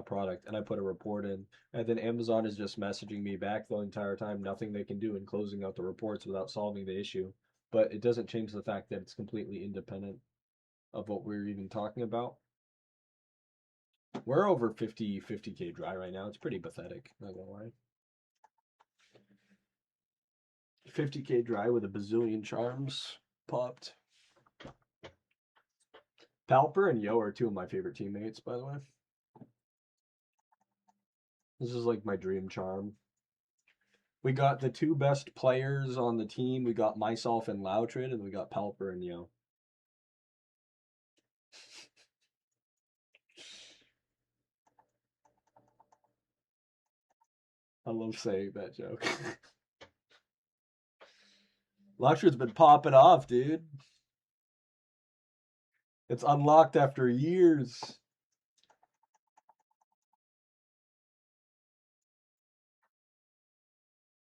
product and I put a report in. And then Amazon is just messaging me back the entire time, nothing they can do in closing out the reports without solving the issue. But it doesn't change the fact that it's completely independent of what we're even talking about. We're over 50K dry right now. It's pretty pathetic, not gonna lie. 50K dry with a bazillion charms popped. Palper and Yo are two of my favorite teammates, by the way. This is like my dream charm. We got the two best players on the team. We got myself and Loudtrid, and we got Palper and Yo. I love saying that joke. Luxord's been popping off, dude. It's unlocked after years.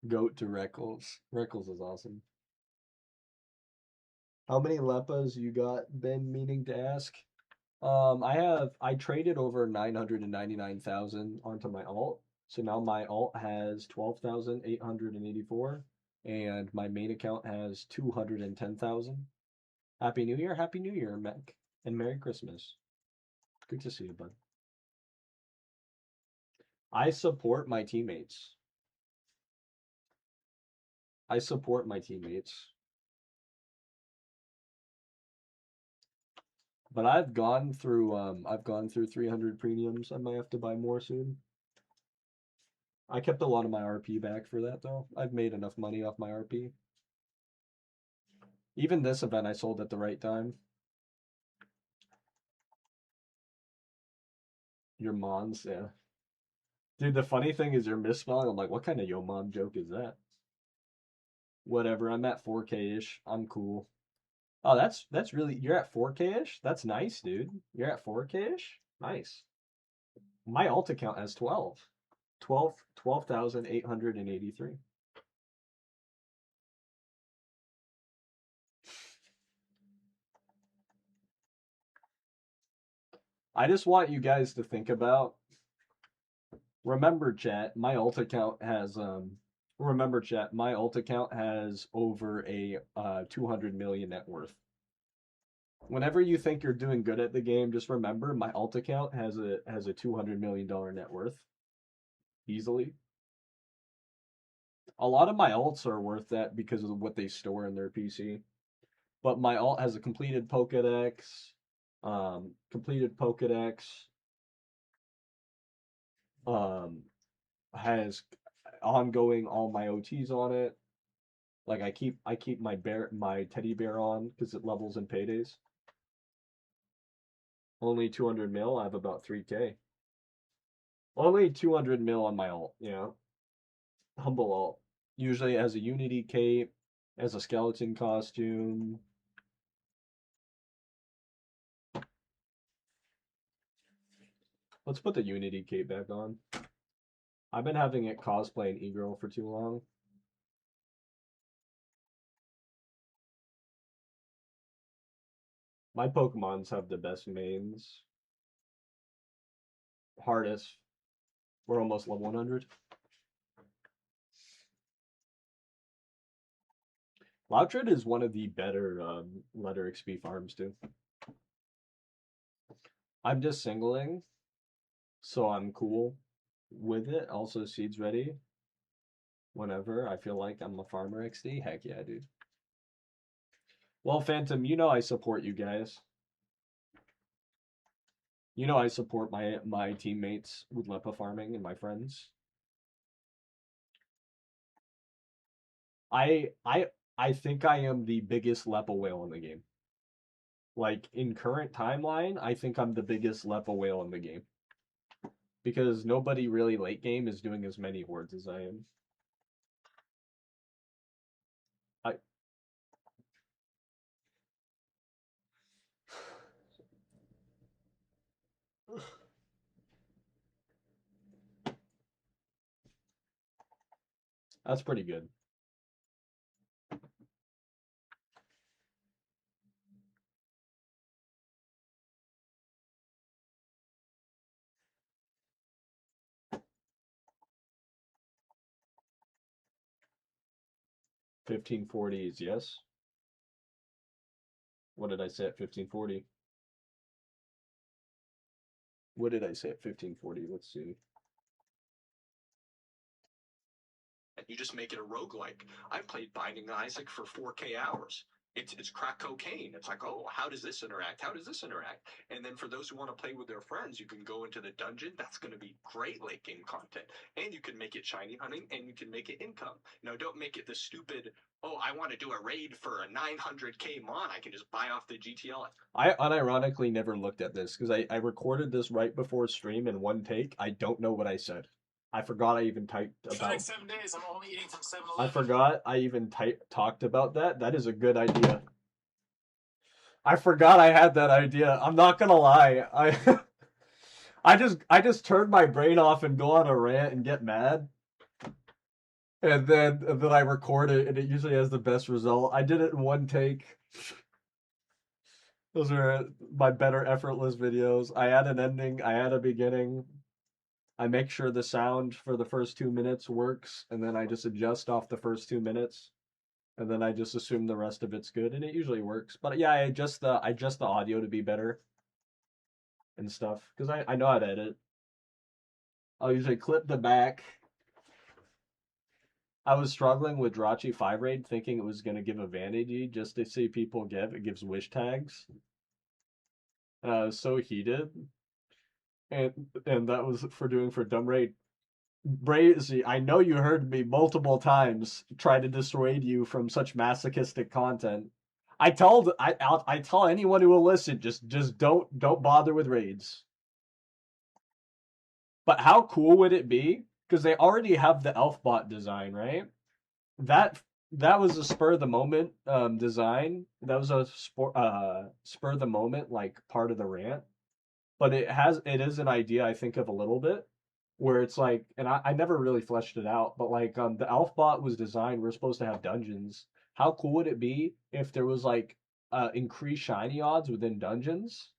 Goat to Reckles. Reckles is awesome. How many Leppas you got, been meaning to ask? I traded over 999,000 onto my alt. So now my alt has 12,884 and my main account has 210,000. Happy New Year, Mac, and Merry Christmas. Good to see you, bud. I support my teammates. I support my teammates. But I've gone through 300 premiums. I might have to buy more soon. I kept a lot of my RP back for that though. I've made enough money off my RP. Even this event I sold at the right time. Your mons, yeah. Dude, the funny thing is you're misspelling. I'm like, what kind of yo mom joke is that? Whatever, I'm at 4K-ish. I'm cool. Oh, that's really, you're at 4K-ish? That's nice, dude. You're at 4K-ish? Nice. My alt account has 12,883. I just want you guys to think about, remember chat, my alt account has over a 200 million net worth. Whenever you think you're doing good at the game, just remember my alt account has a $200 million net worth. Easily. A lot of my alts are worth that because of what they store in their PC. But my alt has a completed Pokédex, has ongoing all my OTs on it. Like I keep my teddy bear on because it levels in paydays. Only 200 mil. I have about 3K. Only 200 mil on my alt. Yeah, humble alt. Usually as a Unity cape, as a skeleton costume. Let's put the Unity cape back on. I've been having it cosplay an e-girl for too long. My Pokemons have the best mains. Hardest. We're almost level 100. Loudred is one of the better letter XP farms too. I'm just singling, so I'm cool with it. Also, seeds ready. Whenever I feel like I'm a farmer XD, heck yeah, dude. Well, Phantom, you know I support you guys. You know I support my teammates with Lepa farming and my friends. I think I am the biggest Lepa whale in the game. Like in current timeline, I think I'm the biggest Lepa whale in the game. Because nobody really late game is doing as many hordes as I am. That's pretty good. $15.40s, yes. What did I say at 15.40? What did I say at 15.40? Let's see. You just make it a roguelike. I've played Binding Isaac for 4K hours. It's crack cocaine. It's like, oh, how does this interact? How does this interact? And then for those who want to play with their friends, you can go into the dungeon. That's going to be great late game content. And you can make it shiny hunting, and you can make it income. Now, don't make it the stupid, oh, I want to do a raid for a 900K mon. I can just buy off the GTL. I unironically never looked at this because I recorded this right before stream in one take. I don't know what I said. I forgot I even typed For the about. next 7 days, I'm only eating from 7-Eleven. I forgot I even talked about that. That is a good idea. I forgot I had that idea. I'm not gonna lie. I just turn my brain off and go on a rant and get mad. And then I record it and it usually has the best result. I did it in one take. Those are my better effortless videos. I add an ending, I add a beginning. I make sure the sound for the first 2 minutes works, and then I just adjust off the first 2 minutes, and then I just assume the rest of it's good, and it usually works. But yeah, I adjust the audio to be better and stuff because I know how to edit. I'll usually clip the back. I was struggling with Drachi 5 raid, thinking it was gonna give a vanity just to see people give. It gives wish tags. And I was so heated. And that was for dumb raid. Brazy, I know you heard me multiple times try to dissuade you from such masochistic content. I tell anyone who will listen, just don't bother with raids. But how cool would it be? Because they already have the elf bot design, right? That was a spur of the moment design. That was a spur of the moment like part of the rant. But it is an idea I think of a little bit where it's like, and I never really fleshed it out, but like the elf bot was designed, we're supposed to have dungeons. How cool would it be if there was like increased shiny odds within dungeons,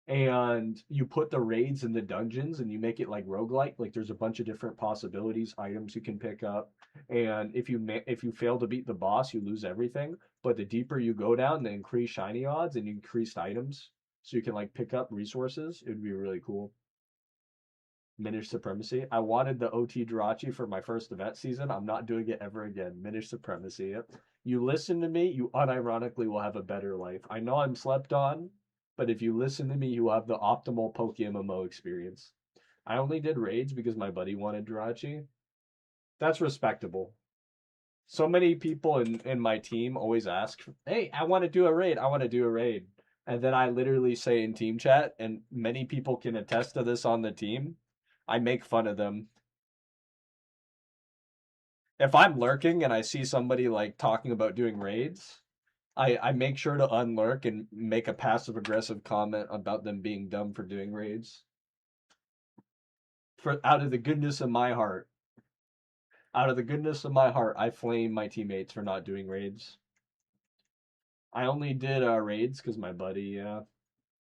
and you put the raids in the dungeons and you make it like roguelike, like there's a bunch of different possibilities, items you can pick up, and if you fail to beat the boss, you lose everything. But the deeper you go down, the increased shiny odds and increased items, so you can like pick up resources. It would be really cool. Minish Supremacy. I wanted the OT Jirachi for my first event season. I'm not doing it ever again. Minish Supremacy. Yep. You listen to me, you unironically will have a better life. I know I'm slept on, but if you listen to me, you will have the optimal PokeMMO experience. I only did raids because my buddy wanted Jirachi. That's respectable. So many people in my team always ask, hey, I want to do a raid. I want to do a raid. And then I literally say in team chat, and many people can attest to this on the team, I make fun of them. If I'm lurking and I see somebody like talking about doing raids, I make sure to unlurk and make a passive aggressive comment about them being dumb for doing raids. For out of the goodness of my heart. Out of the goodness of my heart, I flame my teammates for not doing raids. I only did raids because my buddy, yeah.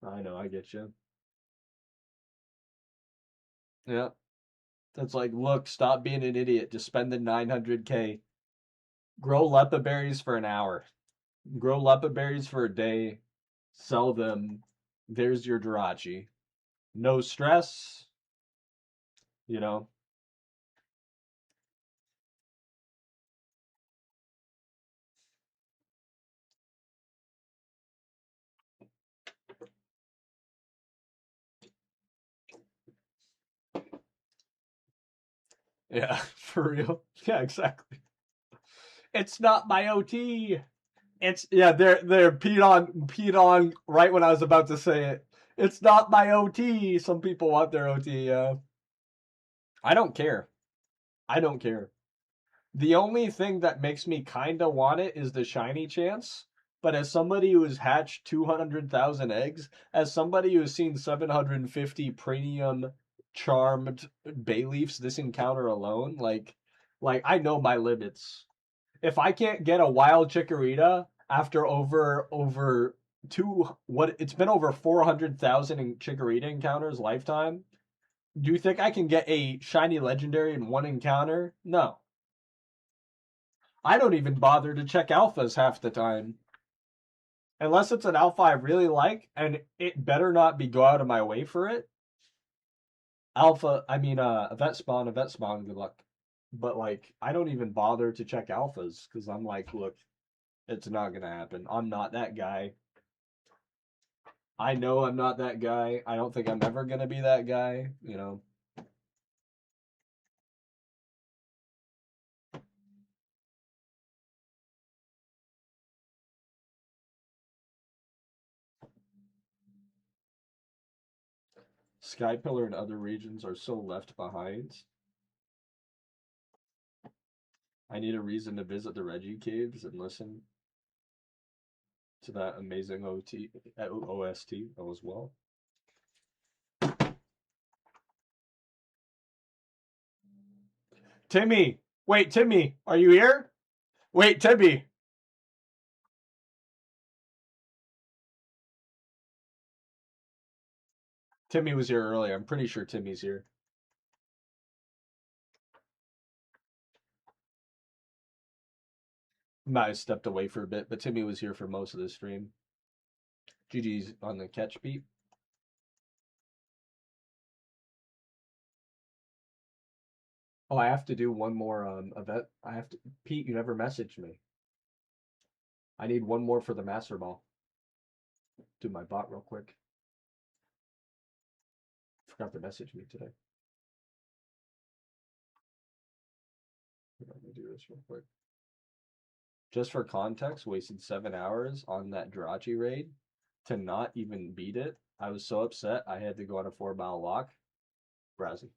I know, I get you. Yeah. That's like, look, stop being an idiot. Just spend the 900k. Grow lepa berries for an hour. Grow lepa berries for a day. Sell them. There's your Jirachi. No stress. You know. Yeah, for real. Yeah, exactly. It's not my OT. It's yeah, they're peed on right when I was about to say it. It's not my OT. Some people want their OT, yeah. I don't care. I don't care. The only thing that makes me kinda want it is the shiny chance. But as somebody who has hatched 200,000 eggs, as somebody who has seen 750 premium charmed bay leaves this encounter alone, like I know my limits. If I can't get a wild Chikorita after over it's been over 400,000 in Chikorita encounters lifetime. Do you think I can get a shiny legendary in one encounter? No. I don't even bother to check alphas half the time. Unless it's an alpha I really like, and it better not be go out of my way for it. Event spawn, good luck. But like, I don't even bother to check alphas, because I'm like, look, it's not gonna happen. I'm not that guy. I know I'm not that guy. I don't think I'm ever gonna be that guy, you know. Sky Pillar and other regions are so left behind. I need a reason to visit the Reggie Caves and listen to that amazing OST as well. Timmy! Wait, Timmy! Are you here? Wait, Timmy! Timmy was here earlier. I'm pretty sure Timmy's here. Might have stepped away for a bit, but Timmy was here for most of the stream. GG's on the catch, Pete. Oh, I have to do one more event. Pete, you never messaged me. I need one more for the Master Ball. Do my bot real quick. Forgot to message me today. Let me do this real quick. Just for context, wasted 7 hours on that Jirachi raid to not even beat it. I was so upset I had to go on a 4-mile walk. Brazzy.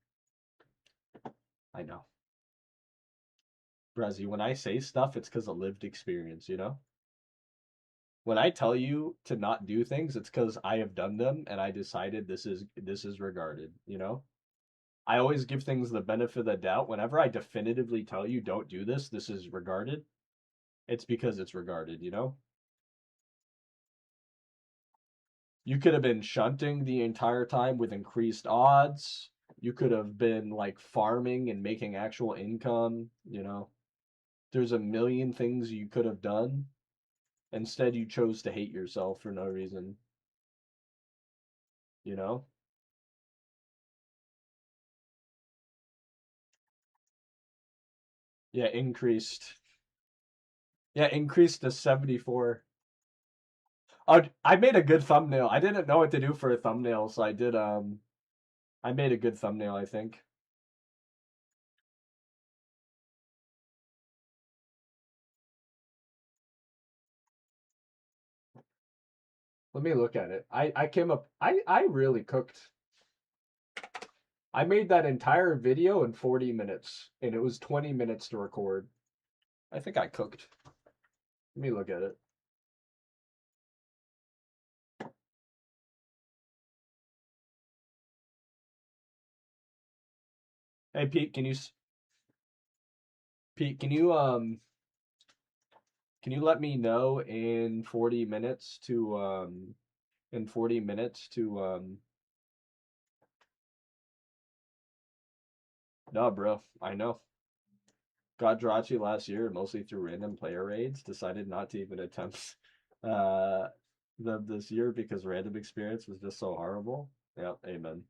I know. Brazzy, when I say stuff, it's because of lived experience, you know? When I tell you to not do things, it's because I have done them and I decided this is regarded, you know? I always give things the benefit of the doubt. Whenever I definitively tell you don't do this, this is regarded. It's because it's regarded, you know? You could have been shunting the entire time with increased odds. You could have been like farming and making actual income, you know? There's a million things you could have done. Instead, you chose to hate yourself for no reason. You know? Yeah, increased. Yeah, increased to 74. Oh, I made a good thumbnail. I didn't know what to do for a thumbnail, so I made a good thumbnail, I think. Let me look at it. I came up I really cooked. I made that entire video in 40 minutes, and it was 20 minutes to record. I think I cooked. Let me look at it. Hey Pete, can you let me know in 40 minutes to no, bro, I know. Got Jirachi last year, mostly through random player raids. Decided not to even attempt uh them this year because random experience was just so horrible. Yeah, amen.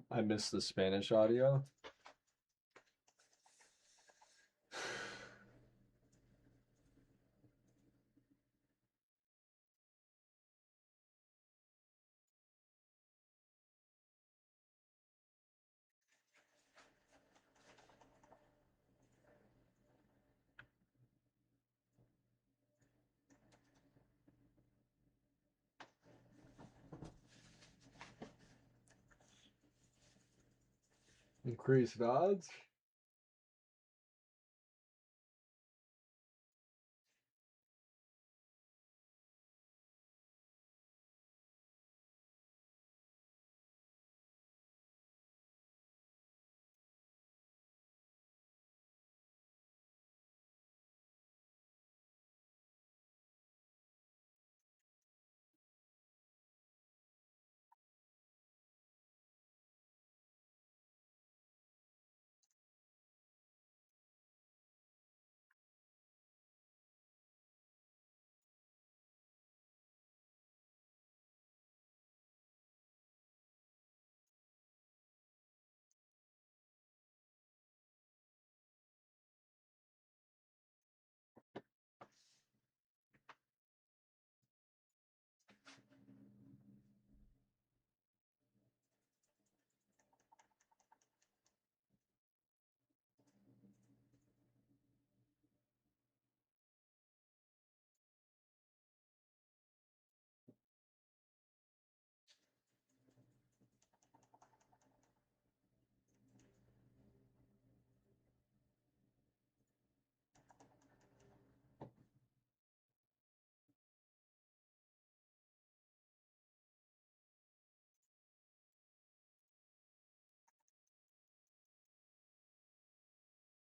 I missed the Spanish audio. Increased odds.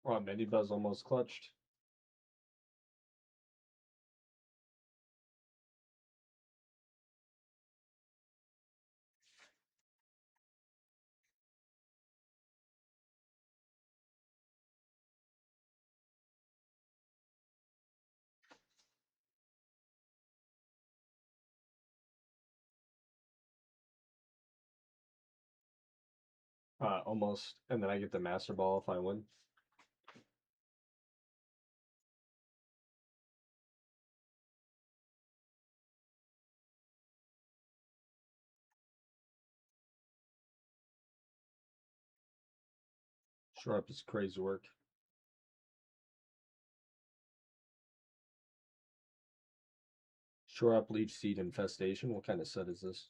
Oh, Mini Buzz almost clutched. Almost. And then I get the Master Ball if I win. Shore Up is crazy work. Shore Up, Leech Seed, Infestation. What kind of set is this?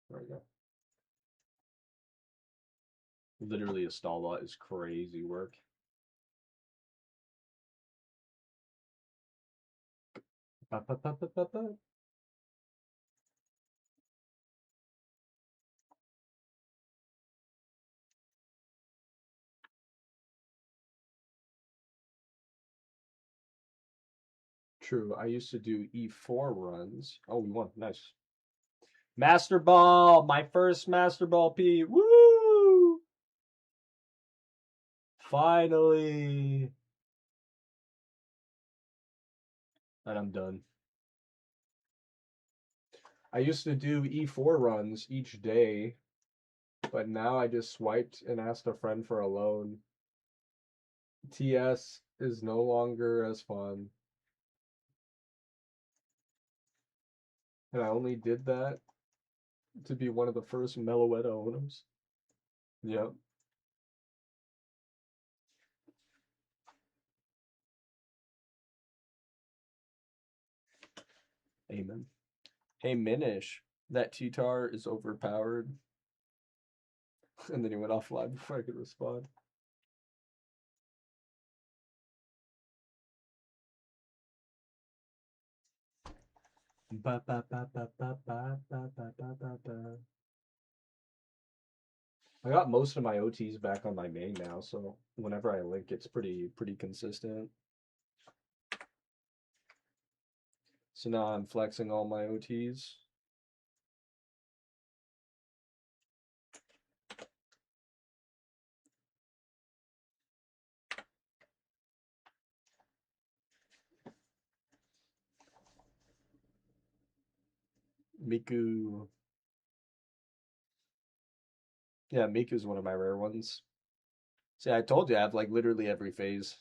There we go. Literally a Stalbot is crazy work. Ba, ba, ba, ba, ba, ba. True, I used to do E4 runs. Oh, we won. Nice. Master Ball! My first Master Ball P. Woo! Finally! And I'm done. I used to do E4 runs each day, but now I just swiped and asked a friend for a loan. TS is no longer as fun. And I only did that to be one of the first Meloetta owners. Yep. Amen. Hey, Minish, that T-Tar is overpowered. And then he went offline before I could respond. Ba, ba, ba, ba, ba, ba, ba, ba, ba, ba, ba. I got most of my OTs back on my main now, so whenever I link, it's pretty consistent. So now I'm flexing all my OTs. Miku. Yeah, Miku's one of my rare ones. See, I told you I have like literally every phase.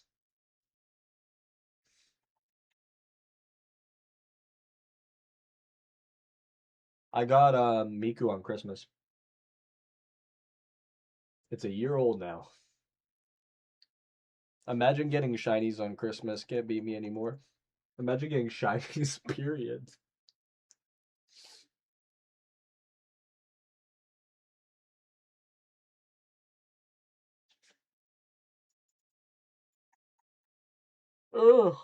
I got Miku on Christmas. It's a year old now. Imagine getting shinies on Christmas. Can't beat me anymore. Imagine getting shinies, period. Ugh.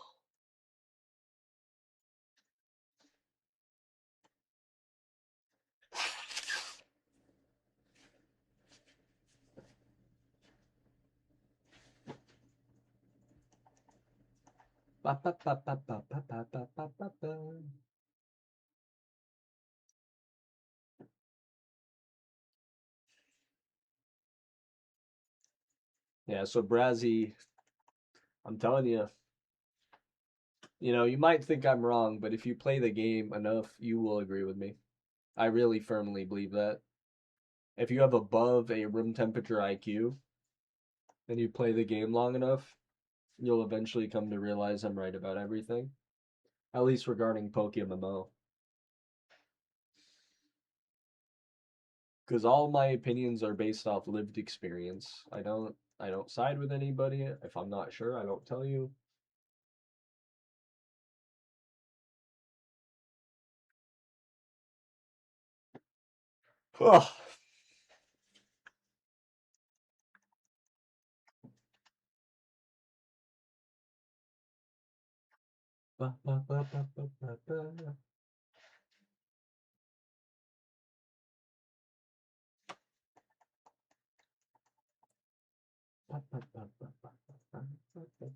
Ba, ba, ba, ba, ba, ba, ba, ba, ba, ba, ba. Yeah, so Brazzy, I'm telling you, you might think I'm wrong, but if you play the game enough, you will agree with me. I really firmly believe that. If you have above a room temperature IQ and you play the game long enough, you'll eventually come to realize I'm right about everything. At least regarding PokeMMO. Because all my opinions are based off lived experience. I don't side with anybody. If I'm not sure, I don't tell you. Ugh. Ba, ba, ba, ba, ba, ba, ba. Ba, ba, ba, ba, ba, ba, ba, ba.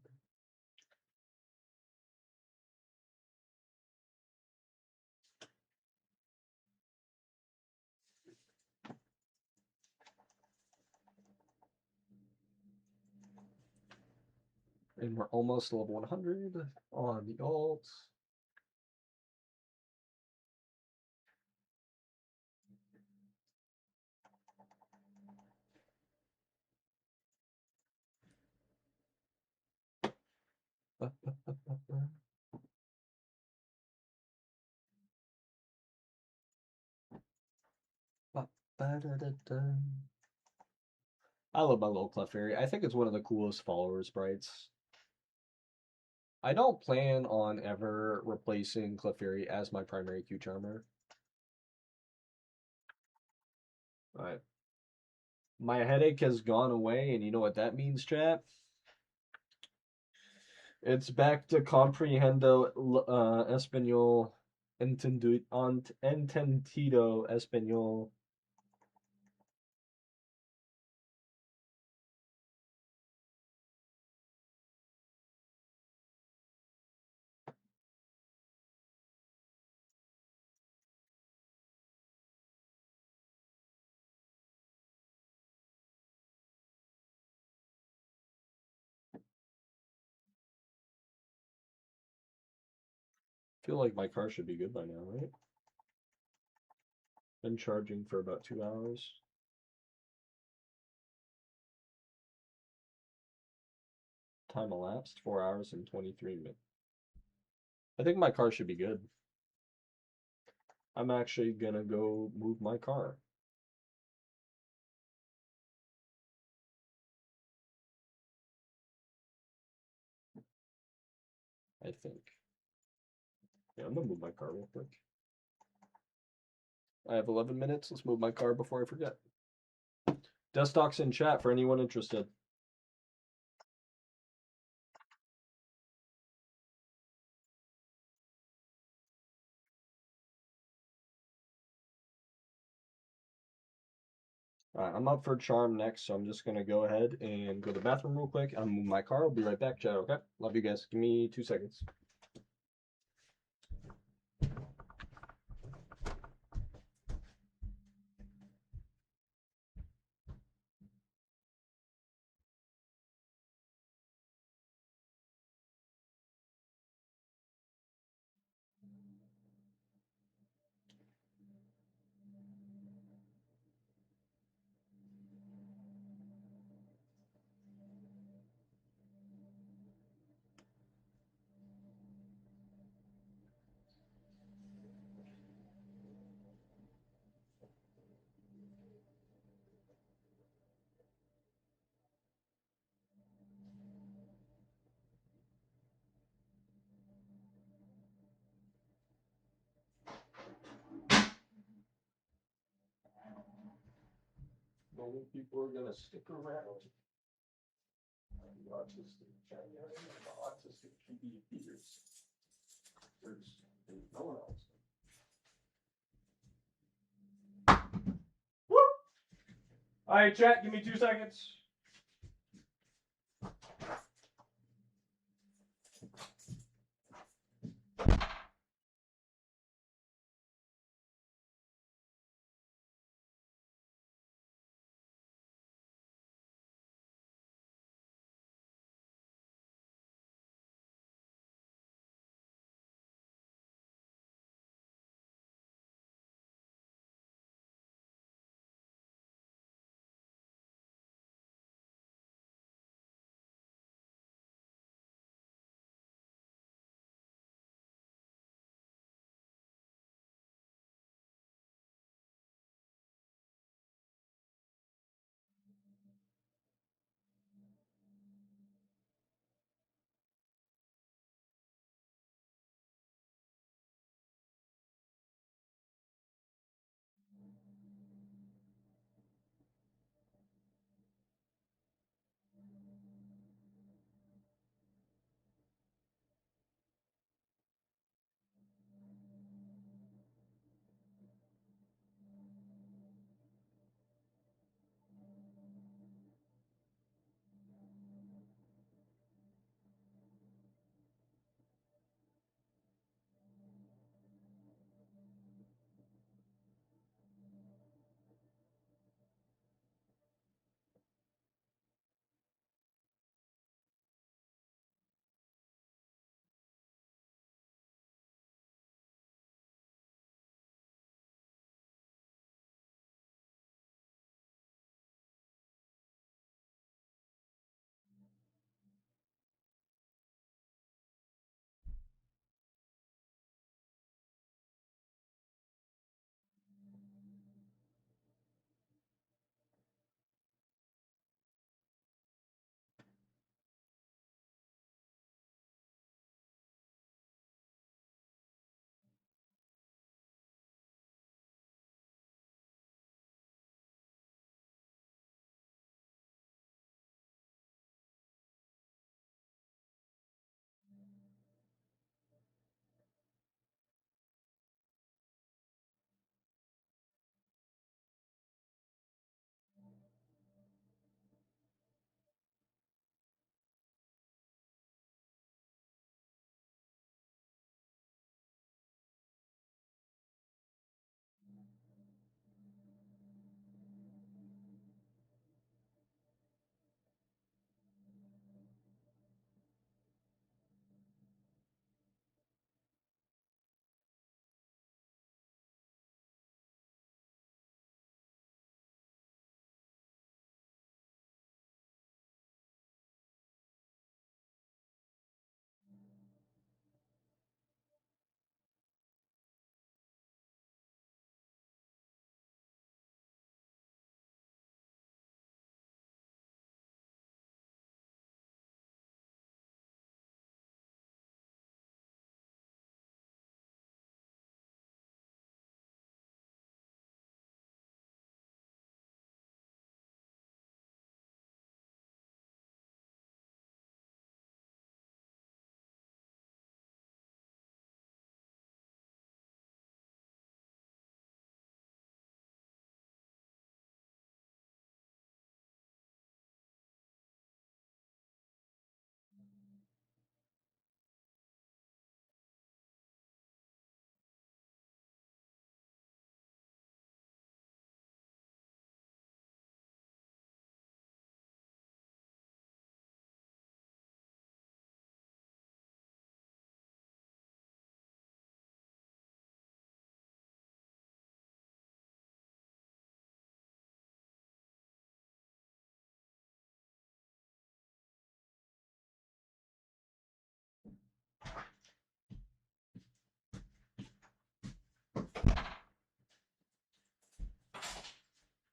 And we're almost level 100 on the alt. Ba, ba, ba, ba, ba. Ba, ba, da, da, da. I love my little Clefairy. I think it's one of the coolest follower sprites. I don't plan on ever replacing Clefairy as my primary Q Charmer. Alright. My headache has gone away, and you know what that means, chat? It's back to comprehendo español, entendido español. I feel like my car should be good by now, right? Been charging for about 2 hours. Time elapsed 4 hours and 23 minutes. I think my car should be good. I'm actually gonna go move my car. I think. Yeah, I'm gonna move my car real quick. I have 11 minutes. Let's move my car before I forget. Desktoc's in chat for anyone interested. Alright, I'm up for Charm next, so I'm just gonna go ahead and go to the bathroom real quick. I'm moving my car. I'll be right back, chat, okay? Love you guys. Give me 2 seconds. Only people are gonna stick around. Autistic. this should be beers. There's no one else. Woo! Alright, chat, give me 2 seconds.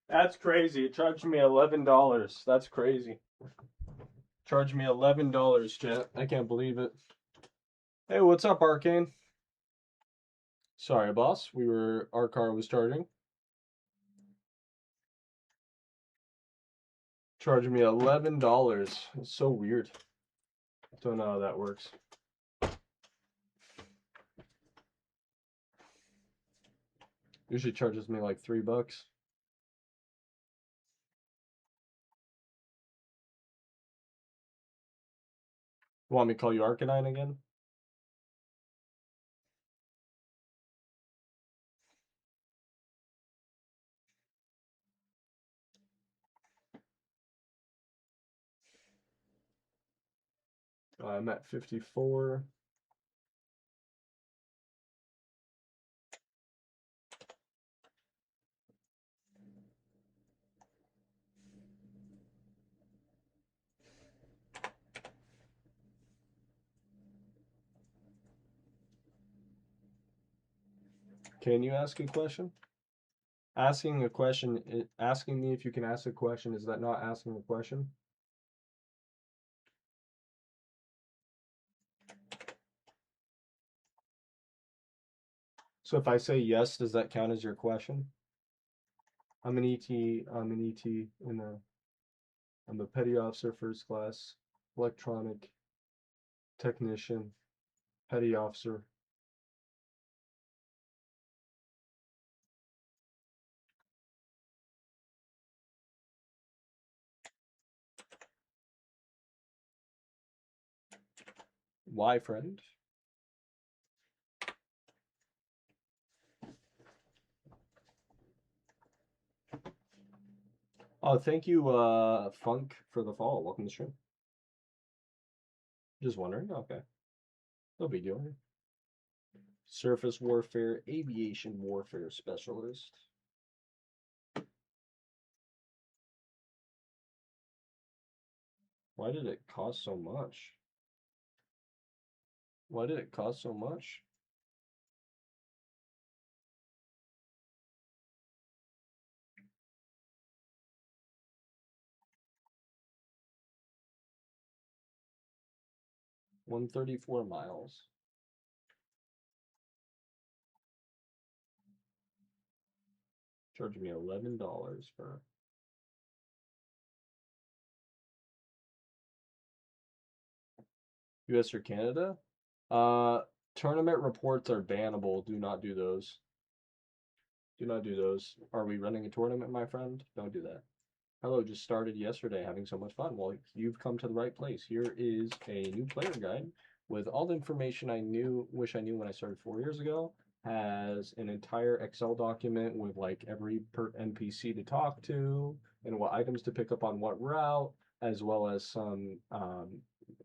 That's crazy. It charged me $11. That's crazy. Charged me $11, chat. I can't believe it. Hey, what's up, Arcane? Sorry, boss. Our car was charging. Charging me $11. It's so weird. Don't know how that works. Usually charges me like $3. Want me to call you Arcanine again? I'm at 54. Can you ask a question? Asking a question, asking me if you can ask a question, is that not asking a question? So if I say yes, does that count as your question? I'm an ET I'm a petty officer, first class, electronic technician, petty officer. Why, friend? Oh, thank you, Funk, for the follow. Welcome to the stream. Just wondering. Okay. No big deal. Surface warfare, aviation warfare specialist. Why did it cost so much? Why did it cost so much? $134 miles. Charging me $11 for. US or Canada? Tournament reports are bannable. Do not do those. Do not do those. Are we running a tournament, my friend? Don't do that. Hello, just started yesterday, having so much fun. Well, you've come to the right place. Here is a new player guide with all the information I wish I knew when I started 4 years ago. Has an entire Excel document with like every NPC to talk to and what items to pick up on what route, as well as some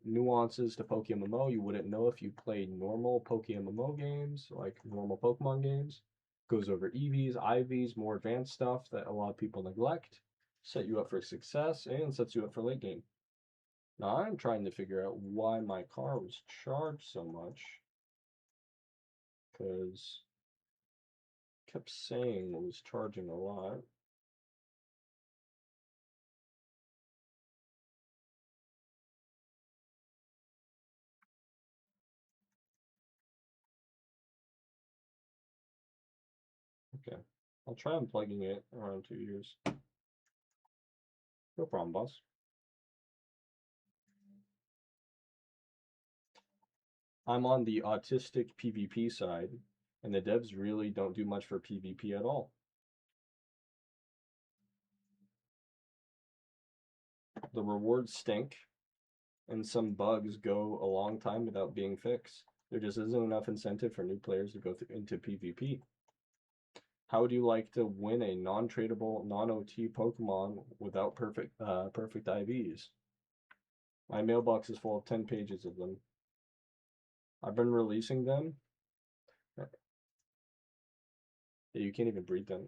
nuances to PokeMMO you wouldn't know if you played normal PokeMMO games, like normal Pokemon games. Goes over EVs, IVs, more advanced stuff that a lot of people neglect. Set you up for success and sets you up for late game. Now I'm trying to figure out why my car was charged so much, because kept saying it was charging a lot. Okay, I'll try unplugging it around 2 years. No problem, boss. I'm on the autistic PvP side, and the devs really don't do much for PvP at all. The rewards stink, and some bugs go a long time without being fixed. There just isn't enough incentive for new players to go into PvP. How would you like to win a non-tradable, non-OT Pokemon without perfect IVs? My mailbox is full of 10 pages of them. I've been releasing them. Yeah, you can't even breed them.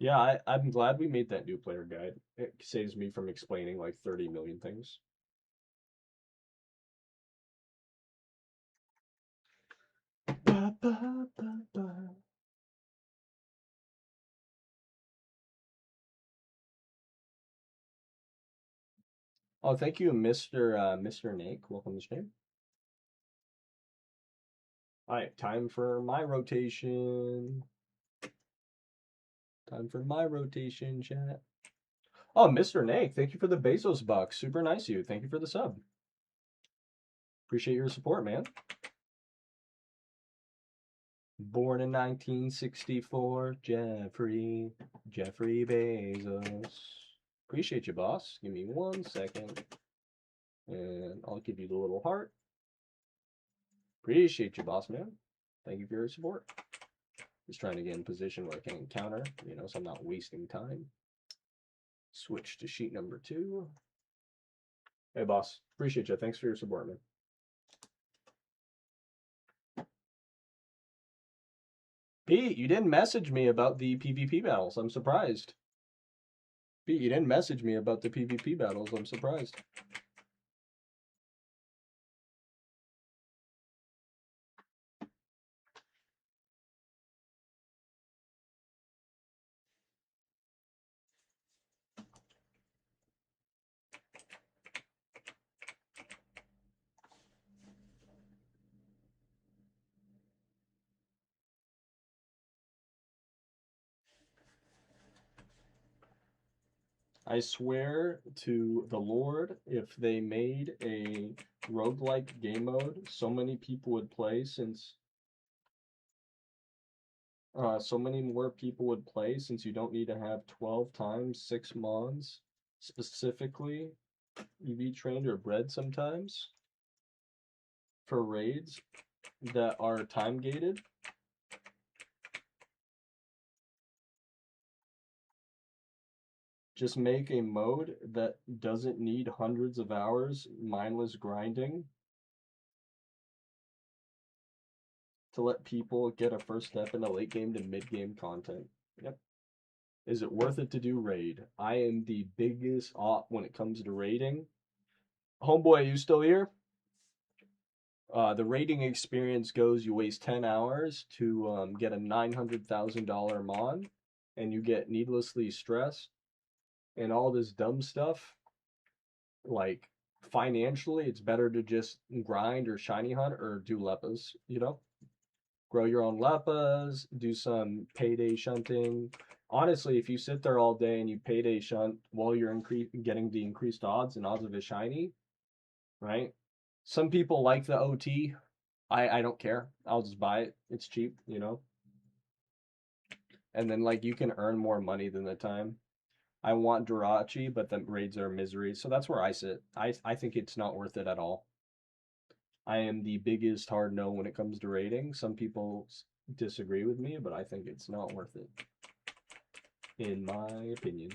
Yeah, I'm glad we made that new player guide. It saves me from explaining like 30 million things. Ba, ba, ba, ba. Oh, thank you, Mr. Mr. Nake. Welcome to the stream. Alright, time for my rotation. Time for my rotation, chat. Oh, Mr. Nake, thank you for the Bezos bucks. Super nice of you. Thank you for the sub. Appreciate your support, man. Born in 1964, Jeffrey Bezos. Appreciate you, boss. Give me 1 second. And I'll give you the little heart. Appreciate you, boss man. Thank you for your support. Just trying to get in position where I can counter, you know, so I'm not wasting time. Switch to sheet number 2. Hey, boss. Appreciate you. Thanks for your support, man. Pete, you didn't message me about the PvP battles. I'm surprised. Pete, you didn't message me about the PvP battles. I'm surprised. I swear to the Lord, if they made a roguelike game mode, so many people would play since so many more people would play since you don't need to have 12 times 6 mons specifically EV trained or bred sometimes for raids that are time gated. Just make a mode that doesn't need hundreds of hours mindless grinding to let people get a first step in a late game to mid game content. Yep. Is it worth it to do raid? I am the biggest op when it comes to raiding. Homeboy, are you still here? The raiding experience goes, you waste 10 hours to get a $900,000 mon, and you get needlessly stressed and all this dumb stuff. Like, financially, it's better to just grind or shiny hunt or do leppas, you know? Grow your own leppas, do some payday shunting. Honestly, if you sit there all day and you payday shunt while you're getting the increased odds and odds of a shiny, right? Some people like the OT. I don't care. I'll just buy it. It's cheap, you know? And then, like, you can earn more money than the time. I want Durachi, but the raids are misery. So that's where I sit. I think it's not worth it at all. I am the biggest hard no when it comes to raiding. Some people disagree with me, but I think it's not worth it, in my opinion.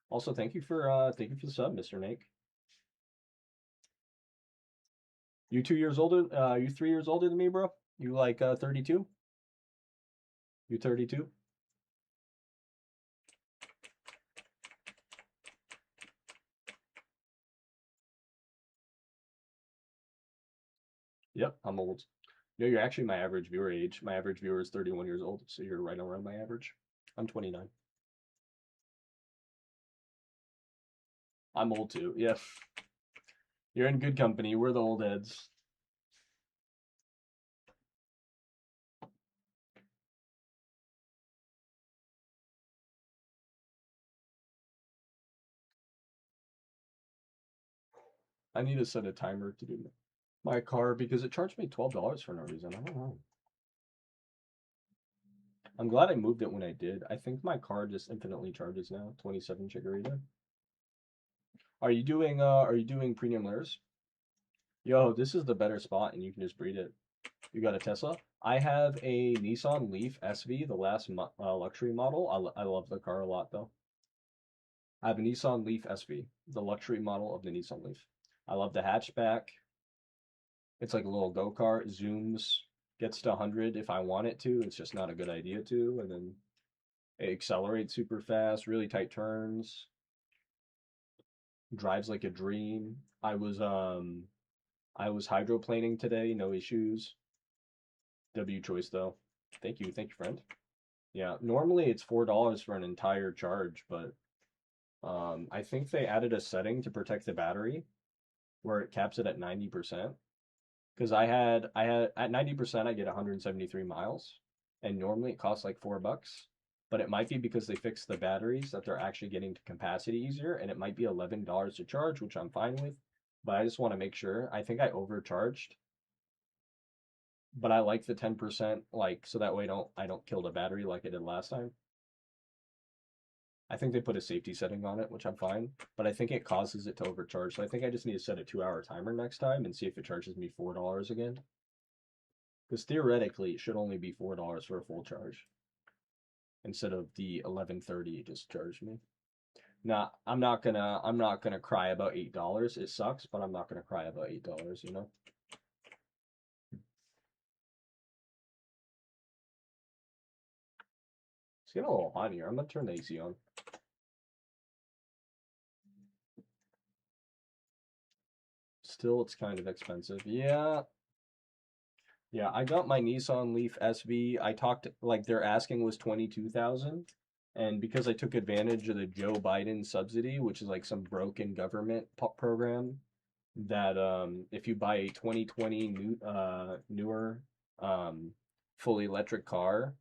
Also, thank you for the sub, Mr. Nake. You 2 years older? You 3 years older than me, bro? You like 32? You 32? Yep, I'm old. No, you're actually my average viewer age. My average viewer is 31 years old, so you're right around my average. I'm 29. I'm old too, yeah. You're in good company. We're the old heads. I need to set a timer to do my car because it charged me $12 for no reason. I don't know. I'm glad I moved it when I did. I think my car just infinitely charges now. 27 Chikorita. Are you doing premium layers? Yo, this is the better spot and you can just breed it. You got a Tesla? I have a Nissan Leaf SV, the last luxury model. I love the car a lot though. I have a Nissan Leaf SV, the luxury model of the Nissan Leaf. I love the hatchback. It's like a little go-kart, zooms, gets to 100 if I want it to. It's just not a good idea to. And then it accelerates super fast, really tight turns. Drives like a dream. I was hydroplaning today, no issues. W choice though. Thank you, friend. Yeah, normally it's $4 for an entire charge, but I think they added a setting to protect the battery where it caps it at 90%. Because I had at 90% I get 173 miles, and normally it costs like $4. But it might be because they fixed the batteries that they're actually getting to capacity easier, and it might be $11 to charge, which I'm fine with. But I just want to make sure. I think I overcharged, but I like the 10%, like so that way I don't kill the battery like I did last time. I think they put a safety setting on it, which I'm fine, but I think it causes it to overcharge. So I think I just need to set a 2-hour timer next time and see if it charges me $4 again. Because theoretically, it should only be $4 for a full charge instead of the 11.30 it just charged me. Now, I'm not gonna cry about $8. It sucks, but I'm not gonna cry about $8, you know? It's getting a little hot here. I'm gonna turn the AC on. Still, it's kind of expensive. Yeah. Yeah, I got my Nissan Leaf SV. I talked like they're asking was 22,000, and because I took advantage of the Joe Biden subsidy, which is like some broken government program that if you buy a 2020 newer fully electric car,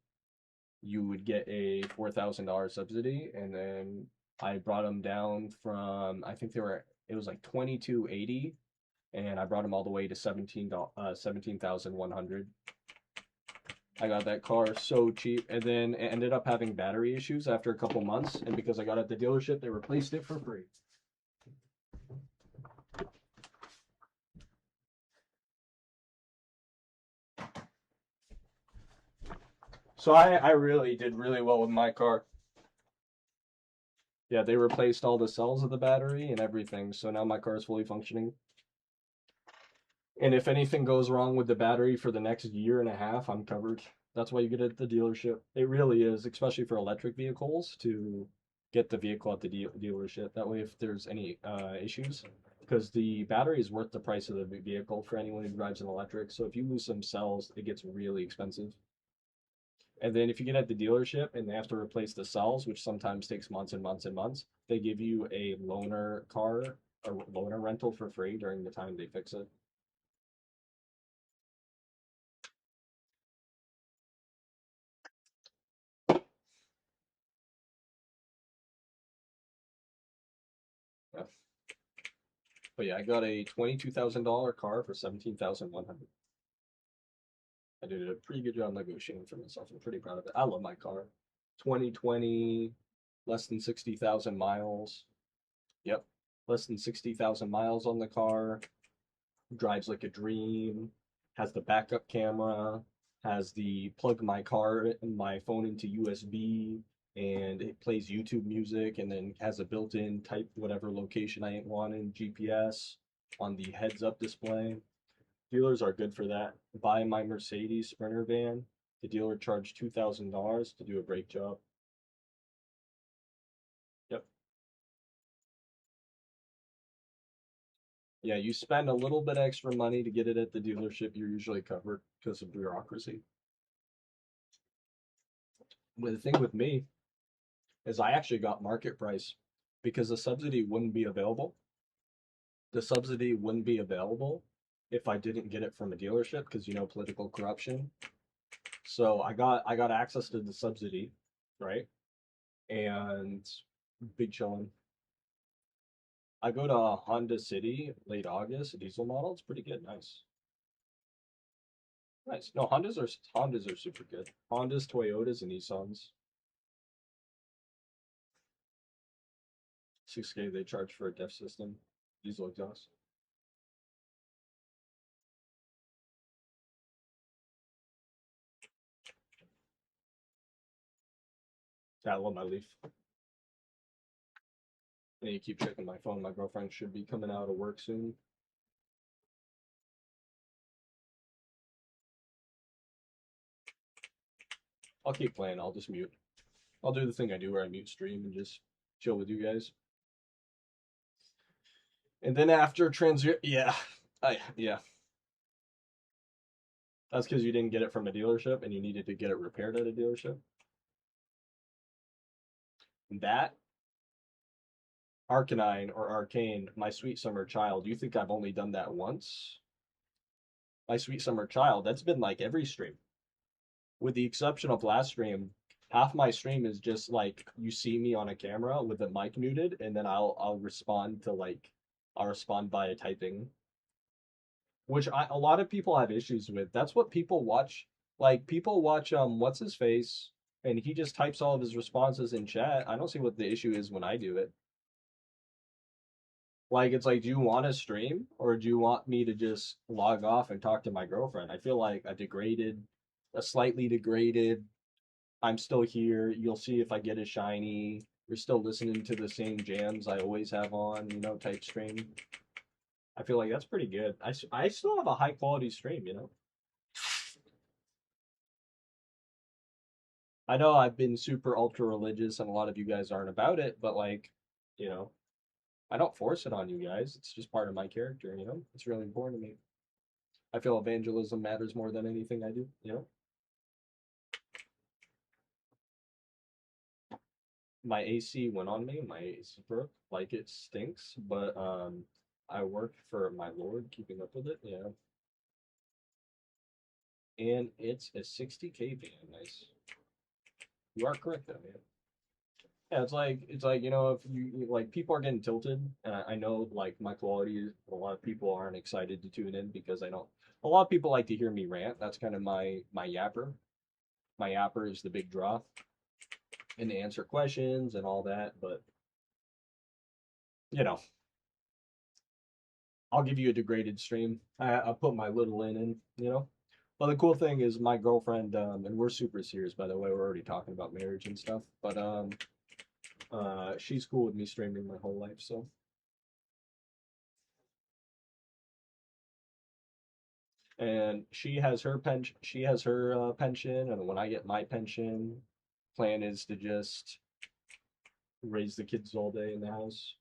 you would get a $4,000 subsidy, and then I brought them down from I think it was like 2280, and I brought them all the way to 17,100. I got that car so cheap, and then it ended up having battery issues after a couple months, and because I got it at the dealership, they replaced it for free. So I really did really well with my car. Yeah, they replaced all the cells of the battery and everything, so now my car is fully functioning. And if anything goes wrong with the battery for the next year and a half, I'm covered. That's why you get it at the dealership. It really is, especially for electric vehicles, to get the vehicle at the dealership. That way, if there's any issues, because the battery is worth the price of the vehicle for anyone who drives an electric. So if you lose some cells, it gets really expensive. And then if you get at the dealership and they have to replace the cells, which sometimes takes months and months and months, they give you a loaner car or loaner rental for free during the time they fix it. Yeah. But yeah, I got a $22,000 car for 17,100. I did a pretty good job negotiating for myself. I'm pretty proud of it. I love my car. 2020, less than 60,000 miles. Yep, less than 60,000 miles on the car. Drives like a dream. Has the backup camera. Has the plug my car and my phone into USB, and it plays YouTube music, and then has a built-in type whatever location I want in GPS on the heads-up display. Dealers are good for that. Buy my Mercedes Sprinter van. The dealer charged $2,000 to do a brake job. Yep. Yeah, you spend a little bit extra money to get it at the dealership, you're usually covered because of bureaucracy. But the thing with me is I actually got market price because the subsidy wouldn't be available. The subsidy wouldn't be available if I didn't get it from a dealership because you know political corruption. So I got access to the subsidy, right? And big chillin'. I go to Honda City late August, a diesel model. It's pretty good, nice. Nice. No, Hondas are super good. Hondas, Toyotas, and Nissans. 6K they charge for a DEF system, diesel exhaust. Yeah, I love my Leaf. And you keep checking my phone. My girlfriend should be coming out of work soon. I'll keep playing. I'll just mute. I'll do the thing I do where I mute stream and just chill with you guys. And then after yeah, yeah. That's because you didn't get it from a dealership and you needed to get it repaired at a dealership. That Arcanine or Arcane, my sweet summer child. You think I've only done that once? my sweet summer child, that's been like every stream. With the exception of last stream, half my stream is just like you see me on a camera with the mic muted, and then I'll respond to like I'll respond by typing, which a lot of people have issues with. That's what people watch. Like people watch what's his face, and he just types all of his responses in chat. I don't see what the issue is when I do it. Like it's like, do you want to stream or do you want me to just log off and talk to my girlfriend? I feel like a slightly degraded. I'm still here. You'll see if I get a shiny. You're still listening to the same jams I always have on, type stream. I feel like that's pretty good. I still have a high quality stream. I know I've been super ultra religious and a lot of you guys aren't about it, but like, you know, I don't force it on you guys. It's just part of my character. It's really important to me. I feel evangelism matters more than anything I do. My AC went on me. My AC broke. Like it stinks, but I work for my Lord, keeping up with it. Yeah, and it's a 60K van. Nice. You are correct though, man. Yeah, it's like if like people are getting tilted, and I know like my quality. A lot of people aren't excited to tune in because I don't. A lot of people like to hear me rant. That's kind of my yapper. My yapper is the big draw, and to answer questions and all that. But you know, I'll give you a degraded stream. I'll put my little in. Well, the cool thing is my girlfriend, and we're super serious, by the way. We're already talking about marriage and stuff, but she's cool with me streaming my whole life, so. And she has her pension. She has her pension, and when I get my pension, plan is to just raise the kids all day in the house,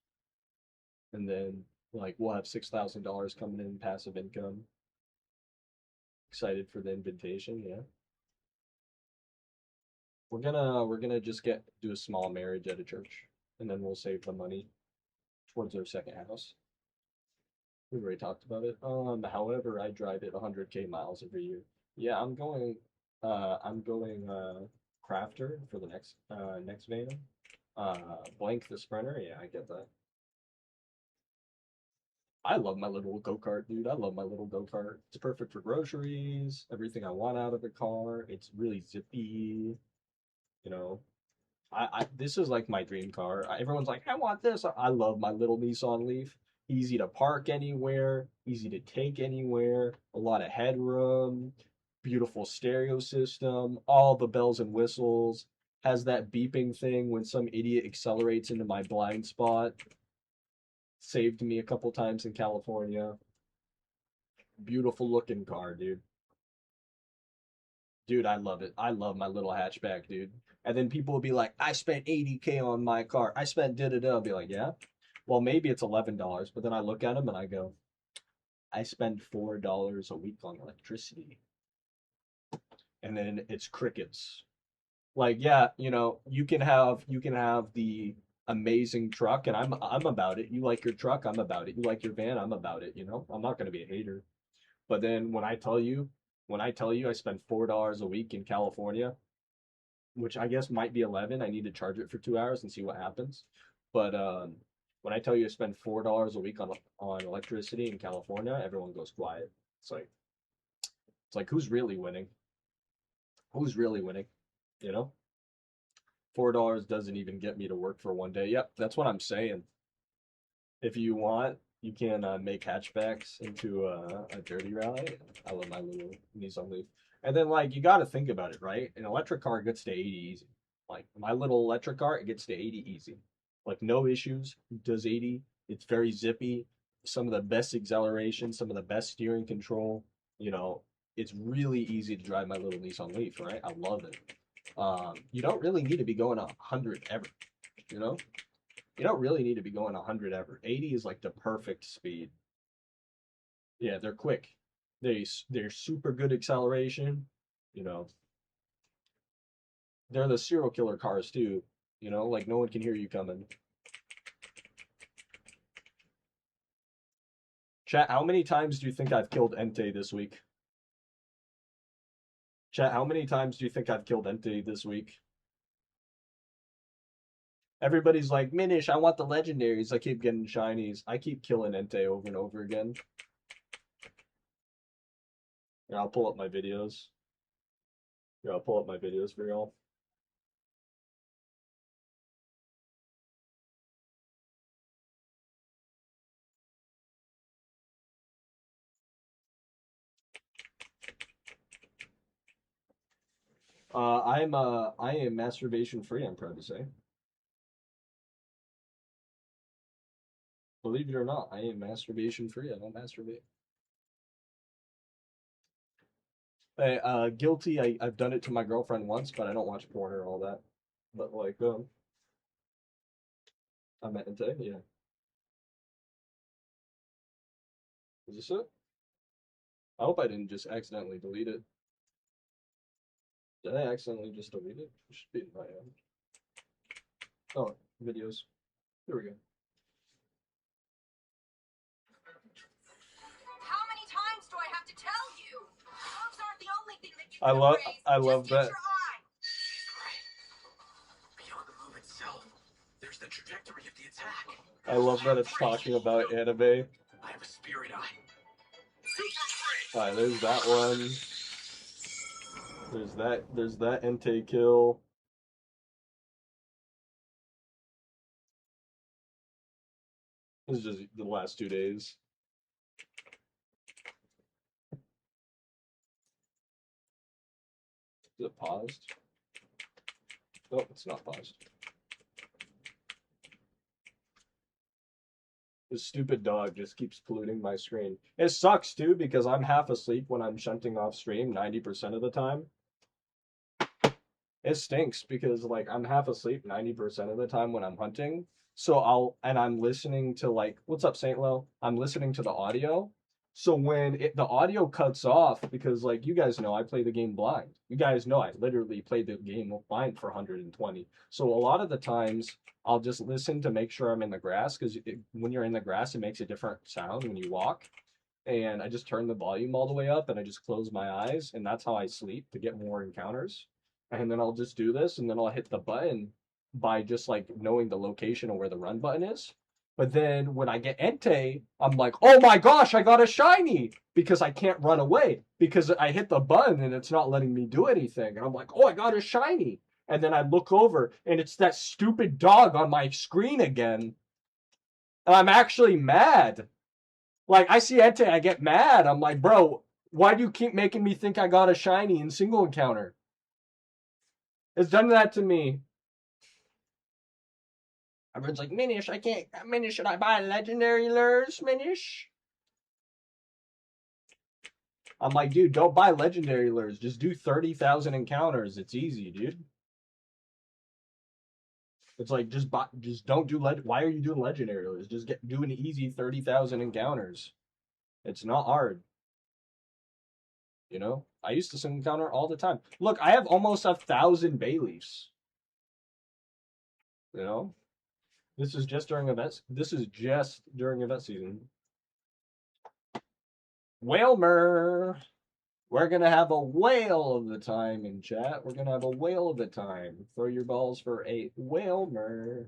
and then like we'll have $6,000 coming in passive income. Excited for the invitation, yeah. We're gonna just do a small marriage at a church, and then we'll save the money towards our second house. We've already talked about it. However, I drive it 100K miles every year. Yeah, I'm going crafter for the next van. Blank the Sprinter. Yeah, I get that. I love my little go-kart, dude. I love my little go-kart. It's perfect for groceries, everything I want out of the car. It's really zippy, you know. This is like my dream car. Everyone's like, I want this. I love my little Nissan Leaf. Easy to park anywhere, easy to take anywhere, a lot of headroom, beautiful stereo system, all the bells and whistles. Has that beeping thing when some idiot accelerates into my blind spot. Saved me a couple times in California. Beautiful looking car, dude. Dude, I love it. I love my little hatchback, dude. And then people will be like, I spent 80K on my car. I spent da da da. I'll be like, yeah. Well, maybe it's $11, but then I look at them and I go, I spend $4 a week on electricity. And then it's crickets. Like, yeah, you can have the amazing truck and I'm about it. You like your truck, I'm about it. You like your van, I'm about it. I'm not gonna be a hater. But then when I tell you I spend $4 a week in California, which I guess might be 11. I need to charge it for 2 hours and see what happens. But when I tell you I spend $4 a week on electricity in California, everyone goes quiet. It's like who's really winning? Who's really winning? You know, $4 doesn't even get me to work for one day. Yep, that's what I'm saying. If you want, you can make hatchbacks into a dirty rally. I love my little Nissan Leaf. And then like you got to think about it, right? An electric car gets to 80 easy. Like my little electric car, it gets to 80 easy. Like no issues. Does 80. It's very zippy. Some of the best acceleration, some of the best steering control. You know, it's really easy to drive my little Nissan Leaf, right? I love it. You don't really need to be going 100 ever. You know, you don't really need to be going 100 ever. 80 is like the perfect speed. Yeah, they're quick. They're super good acceleration. You know, they're the serial killer cars too. Like no one can hear you coming. Chat, how many times do you think I've killed Entei this week? Chat, how many times do you think I've killed Entei this week? Everybody's like, Minish, I want the legendaries. I keep getting shinies. I keep killing Entei over and over again. Yeah, I'll pull up my videos. Yeah, I'll pull up my videos for y'all. I am masturbation free, I'm proud to say. Believe it or not, I am masturbation free. I don't masturbate. Hey, guilty. I've done it to my girlfriend once, but I don't watch porn or all that. But like, I meant Entei, yeah. Is this it? I hope I didn't just accidentally delete it. Did I accidentally just delete it? It should be in my end. Oh, videos. Here we go. How many times do I have to tell you? Moves aren't the only thing that you I can love praise. I Just love use that. your eye. Beyond the move itself, there's the trajectory of the attack. I love that it's talking about anime. I have a spirit eye. Alright, there's that one. There's that Entei kill. This is just the last 2 days. Is it paused? Oh, it's not paused. This stupid dog just keeps polluting my screen. It sucks too because I'm half asleep when I'm shunting off stream 90% of the time. It stinks because like I'm half asleep 90% of the time when I'm hunting. So I'm listening to like, what's up, Saint Lo? I'm listening to the audio. So when the audio cuts off, because like you guys know, I play the game blind. You guys know I literally played the game blind for 120. So a lot of the times I'll just listen to make sure I'm in the grass because when you're in the grass, it makes a different sound when you walk. And I just turn the volume all the way up and I just close my eyes and that's how I sleep to get more encounters. And then I'll just do this and then I'll hit the button by just like knowing the location of where the run button is. But then when I get Entei, I'm like, oh my gosh, I got a shiny because I can't run away because I hit the button and it's not letting me do anything. And I'm like, oh, I got a shiny. And then I look over and it's that stupid dog on my screen again. And I'm actually mad. Like, I see Entei, I get mad. I'm like, bro, why do you keep making me think I got a shiny in single encounter? It's done that to me. Everyone's like, Minish, Minish, should I buy legendary lures, Minish? I'm like, dude, don't buy legendary lures. Just do 30,000 encounters. It's easy, dude. It's like, just don't do why are you doing legendary lures? Just do an easy 30,000 encounters. It's not hard. You know? I used to single encounter all the time. Look, I have almost 1,000 bay leafs. You know? This is just during events. This is just during event season. Whalmer. We're gonna have a whale of the time in chat. We're gonna have a whale of the time. Throw your balls for a Whalmer.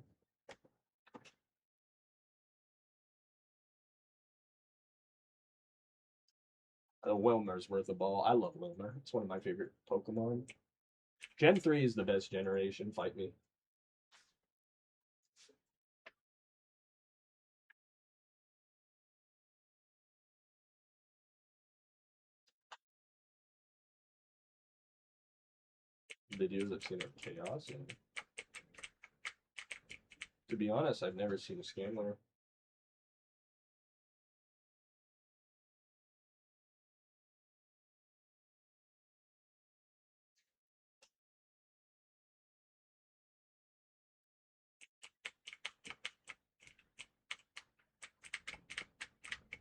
A Whalmer's worth a ball. I love Whalmer. It's one of my favorite Pokemon. Gen 3 is the best generation. Fight me. Videos I've seen of Chaos. And to be honest, I've never seen a Scammer.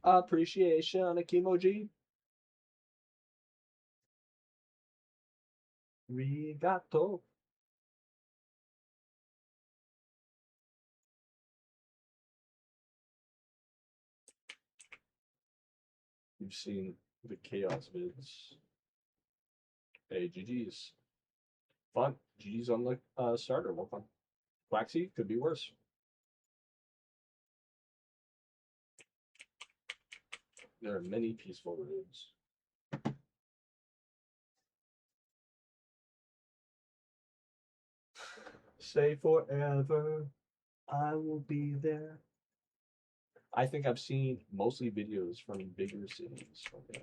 Appreciation, Akimoji. Rigato. You've seen the Chaos vids. Hey, GG's. Fun. GG's on the starter. Well, fun. Waxy could be worse. There are many peaceful rooms. Say forever, I will be there. I think I've seen mostly videos from bigger cities. Okay.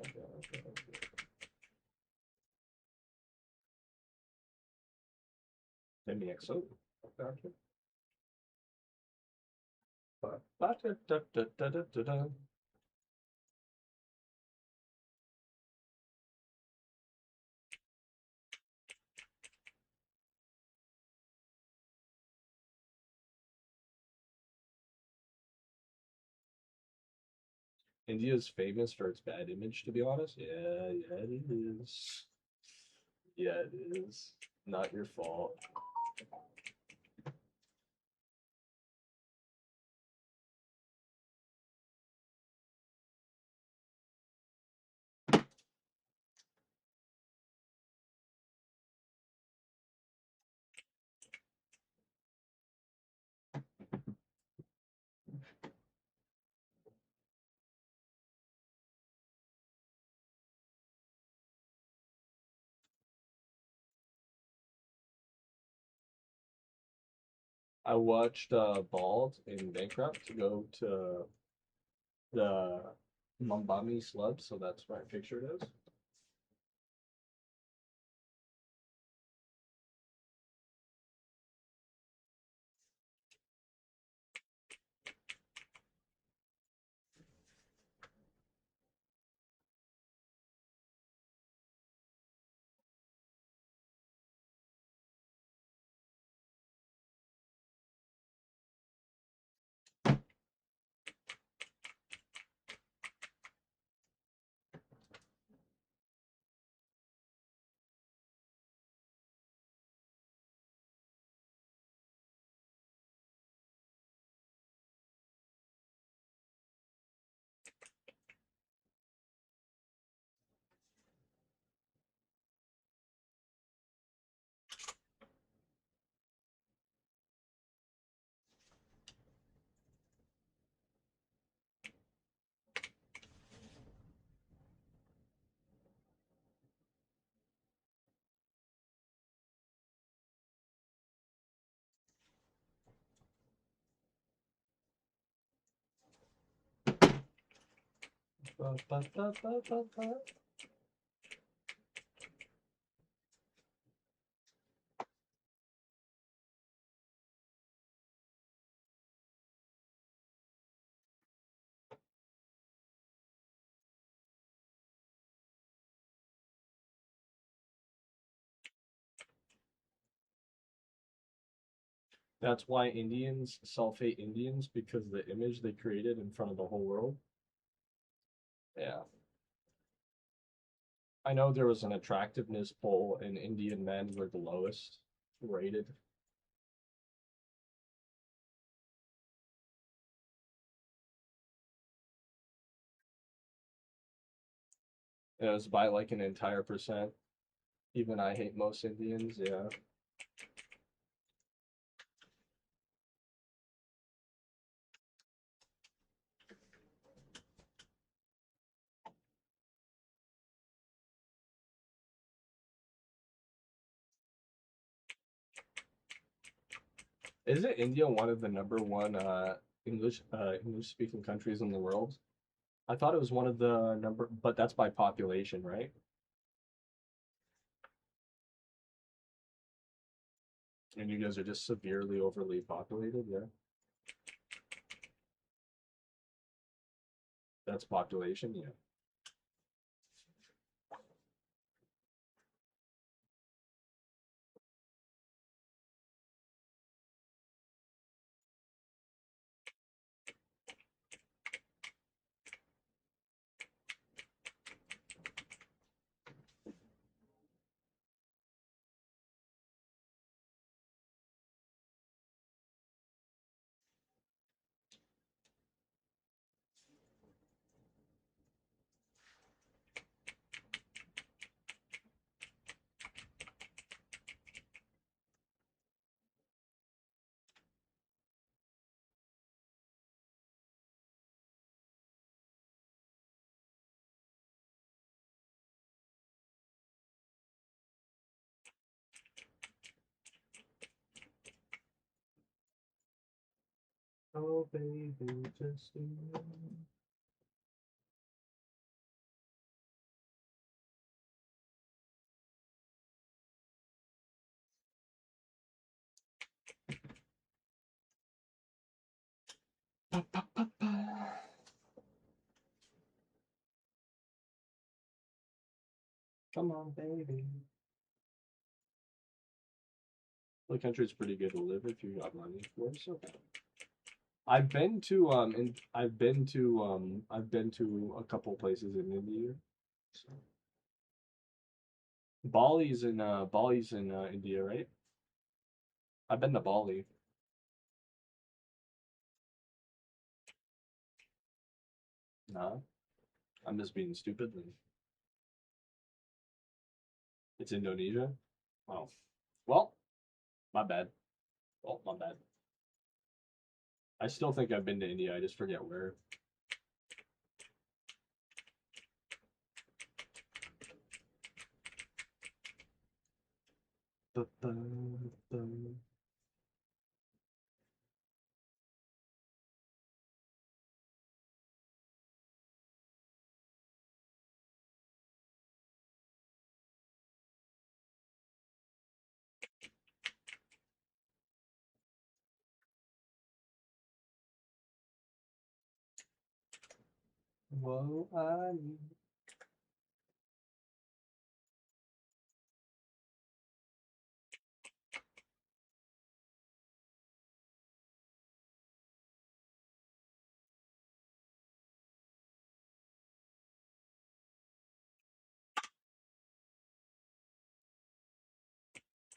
MXO. Okay. India is famous for its bad image, to be honest. Yeah, it is. Yeah, it is. Not your fault. I watched Bald in Bankrupt go to the Mambami Slub, so that's where I pictured it is. That's why Indians self-hate Indians, because the image they created in front of the whole world. Yeah. I know there was an attractiveness poll, and Indian men were the lowest rated. It was by like an entire percent. Even I hate most Indians, yeah. Isn't India one of the number one English speaking countries in the world? I thought it was one of the number, but that's by population, right? And you guys are just severely overly populated, yeah. That's population, yeah. Oh baby, just you. Come on, baby. The country's pretty good to live if you got money for it. So I've been to I've been to a couple places in India. So. Bali's in India, right? I've been to Bali. Nah, I'm just being stupid. It's Indonesia. Oh, well, my bad. Well, my bad. I still think I've been to India. I just forget where. Whoa, I need.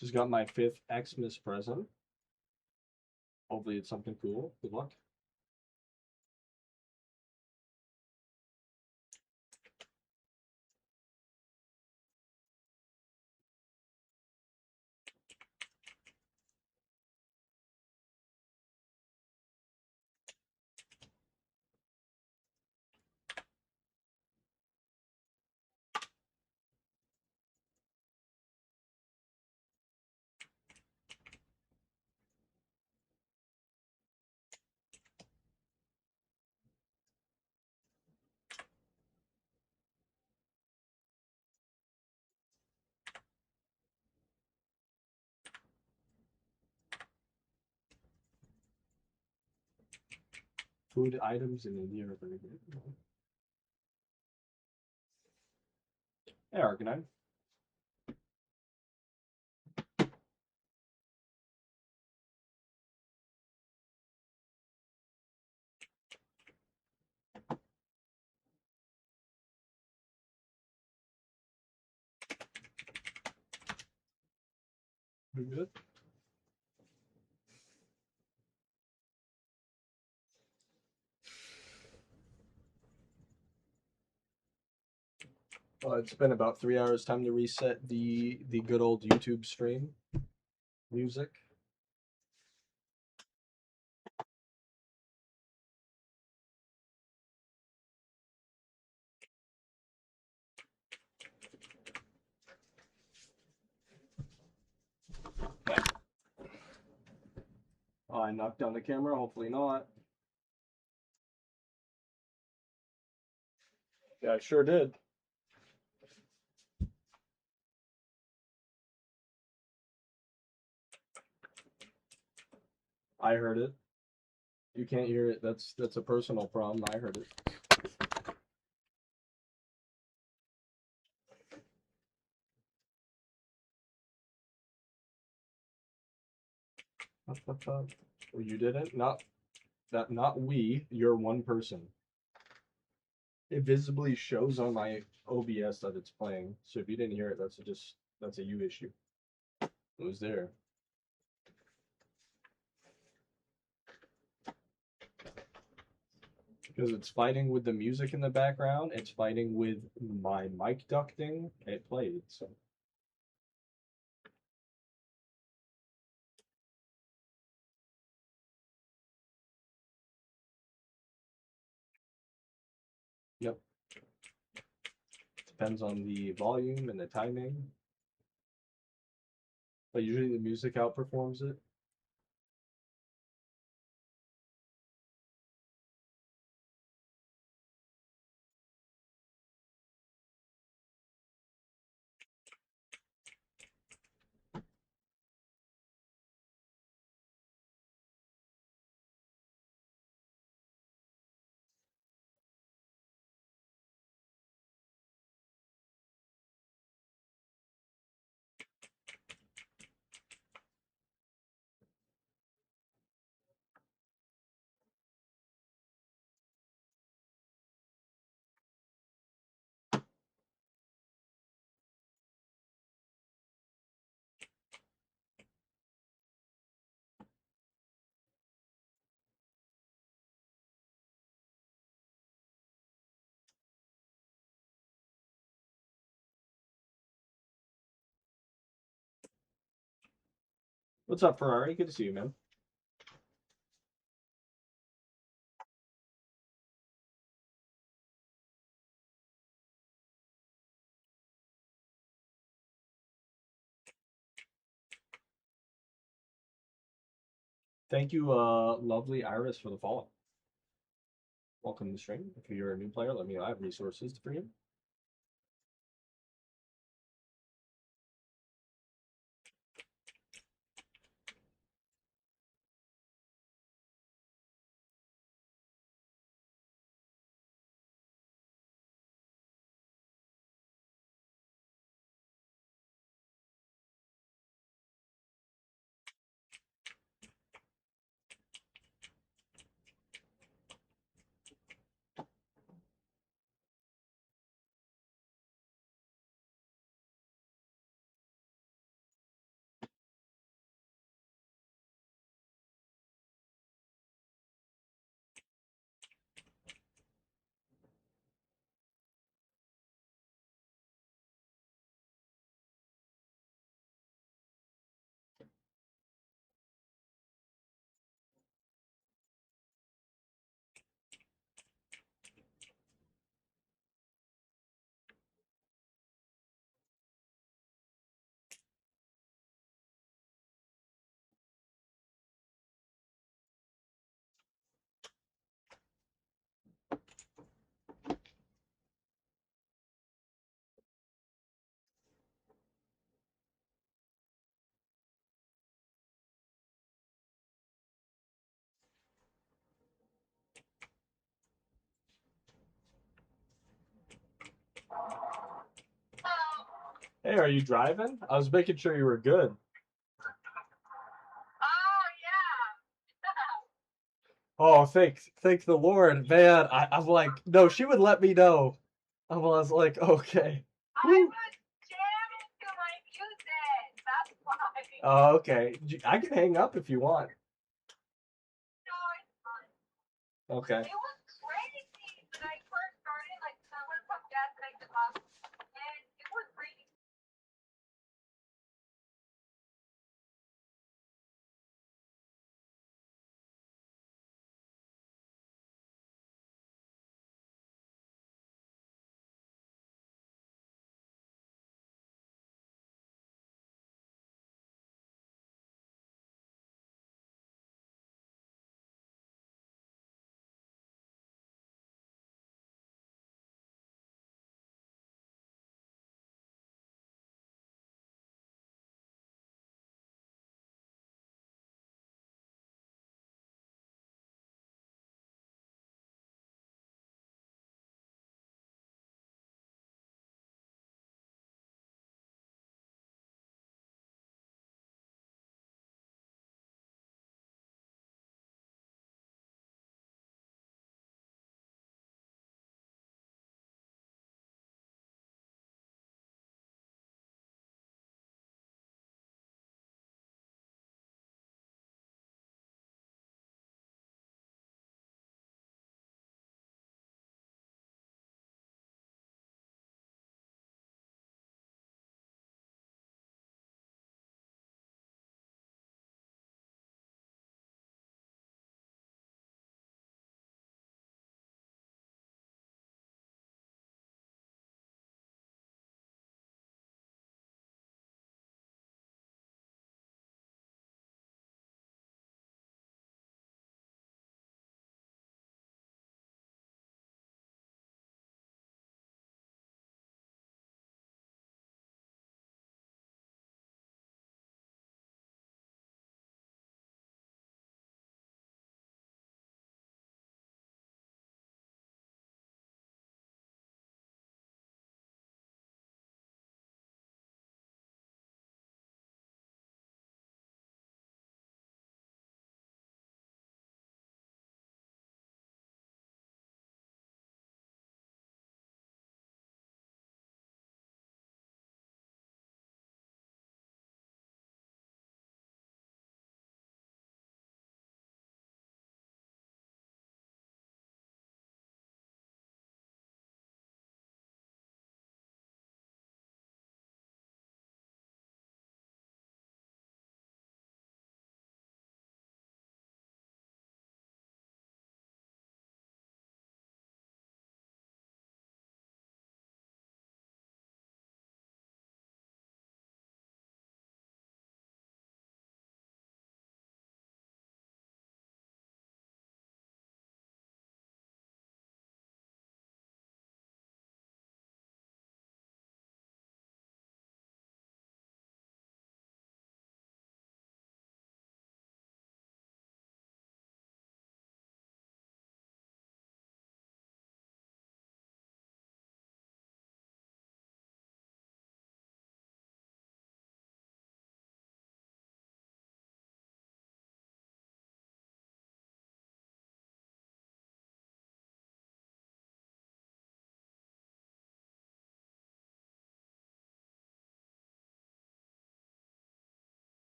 Just got my 5th Xmas present. Hopefully it's something cool. Good luck. Food items in India are very good. Hey, Arcanine. You good? It's been about 3 hours. Time to reset the good old YouTube stream music. Oh, I knocked down the camera. Hopefully not. Yeah, I sure did. I heard it. You can't hear it. That's a personal problem. I heard it. Well, you didn't. Not we. You're one person. It visibly shows on my OBS that it's playing. So if you didn't hear it, that's a you issue. It was there. Because it's fighting with the music in the background, it's fighting with my mic ducting. It played, so. Yep. Depends on the volume and the timing. But usually the music outperforms it. What's up, Ferrari? Good to see you, man. Thank you, lovely Iris, for the follow. Welcome to the stream. If you're a new player, let me know. I have resources for you. Hey, are you driving? I was making sure you were good. Oh, yeah. Oh, thank the Lord, man. I'm like, no, she would let me know. I was like, okay. I was jamming to my music. That's why. Oh, okay. I can hang up if you want. No, it's fine. Okay. It was